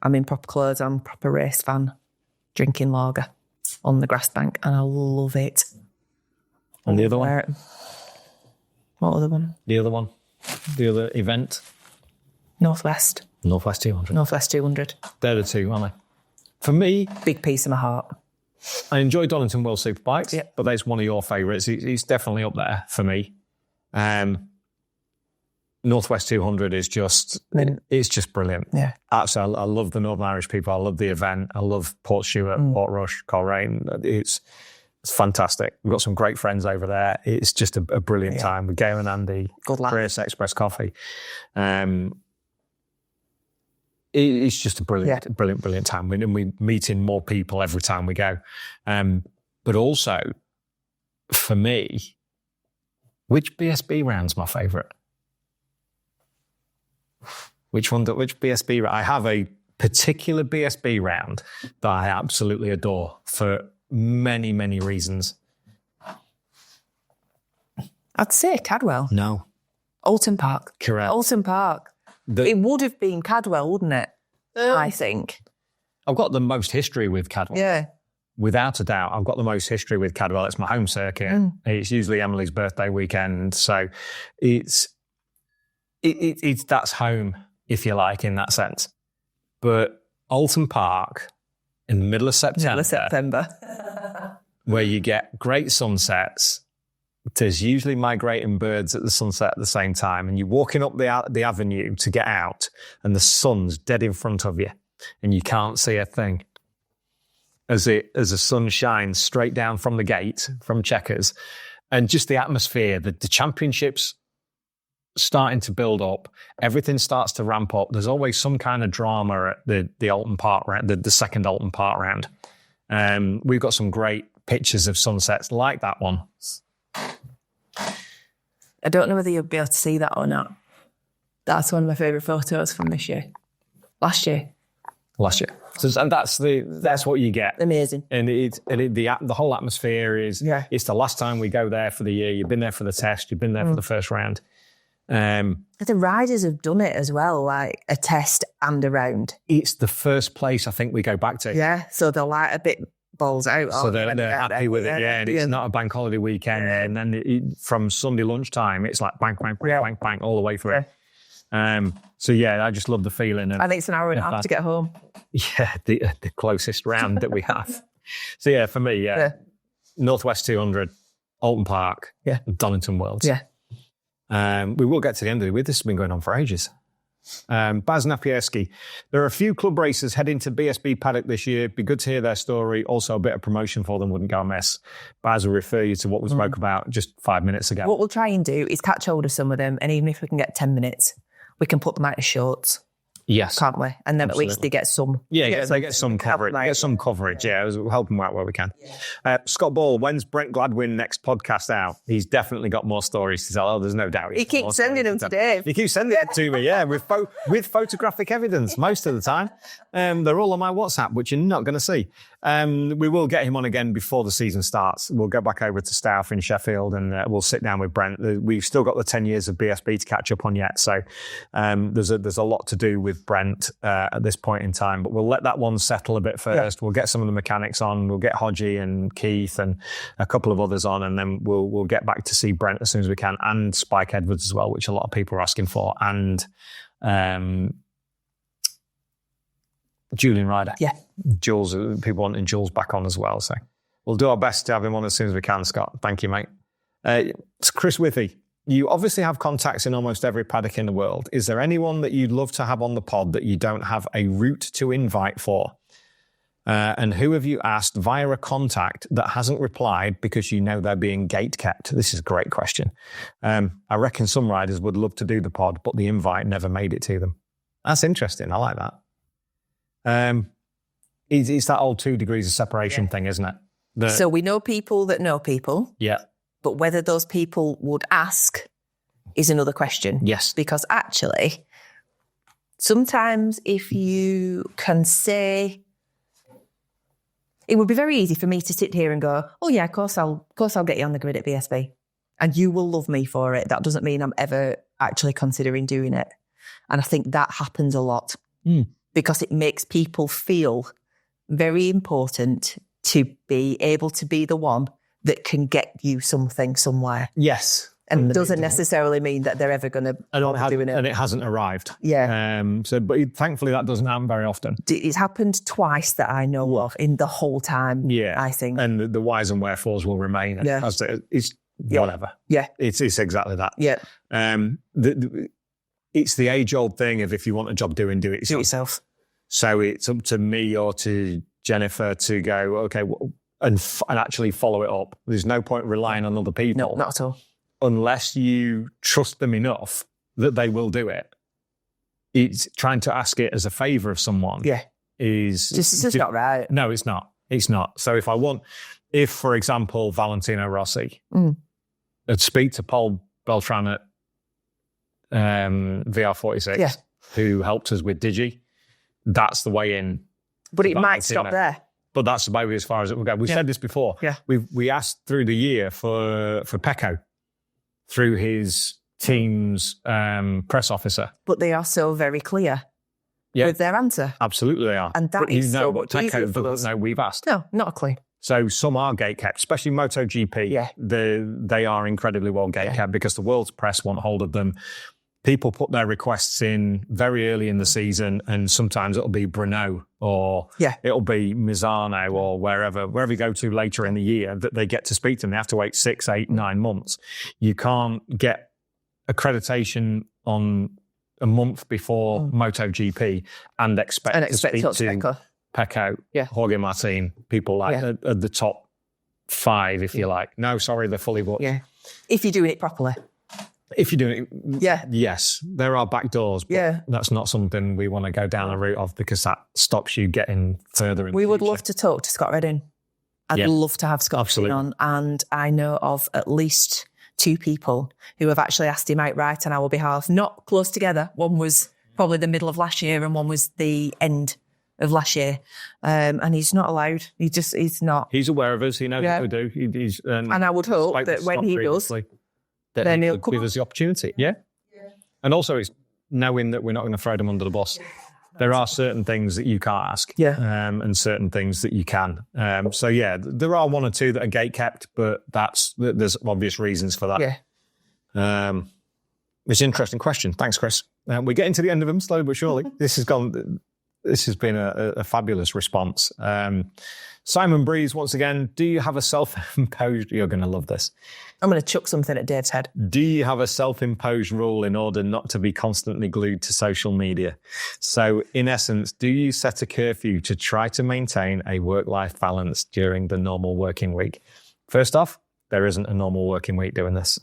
I'm in proper clothes. I'm a proper race fan. Drinking lager on the grass bank, and I love it. And the other one? What other one? The other one. The other event? Northwest 200. Northwest 200. They're the two, aren't they? For me... Big piece of my heart. I enjoy Donington World Superbikes, but that's one of your favourites. He's definitely up there for me. Northwest 200 is just... It's just brilliant. Yeah. Absolutely. I love the Northern Irish people. I love the event. I love Portstewart, Portrush, Coleraine. It's fantastic. We've got some great friends over there. It's just a brilliant time with Gail and Andy. Good lad. Race Express Coffee. It's just a brilliant time. And we're meeting more people every time we go. But also, for me, which BSB round's my favourite? Which BSB round? I have a particular BSB round that I absolutely adore for many, many reasons. I'd say Cadwell. No. Alton Park. Correct. Alton Park. It would have been Cadwell, wouldn't it? I think. I've got the most history with Cadwell. Yeah. Without a doubt, I've got the most history with Cadwell. It's my home circuit. It's usually Emily's birthday weekend. So it's that's home, if you like, in that sense. But Alton Park, in the middle of September, where you get great sunsets, there's usually migrating birds at the sunset at the same time, and you're walking up the avenue to get out, and the sun's dead in front of you, and you can't see a thing. As the sun shines straight down from the gate, from Chequers, and just the atmosphere, the championships starting to build up, everything starts to ramp up. There's always some kind of drama at the Alton Park round, the second Alton Park round. We've got some great pictures of sunsets like that one. I don't know whether you'll be able to see that or not. That's one of my favourite photos from this year. Last year. So, and that's what you get. Amazing. And the whole atmosphere is, it's the last time we go there for the year. You've been there for the test. You've been there for the first round. The riders have done it as well, like a test and a round. It's the first place I think we go back to. Yeah, so they're like a bit balls out. So they're happy with it, and it's not a bank holiday weekend. And then from Sunday lunchtime, it's like bang, bang, bang, bang, bang, all the way through it. So I just love the feeling. I think it's an hour and a half to get home. Yeah, the closest round that we have. So for me, Northwest 200, Alton Park, Donington Worlds. Yeah. We will get to the end of it. This has been going on for ages. Baz Napierski. There are a few club racers heading to BSB paddock this year. Be good to hear their story. Also, a bit of promotion for them wouldn't go amiss. Baz will refer you to what we spoke about just 5 minutes ago. What we'll try and do is catch hold of some of them, and even if we can get 10 minutes, we can put them out as shorts. Yes. Can't we? And then Absolutely. at least they get some. They get some coverage. Get some coverage. We'll help them out where we can. Scott Ball, when's Brent Gladwin next podcast out? He's definitely got more stories to tell. Oh, there's no doubt. He keeps sending them to Dave. He keeps sending them to me, with photographic evidence most of the time. They're all on my WhatsApp, which you're not going to see. We will get him on again before the season starts. We'll go back over to Stouff in Sheffield and we'll sit down with Brent. We've still got the 10 years of BSB to catch up on yet. So there's a lot to do with Brent at this point in time, but we'll let that one settle a bit first. We'll get some of the mechanics on. We'll get Hodgie and Keith and a couple of others on, and then we'll get back to see Brent as soon as we can, and Spike Edwards as well, which a lot of people are asking for, and Julian Ryder. Yeah. Jules, people wanting Jules back on as well. So we'll do our best to have him on as soon as we can, Scott. Thank you, mate. It's Chris Withy. You obviously have contacts in almost every paddock in the world. Is there anyone that you'd love to have on the pod that you don't have a route to invite for? And who have you asked via a contact that hasn't replied because you know they're being gate kept? This is a great question. I reckon some riders would love to do the pod, but the invite never made it to them. That's interesting. I like that. It's that old 2 degrees of separation thing, isn't it? So we know people that know people. Yeah. But whether those people would ask is another question. Yes. Because actually, sometimes if you can say, it would be very easy for me to sit here and go, oh yeah, of course I'll get you on the grid at BSB. And you will love me for it. That doesn't mean I'm ever actually considering doing it. And I think that happens a lot because it makes people feel very important to be able to be the one that can get you something somewhere. Yes. And it doesn't necessarily mean that they're ever going to be doing it. And it hasn't arrived. Yeah. But thankfully that doesn't happen very often. It's happened twice that I know of in the whole time, I think. And the whys and wherefores will remain. Yeah. It's whatever. Yeah. It's exactly that. Yeah. It's the age-old thing of if you want a job doing, do it yourself. Do it yourself. So it's up to me or to Jennifer to go, okay, and actually follow it up. There's no point relying on other people. No, not at all. Unless you trust them enough that they will do it. It's trying to ask it as a favour of someone. Yeah. It's just not right. No, it's not. It's not. So if, for example, Valentino Rossi, I'd speak to Paul Beltran at VR46, who helped us with Digi, that's the way in. But it might stop there. But that's maybe as far as it will go. We've said this before. Yeah. We asked through the year for Pecco through his team's press officer. But they are so very clear with their answer. Absolutely they are. And that but is so what much easier for us. No, we've asked. No, not a clue. So some are gate kept, especially MotoGP. Yeah. They are incredibly well gate kept because the world's press want hold of them. People put their requests in very early in the season, and sometimes it'll be Brno or it'll be Misano or wherever you go to later in the year that they get to speak to them. They have to wait 6, 8, 9 months. You can't get accreditation on a month before MotoGP and expect to speak to Pecco, Jorge Martin, people like at the top 5, if you like. No, sorry, they're fully booked. Yeah. If you're doing it properly. If you're doing it, yes, there are back doors, but that's not something we want to go down the route of because that stops you getting further in We the would future. love to talk to Scott Redding. I'd love to have Scott on, and I know of at least 2 people who have actually asked him outright on our behalf, not close together. One was probably the middle of last year and one was the end of last year. And he's not allowed. He's not. He's aware of us. He knows what we do. And I would hope that when he does, then he'll give us the opportunity. Yeah. And also it's knowing that we're not going to throw them under the bus. There are certain things that you can't ask and certain things that you can. So, there are 1 or 2 that are gate kept, but there's obvious reasons for that. Yeah. It's an interesting question. Thanks, Chris. We're getting to the end of them slowly but surely. This has been a fabulous response. Simon Breeze, once again, do you have a self-imposed... You're going to love this. I'm going to chuck something at Dave's head. Do you have a self-imposed rule in order not to be constantly glued to social media? So, in essence, do you set a curfew to try to maintain a work-life balance during the normal working week? First off, there isn't a normal working week doing this.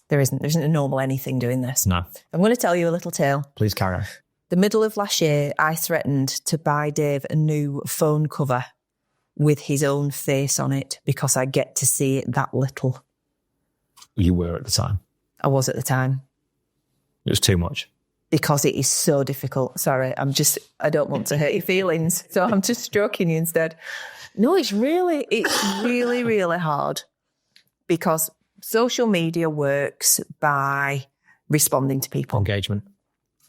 There isn't a normal anything doing this. No. I'm going to tell you a little tale. Please carry on. The middle of last year, I threatened to buy Dave a new phone cover with his own face on it because I get to see it that little. You were at the time. I was at the time. It was too much. Because it is so difficult. Sorry, I don't want to hurt your feelings, so I'm just stroking you instead. No, it's really, really hard because social media works by responding to people. Engagement.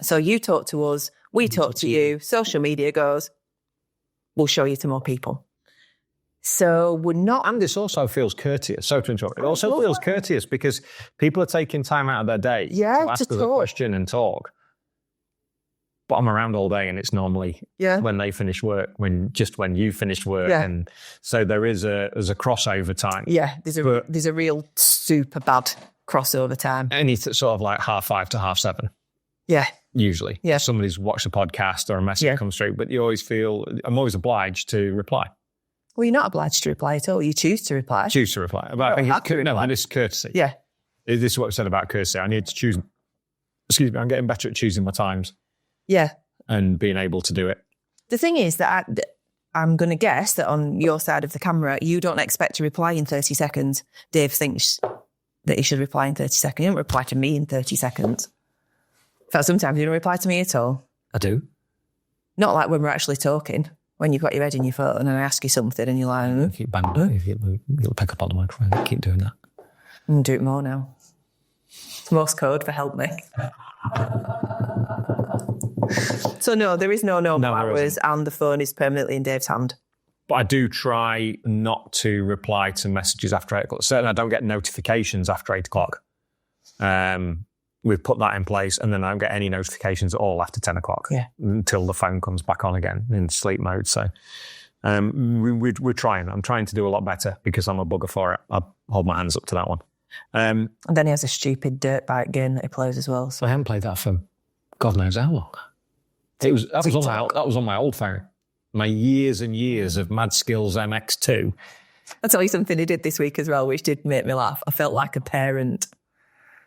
So you talk to us, we talk to you, social media goes, we'll show you to more people. So we're not... And this also feels courteous. So to interrupt, it also feels courteous because people are taking time out of their day to ask us a question and talk. But I'm around all day and it's normally when they finish work, when you finished work. Yeah. And so there's a crossover time. Yeah, there's a real super bad crossover time. And it's sort of like 5:30 to 7:30. Yeah. Usually. Yeah. Somebody's watched a podcast or a message comes through, but you always feel, I'm always obliged to reply. Well, you're not obliged to reply at all. You choose to reply. Choose to reply. And it's courtesy. Yeah. This is what I said about courtesy. I need to choose. Excuse me. I'm getting better at choosing my times. Yeah. And being able to do it. The thing is that I'm going to guess that on your side of the camera, you don't expect to reply in 30 seconds. Dave thinks that he should reply in 30 seconds. He don't reply to me in 30 seconds. In fact, sometimes you don't reply to me at all. I do. Not like when we're actually talking. When you've got your head in your phone and I ask you something and you're like... Keep banging it. You'll pick up on the microphone. Keep doing that. I'm going to do it more now. It's Morse code for help me. So no, there is no normal hours and the phone is permanently in Dave's hand. But I do try not to reply to messages after 8 o'clock. Certainly I don't get notifications after 8 o'clock. We've put that in place and then I don't get any notifications at all after 10 o'clock until the phone comes back on again in sleep mode. So we're trying. I'm trying to do a lot better because I'm a bugger for it. I'll hold my hands up to that one. And then he has a stupid dirt bike game that he plays as well. So I haven't played that for God knows how long. That was on my old phone. My years and years of Mad Skills MX2. I'll tell you something he did this week as well, which did make me laugh. I felt like a parent.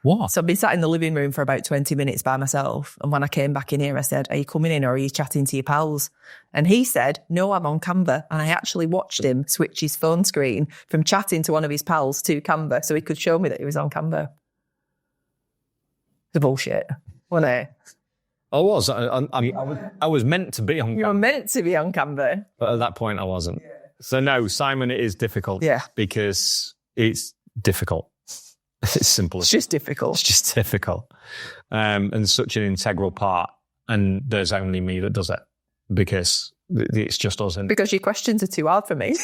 What? So I've been sat in the living room for about 20 minutes by myself. And when I came back in here, I said, are you coming in or are you chatting to your pals? And he said, no, I'm on Canva. And I actually watched him switch his phone screen from chatting to one of his pals to Canva so he could show me that he was on Canva. It's bullshit, wasn't it? I was. I was meant to be on Canva. You were meant to be on Canva. But at that point, I wasn't. Yeah. So no, Simon, it is difficult. Yeah. Because it's difficult. It's simple. It's just difficult. It's just difficult. And such an integral part. And there's only me that does it because it's just us. And Because your questions are too hard for me.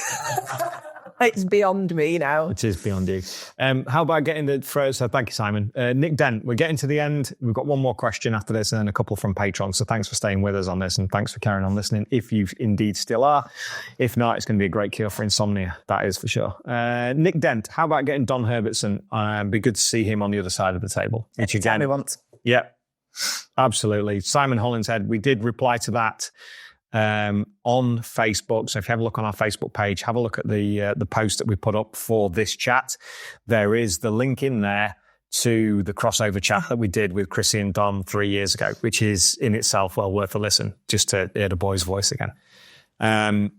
It's beyond me now. it is beyond you. How about getting the phrase? So thank you, Simon. Nick Dent, we're getting to the end. We've got one more question after this and then a couple from Patreon. So thanks for staying with us on this and thanks for carrying on listening. If you indeed still are. If not, it's going to be a great cure for insomnia. That is for sure. Nick Dent, how about getting Don Herbertson? Be good to see him on the other side of the table. Which again, we want. yeah, absolutely. Simon Hollinshead, we did reply to that on Facebook. So if you have a look on our Facebook page, have a look at the post that we put up for this chat. There is the link in there to the crossover chat that we did with Chrissy and Dom 3 years ago, which is in itself well worth a listen, just to hear the boy's voice again. And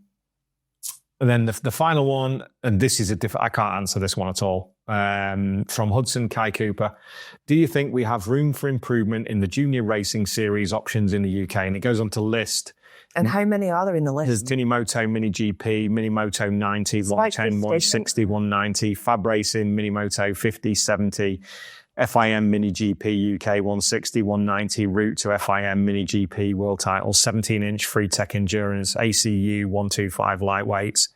then the final one, and this is I can't answer this one at all. From Hudson Kai Cooper. Do you think we have room for improvement in the junior racing series options in the UK? And it goes on to list. And how many are there in the list? There's Minimoto Mini GP, Minimoto 90, 110, 160, 190, Fab Racing, Minimoto 50, 70, FIM Mini GP UK 160, 190, Route to FIM Mini GP World Title, 17-inch Free Tech Endurance, ACU 125 lightweights,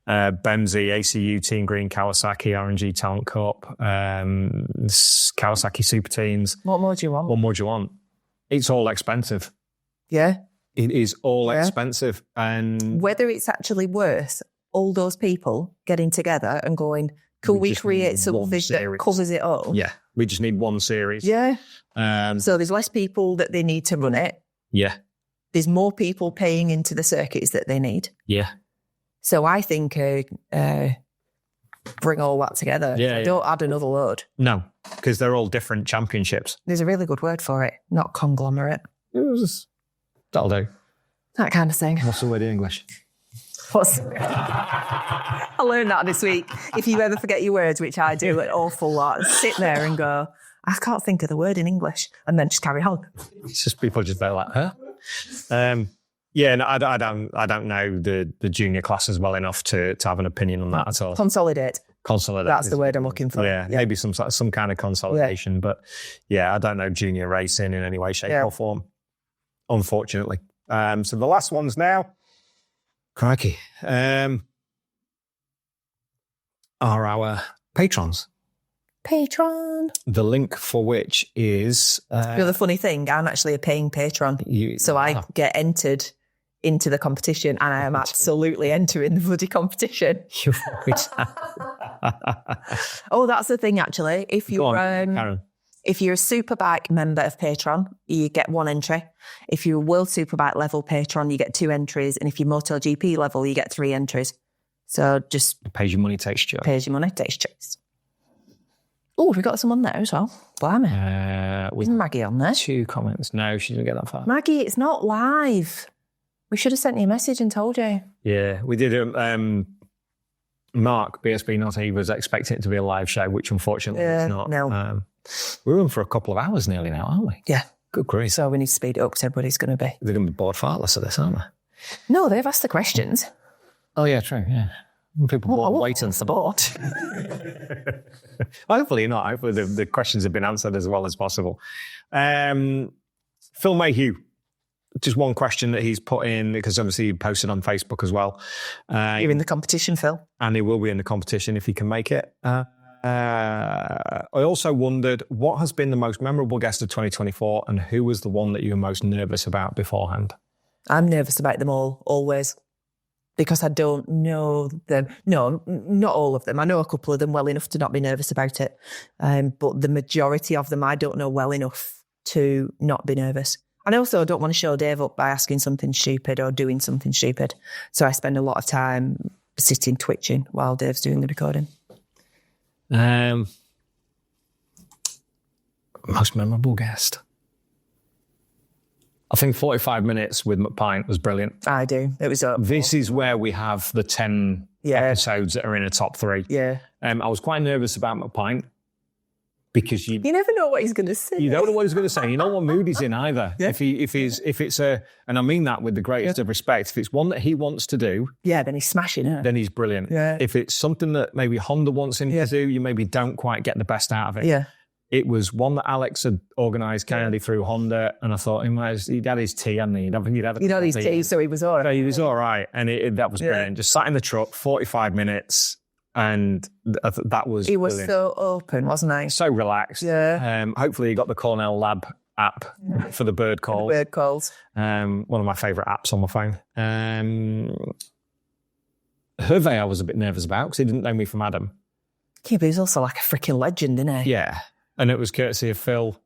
Bemsy, ACU Team Green Kawasaki RNG Talent Cup, Kawasaki Super Teens. What more do you want? What more do you want? It's all expensive. Yeah. It is all expensive. And whether it's actually worth all those people getting together and going, could we create something that covers it all? Yeah. We just need one series. Yeah. So there's less people that they need to run it. Yeah. There's more people paying into the circuits that they need. Yeah. So I think bring all that together. Yeah, Don't add another load. No, because they're all different championships. There's a really good word for it, not conglomerate. That'll do. That kind of thing. What's the word in English? I learned that this week. If you ever forget your words, which I do an awful lot, sit there and go, I can't think of the word in English, and then just carry on. It's just people just be like, huh? Yeah, no, I don't know the junior classes well enough to have an opinion on that at all. Consolidate. That's the word I'm looking for. Yeah, maybe some kind of consolidation, but yeah, I don't know junior racing in any way, shape, or form. Unfortunately. So the last ones now, crikey, are our patrons. Patron. The link for which is... the funny thing, I'm actually a paying patron. I get entered into the competition and I am absolutely entering the bloody competition. Oh, that's the thing, actually. If you're a Superbike member of Patreon, you get one entry. If you're a World Superbike level patron, you get 2 entries. And if you're MotoGP level, you get 3 entries. So just... Pays your money, takes choice. Pays your money, takes choice. Oh, have we got someone there as well? Blimey. Is Maggie on there? 2 comments. No, she didn't get that far. Maggie, it's not live. We should have sent you a message and told you. Yeah, we did. Mark, BSB Not, he was expecting it to be a live show, which unfortunately it's not. No. We're on for a couple of hours nearly now, aren't we? Yeah. Good grief. So we need to speed it up because everybody's going to be. They're going to be bored fartless of this, aren't they? No, they've asked the questions. Oh, yeah, true, yeah. People wait and support. Hopefully not. Hopefully the questions have been answered as well as possible. Phil Mayhew, just one question that he's put in, because obviously he posted on Facebook as well. You're in the competition, Phil. And he will be in the competition if he can make it. I also wondered, what has been the most memorable guest of 2024 and who was the one that you were most nervous about beforehand? I'm nervous about them all, always. Because I don't know them. No, not all of them. I know a couple of them well enough to not be nervous about it. But the majority of them I don't know well enough to not be nervous. And I also don't want to show Dave up by asking something stupid or doing something stupid. So I spend a lot of time sitting twitching while Dave's doing the recording. Most memorable guest. I think 45 minutes with McPine was brilliant. I do. It was This is where we have the 10 episodes that are in a top 3. Yeah. I was quite nervous about McPine because you never know what he's going to say. You don't know what he's going to say. You know what mood he's in either. Yeah. If it's a, and I mean that with the greatest of respect, if it's one that he wants to do, then he's smashing it. then he's brilliant. Yeah. If it's something that maybe Honda wants him to do, you maybe don't quite get the best out of it. Yeah. It was one that Alex had organised kindly through Honda, and I thought he'd had his tea, hadn't he? He'd had his tea, so he was all right. He was all right, and that was brilliant. Just sat in the truck, 45 minutes, and that was He was brilliant. so open, wasn't he? So relaxed. Yeah. Hopefully he got the Cornell Lab app for the bird calls. Bird calls. One of my favourite apps on my phone. Hervé I was a bit nervous about because he didn't know me from Adam. Yeah, but he's also like a freaking legend, isn't he? Yeah. And it was courtesy of Phil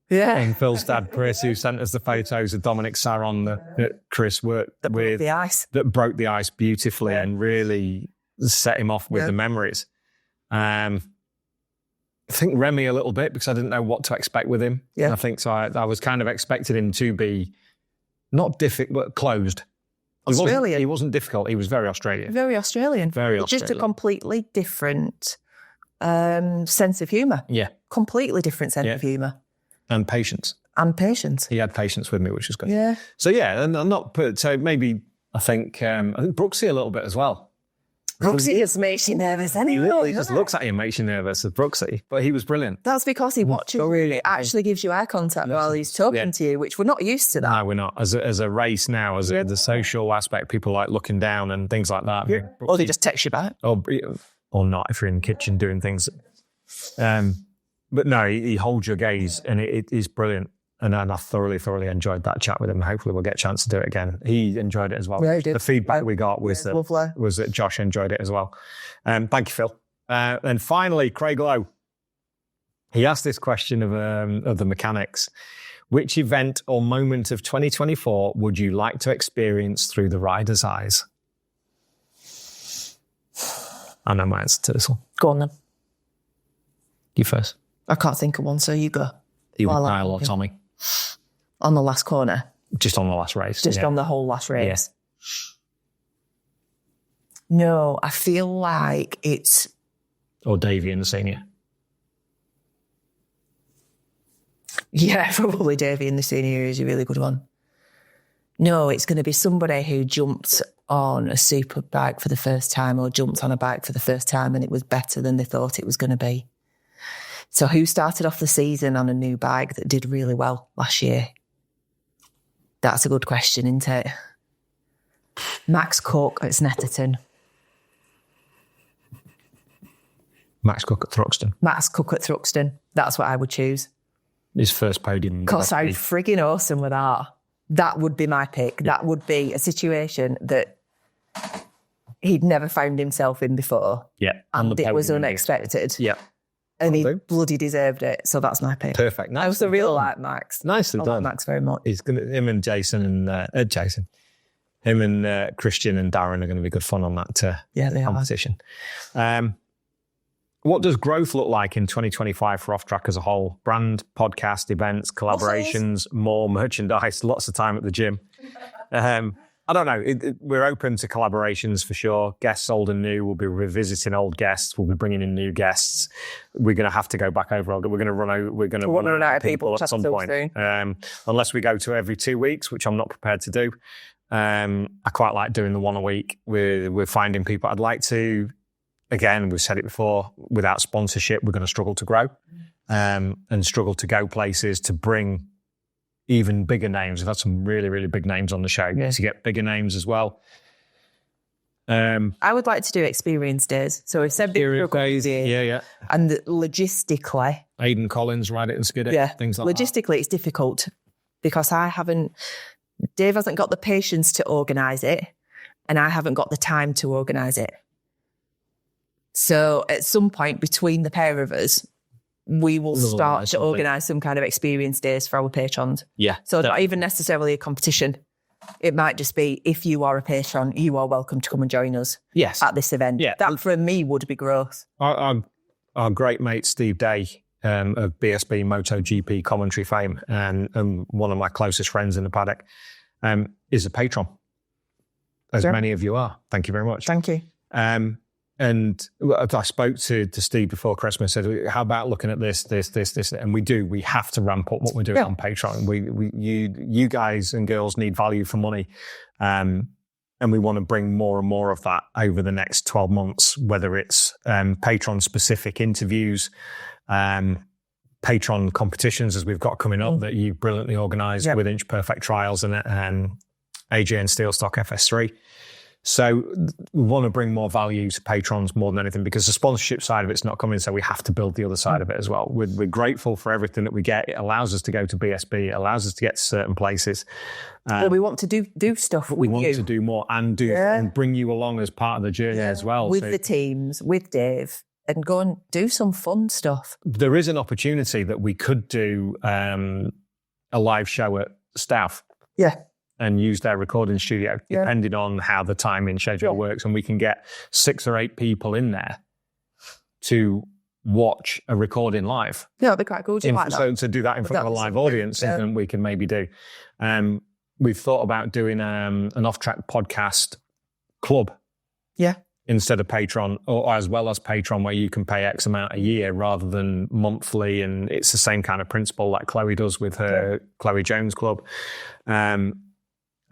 Yeah. and Phil's dad, Chris, who sent us the photos of Dominic Saron that Chris worked with. The ice. That broke the ice beautifully and really set him off with the memories. I think Remy a little bit because I didn't know what to expect with him. Yeah. And I think so. I was kind of expecting him to be not difficult, but closed. Australian. He wasn't difficult. He was very Australian. Very Australian. Very It's just a Australian. completely different sense of humour. Yeah. Completely different sense of humour. And patience. And patience. He had patience with me, which was good. Yeah. So yeah, and I'm not put. So maybe I think Brooksy a little bit as well. Brooksy just makes you nervous anyway. He just looks at you and makes you nervous, Brooksy. But he was brilliant. That's because he watches you. Actually gives you eye contact while he's talking to you, which we're not used to that. No, we're not. As a race now, as the social aspect, people like looking down and things like that. Or they just text you back. Or not if you're in the kitchen doing things. But no, he holds your gaze and it is brilliant. And I thoroughly enjoyed that chat with him. Hopefully we'll get a chance to do it again. He enjoyed it as well. Yeah, he did. The feedback we got was that Josh enjoyed it as well. Thank you, Phil. And finally, Craig Lowe. He asked this question of the mechanics. Which event or moment of 2024 would you like to experience through the rider's eyes? I know my answer to this one. Go on then. You first. I can't think of one, so you go. You and Kyle or Tommy? On the last corner. Just on the last race. Just on the whole last race. Yeah. No, I feel like it's... Or Davey in the senior. Yeah, probably Davey in the senior is a really good one. No, it's going to be somebody who jumped on a super bike for the first time or jumped on a bike for the first time and it was better than they thought it was going to be. So who started off the season on a new bike that did really well last year? That's a good question, isn't it? Max Cook at Snetterton. Max Cook at Thruxton. Max Cook at Thruxton. That's what I would choose. His first podium. Because how frigging awesome with that. That would be my pick. Yeah. That would be a situation that he'd never found himself in before. Yeah. And it was unexpected. Yeah. And he bloody deserved it. So that's my pick. Perfect. I also really like Max. Nicely done. I like Max very much. Him and Jason and him and Christian and Darren are going to be good fun on that competition. What does growth look like in 2025 for Off Track as a whole? Brand, podcast, events, collaborations, more merchandise, lots of time at the gym. I don't know. We're open to collaborations for sure. Guests old and new. We'll be revisiting old guests. We'll be bringing in new guests. We're going to have to go back over. We're going to run out. We're going to run out of people at some point. Unless we go to every 2 weeks, which I'm not prepared to do. I quite like doing the one a week. We're finding people. I'd like to. Again, we've said it before. Without sponsorship, we're going to struggle to grow and struggle to go places to bring even bigger names. We've had some really, really big names on the show to get bigger names as well. I would like to do experience days. So we've said experience days, and logistically, Aidan Collins, Ride It and Skid It, things like that. Logistically, it's difficult because Dave hasn't got the patience to organise it, and I haven't got the time to organise it. So at some point between the pair of us, we will start to organise some kind of experience days for our patrons. Yeah. So not even necessarily a competition. It might just be, if you are a patron, you are welcome to come and join us at this event. Yeah. That for me would be growth. Our great mate Steve Day of BSB MotoGP commentary fame and one of my closest friends in the paddock is a patron. As many of you are. Thank you very much. Thank you. And I spoke to Steve before Christmas, said, how about looking at this, and we have to ramp up what we're doing on Patreon. You guys and girls need value for money. And we want to bring more and more of that over the next 12 months, whether it's Patreon-specific interviews, Patreon competitions, as we've got coming up, that you brilliantly organised with Inch Perfect Trials and AJ and Steelstock FS3. So we want to bring more value to patrons more than anything, because the sponsorship side of it's not coming, so we have to build the other side of it as well. We're grateful for everything that we get. It allows us to go to BSB. It allows us to get to certain places. Well, we want to do stuff with you. We want to do more and bring you along as part of the journey as well. With the teams, with Dave, and go and do some fun stuff. There is an opportunity that we could do a live show at Staff. Yeah. And use their recording studio, depending on how the timing schedule works. And we can get 6 or 8 people in there to watch a recording live. Yeah, that'd be quite cool. So to do that in front of a live audience, something we can maybe do. We've thought about doing an off-track podcast club. Yeah. Instead of Patreon, or as well as Patreon, where you can pay X amount a year rather than monthly. And it's the same kind of principle like Chloe does with her Chloe Jones Club.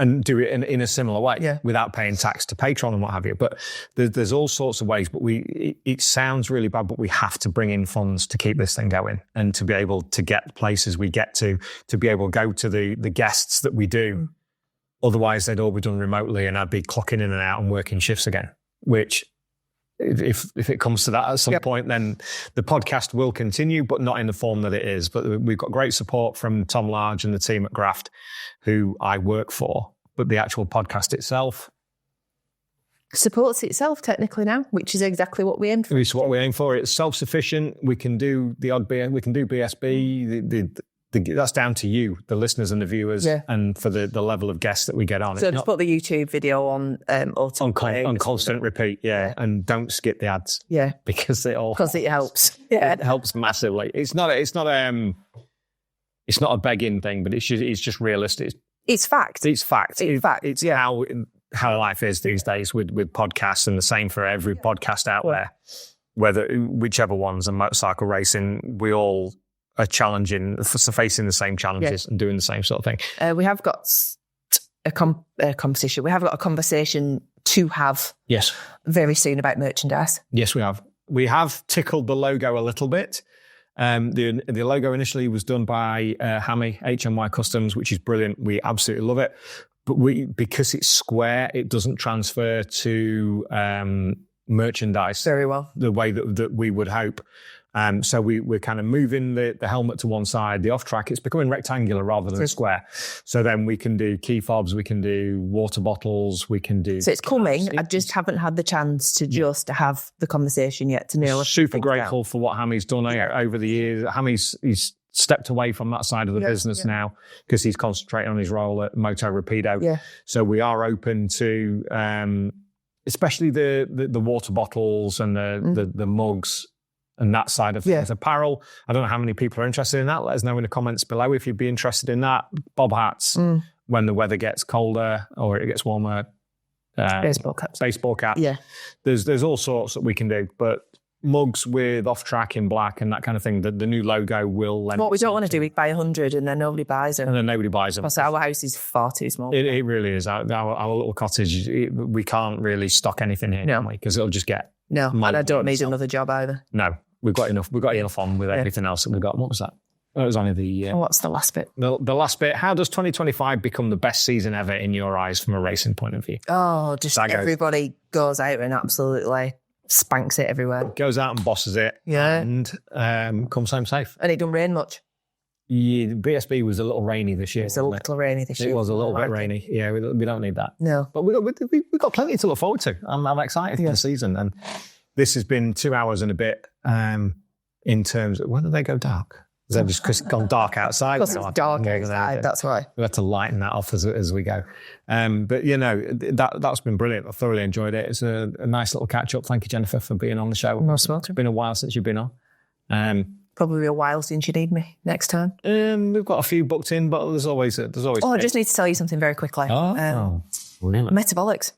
And do it in a similar way without paying tax to Patreon and what have you. But there's all sorts of ways, but it sounds really bad, but we have to bring in funds to keep this thing going and to be able to get places we get to be able to go to the guests that we do. Otherwise, they'd all be done remotely and I'd be clocking in and out and working shifts again, which if it comes to that at some point, then the podcast will continue, but not in the form that it is. But we've got great support from Tom Large and the team at Graft, who I work for. But the actual podcast itself supports itself technically now, which is exactly what we aim for. It's what we aim for. It's self-sufficient. We can do the odd beer. We can do BSB. That's down to you, the listeners and the viewers, and for the level of guests that we get on. So just put the YouTube video on on constant repeat, and don't skip the ads, because it helps. It helps massively. It's not a begging thing, but it's just realistic. It's fact. It's fact. It's how life is these days with podcasts, and the same for every podcast out there. Whichever one's a motorcycle racing, we all are facing the same challenges and doing the same sort of thing. We have got a competition. We have got a conversation to have very soon about merchandise. Yes, we have. We have tickled the logo a little bit. The logo initially was done by Hammy, HMY Customs, which is brilliant. We absolutely love it. But because it's square, it doesn't transfer to merchandise very well, the way that we would hope. So we're kind of moving the helmet to one side, the off track. It's becoming rectangular rather than square. So then we can do key fobs, we can do water bottles, we can do. So it's coming. I just haven't had the chance to just have the conversation yet to Neal. Super grateful for what Hammy's done over the years. He's stepped away from that side of the business now because he's concentrating on his role at Moto Rapido. Yeah. So we are open to, especially the water bottles and the mugs. And that side of things. Apparel, I don't know how many people are interested in that. Let us know in the comments below if you'd be interested in that. Bob hats, when the weather gets colder or it gets warmer. Baseball caps. Baseball cap. Yeah. There's all sorts that we can do. But mugs with off-track in black and that kind of thing, the new logo will lend. What we don't want to do is buy 100 and then nobody buys them. And then nobody buys them. Because our house is far too small. It really is. Our little cottage, we can't really stock anything here, can we? Because it'll just get... No, and I don't need another job either. No. We've got enough on with everything else that we've got. What was that? It was only the... what's the last bit? The last bit. How does 2025 become the best season ever in your eyes from a racing point of view? Oh, just everybody goes out and absolutely spanks it everywhere. Goes out and bosses it. Yeah. And comes home safe. And it don't rain much. Yeah, BSB was a little rainy this year. It was a little rainy this year. It was a little bit rainy. Yeah, we don't need that. No. But we've got plenty to look forward to. I'm excited for the season. And this has been 2 hours and a bit in terms of, when do they go dark? Is that just because it's gone dark outside? Because it's dark outside, that's why. We have to lighten that off as we go. But, that's been brilliant. I thoroughly enjoyed it. It's a nice little catch-up. Thank you, Jennifer, for being on the show. Most welcome. It's been a while since you've been on. Probably a while since you need me next time. We've got a few booked in, but there's always. Oh, I just need to tell you something very quickly. Really? Metabolics.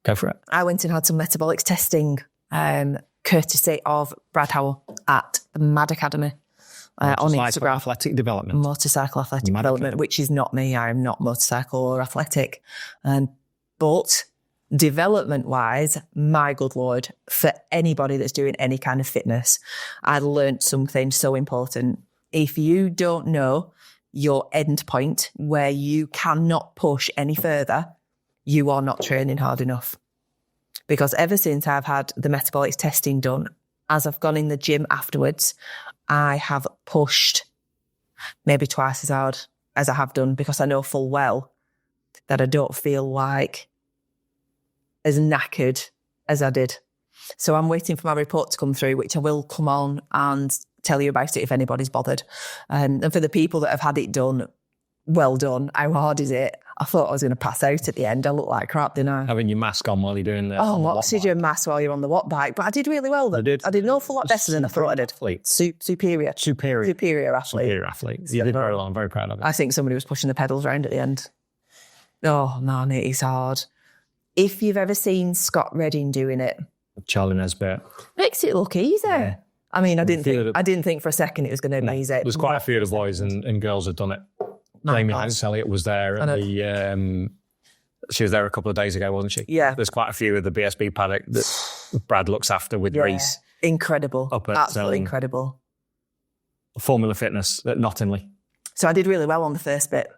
Go for it. I went and had some metabolics testing courtesy of Brad Howell at the Mad Academy on Instagram. Athletic development. Motorcycle athletic development, which is not me. I am not motorcycle or athletic. But development-wise, my good Lord, for anybody that's doing any kind of fitness, I learned something so important. If you don't know your end point where you cannot push any further, you are not training hard enough. Because ever since I've had the metabolics testing done, as I've gone in the gym afterwards, I have pushed maybe twice as hard as I have done, because I know full well that I don't feel like as knackered as I did. So I'm waiting for my report to come through, which I will come on and tell you about it if anybody's bothered. And for the people that have had it done, well done. How hard is it? I thought I was going to pass out at the end. I looked like crap, didn't I? Having your mask on while you're doing the oxygen mask while you're on the watt bike. But I did really well. I did an awful lot better than I thought I did. Superior athlete. Superior athlete. You did very well. I'm very proud of it. I think somebody was pushing the pedals around at the end. Oh, man, it is hard. If you've ever seen Scott Redding doing it, Charlie Nesbitt makes it look easy. Yeah. I mean, I didn't think for a second it was going to be easy. There's quite a few of the boys and girls have done it. Amy Elliott was there at the. She was there a couple of days ago, wasn't she? Yeah. There's quite a few of the BSB paddock that Brad looks after with Reese. Incredible. Absolutely incredible. Formula Fitness at Nottingley. So I did really well on the first bit.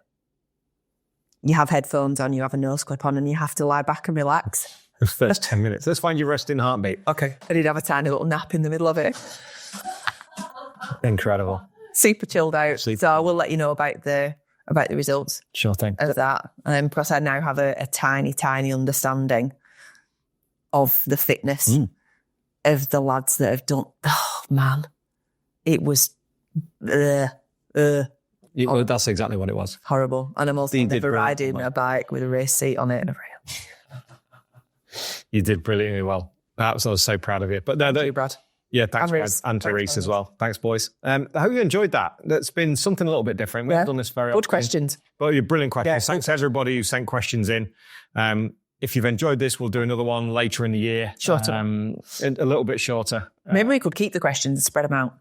You have headphones on, you have a nose clip on, and you have to lie back and relax. The first 10 minutes. Let's find your resting heartbeat. Okay. I did have a tiny little nap in the middle of it. Incredible. Super chilled out. So I will let you know about the results. Sure thing. Of that. Because I now have a tiny, tiny understanding of the fitness of the lads that have done. Oh, man. It was... that's exactly what it was. Horrible. And I'm also never riding a bike with a race seat on it. You did brilliantly well. I was so proud of you. But no, thank you, Brad. Yeah, thanks, Brad. And to Reese as well. Thanks, boys. I hope you enjoyed that. That's been something a little bit different. We haven't done this very often. Good questions. But you're brilliant questions. Yeah. Thanks to everybody who sent questions in. If you've enjoyed this, we'll do another one later in the year. Shorter. A little bit shorter. Maybe we could keep the questions and spread them out.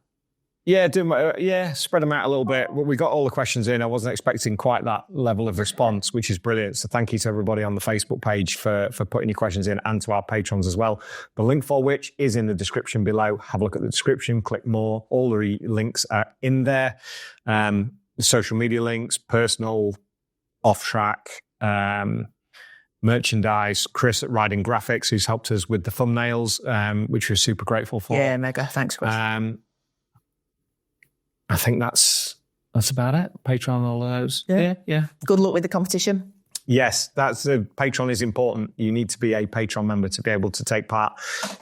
Yeah, spread them out a little bit. We got all the questions in. I wasn't expecting quite that level of response, which is brilliant. So thank you to everybody on the Facebook page for putting your questions in, and to our patrons as well. The link for which is in the description below. Have a look at the description, click more. All the links are in there. Social media links, personal, off-track, merchandise. Chris at RidinGraphics, who's helped us with the thumbnails, which we're super grateful for. Yeah, mega. Thanks, Chris. I think that's about it. Patreon, all those. Yeah. Good luck with the competition. Yes, Patreon is important. You need to be a Patreon member to be able to take part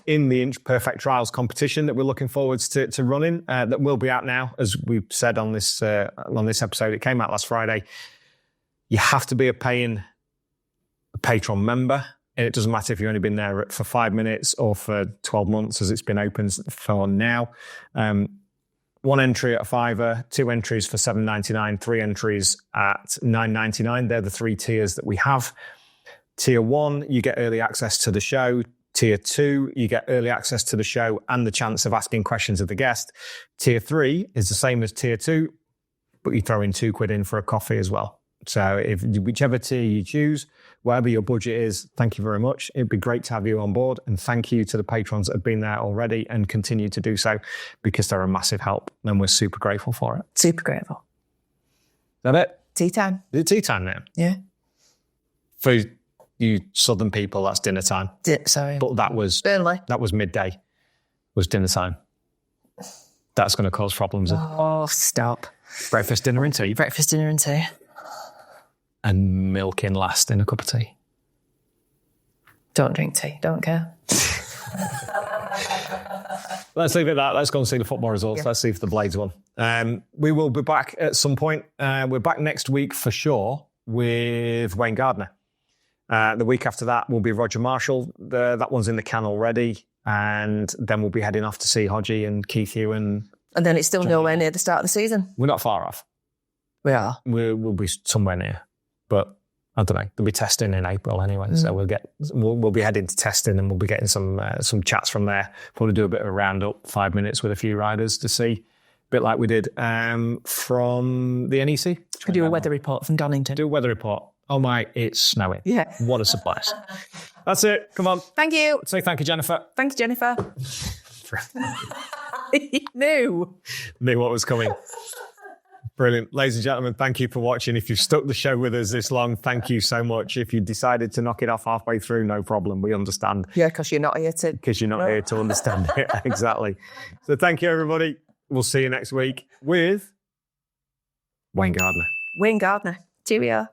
in the Inch Perfect Trials competition that we're looking forward to running. That will be out now, as we've said on this episode. It came out last Friday. You have to be a paying Patreon member. And it doesn't matter if you've only been there for 5 minutes or for 12 months, as it's been open for now. 1 entry at $5, 2 entries for $7.99, 3 entries at $9.99. They're the 3 tiers that we have. Tier 1, you get early access to the show. Tier 2, you get early access to the show and the chance of asking questions of the guest. Tier 3 is the same as Tier 2, but you throw in £2 in for a coffee as well. So whichever tier you choose, whatever your budget is, thank you very much. It'd be great to have you on board. And thank you to the patrons that have been there already and continue to do so, because they're a massive help. And we're super grateful for it. Super grateful. Is that it? Tea time. Is it tea time now? Yeah. For you southern people, that's dinner time. Sorry. But that was midday, was dinner time. That's going to cause problems. Oh, stop. Breakfast, dinner and tea. Breakfast, dinner and tea. And milk in last in a cup of tea. Don't drink tea. Don't care. Let's leave it at that. Let's go and see the football results. Yeah. Let's see if the Blades won. We will be back at some point. We're back next week for sure with Wayne Gardner. The week after that will be Roger Marshall. That one's in the can already. And then we'll be heading off to see Hodgie and Keith Ewan. And then it's still nowhere near the start of the season. We're not far off. We are. We'll be somewhere near. But I don't know. There'll be testing in April anyway, so we'll be heading to testing, and we'll be getting some chats from there. Probably do a bit of a roundup, 5 minutes with a few riders to see, a bit like we did from the NEC. Could do a weather report from Donington. Do a weather report. Oh my, it's snowing. Yeah. What a surprise. That's it. Come on. Thank you. Say thank you, Jennifer. Thanks, Jennifer. Knew what was coming. Brilliant. Ladies and gentlemen, thank you for watching. If you've stuck the show with us this long, thank you so much. If you decided to knock it off halfway through, no problem. We understand. Yeah, because you're not here to... Because you're not here to understand it. Exactly. So thank you, everybody. We'll see you next week with Wayne Gardner. Wayne Gardner. Cheerio.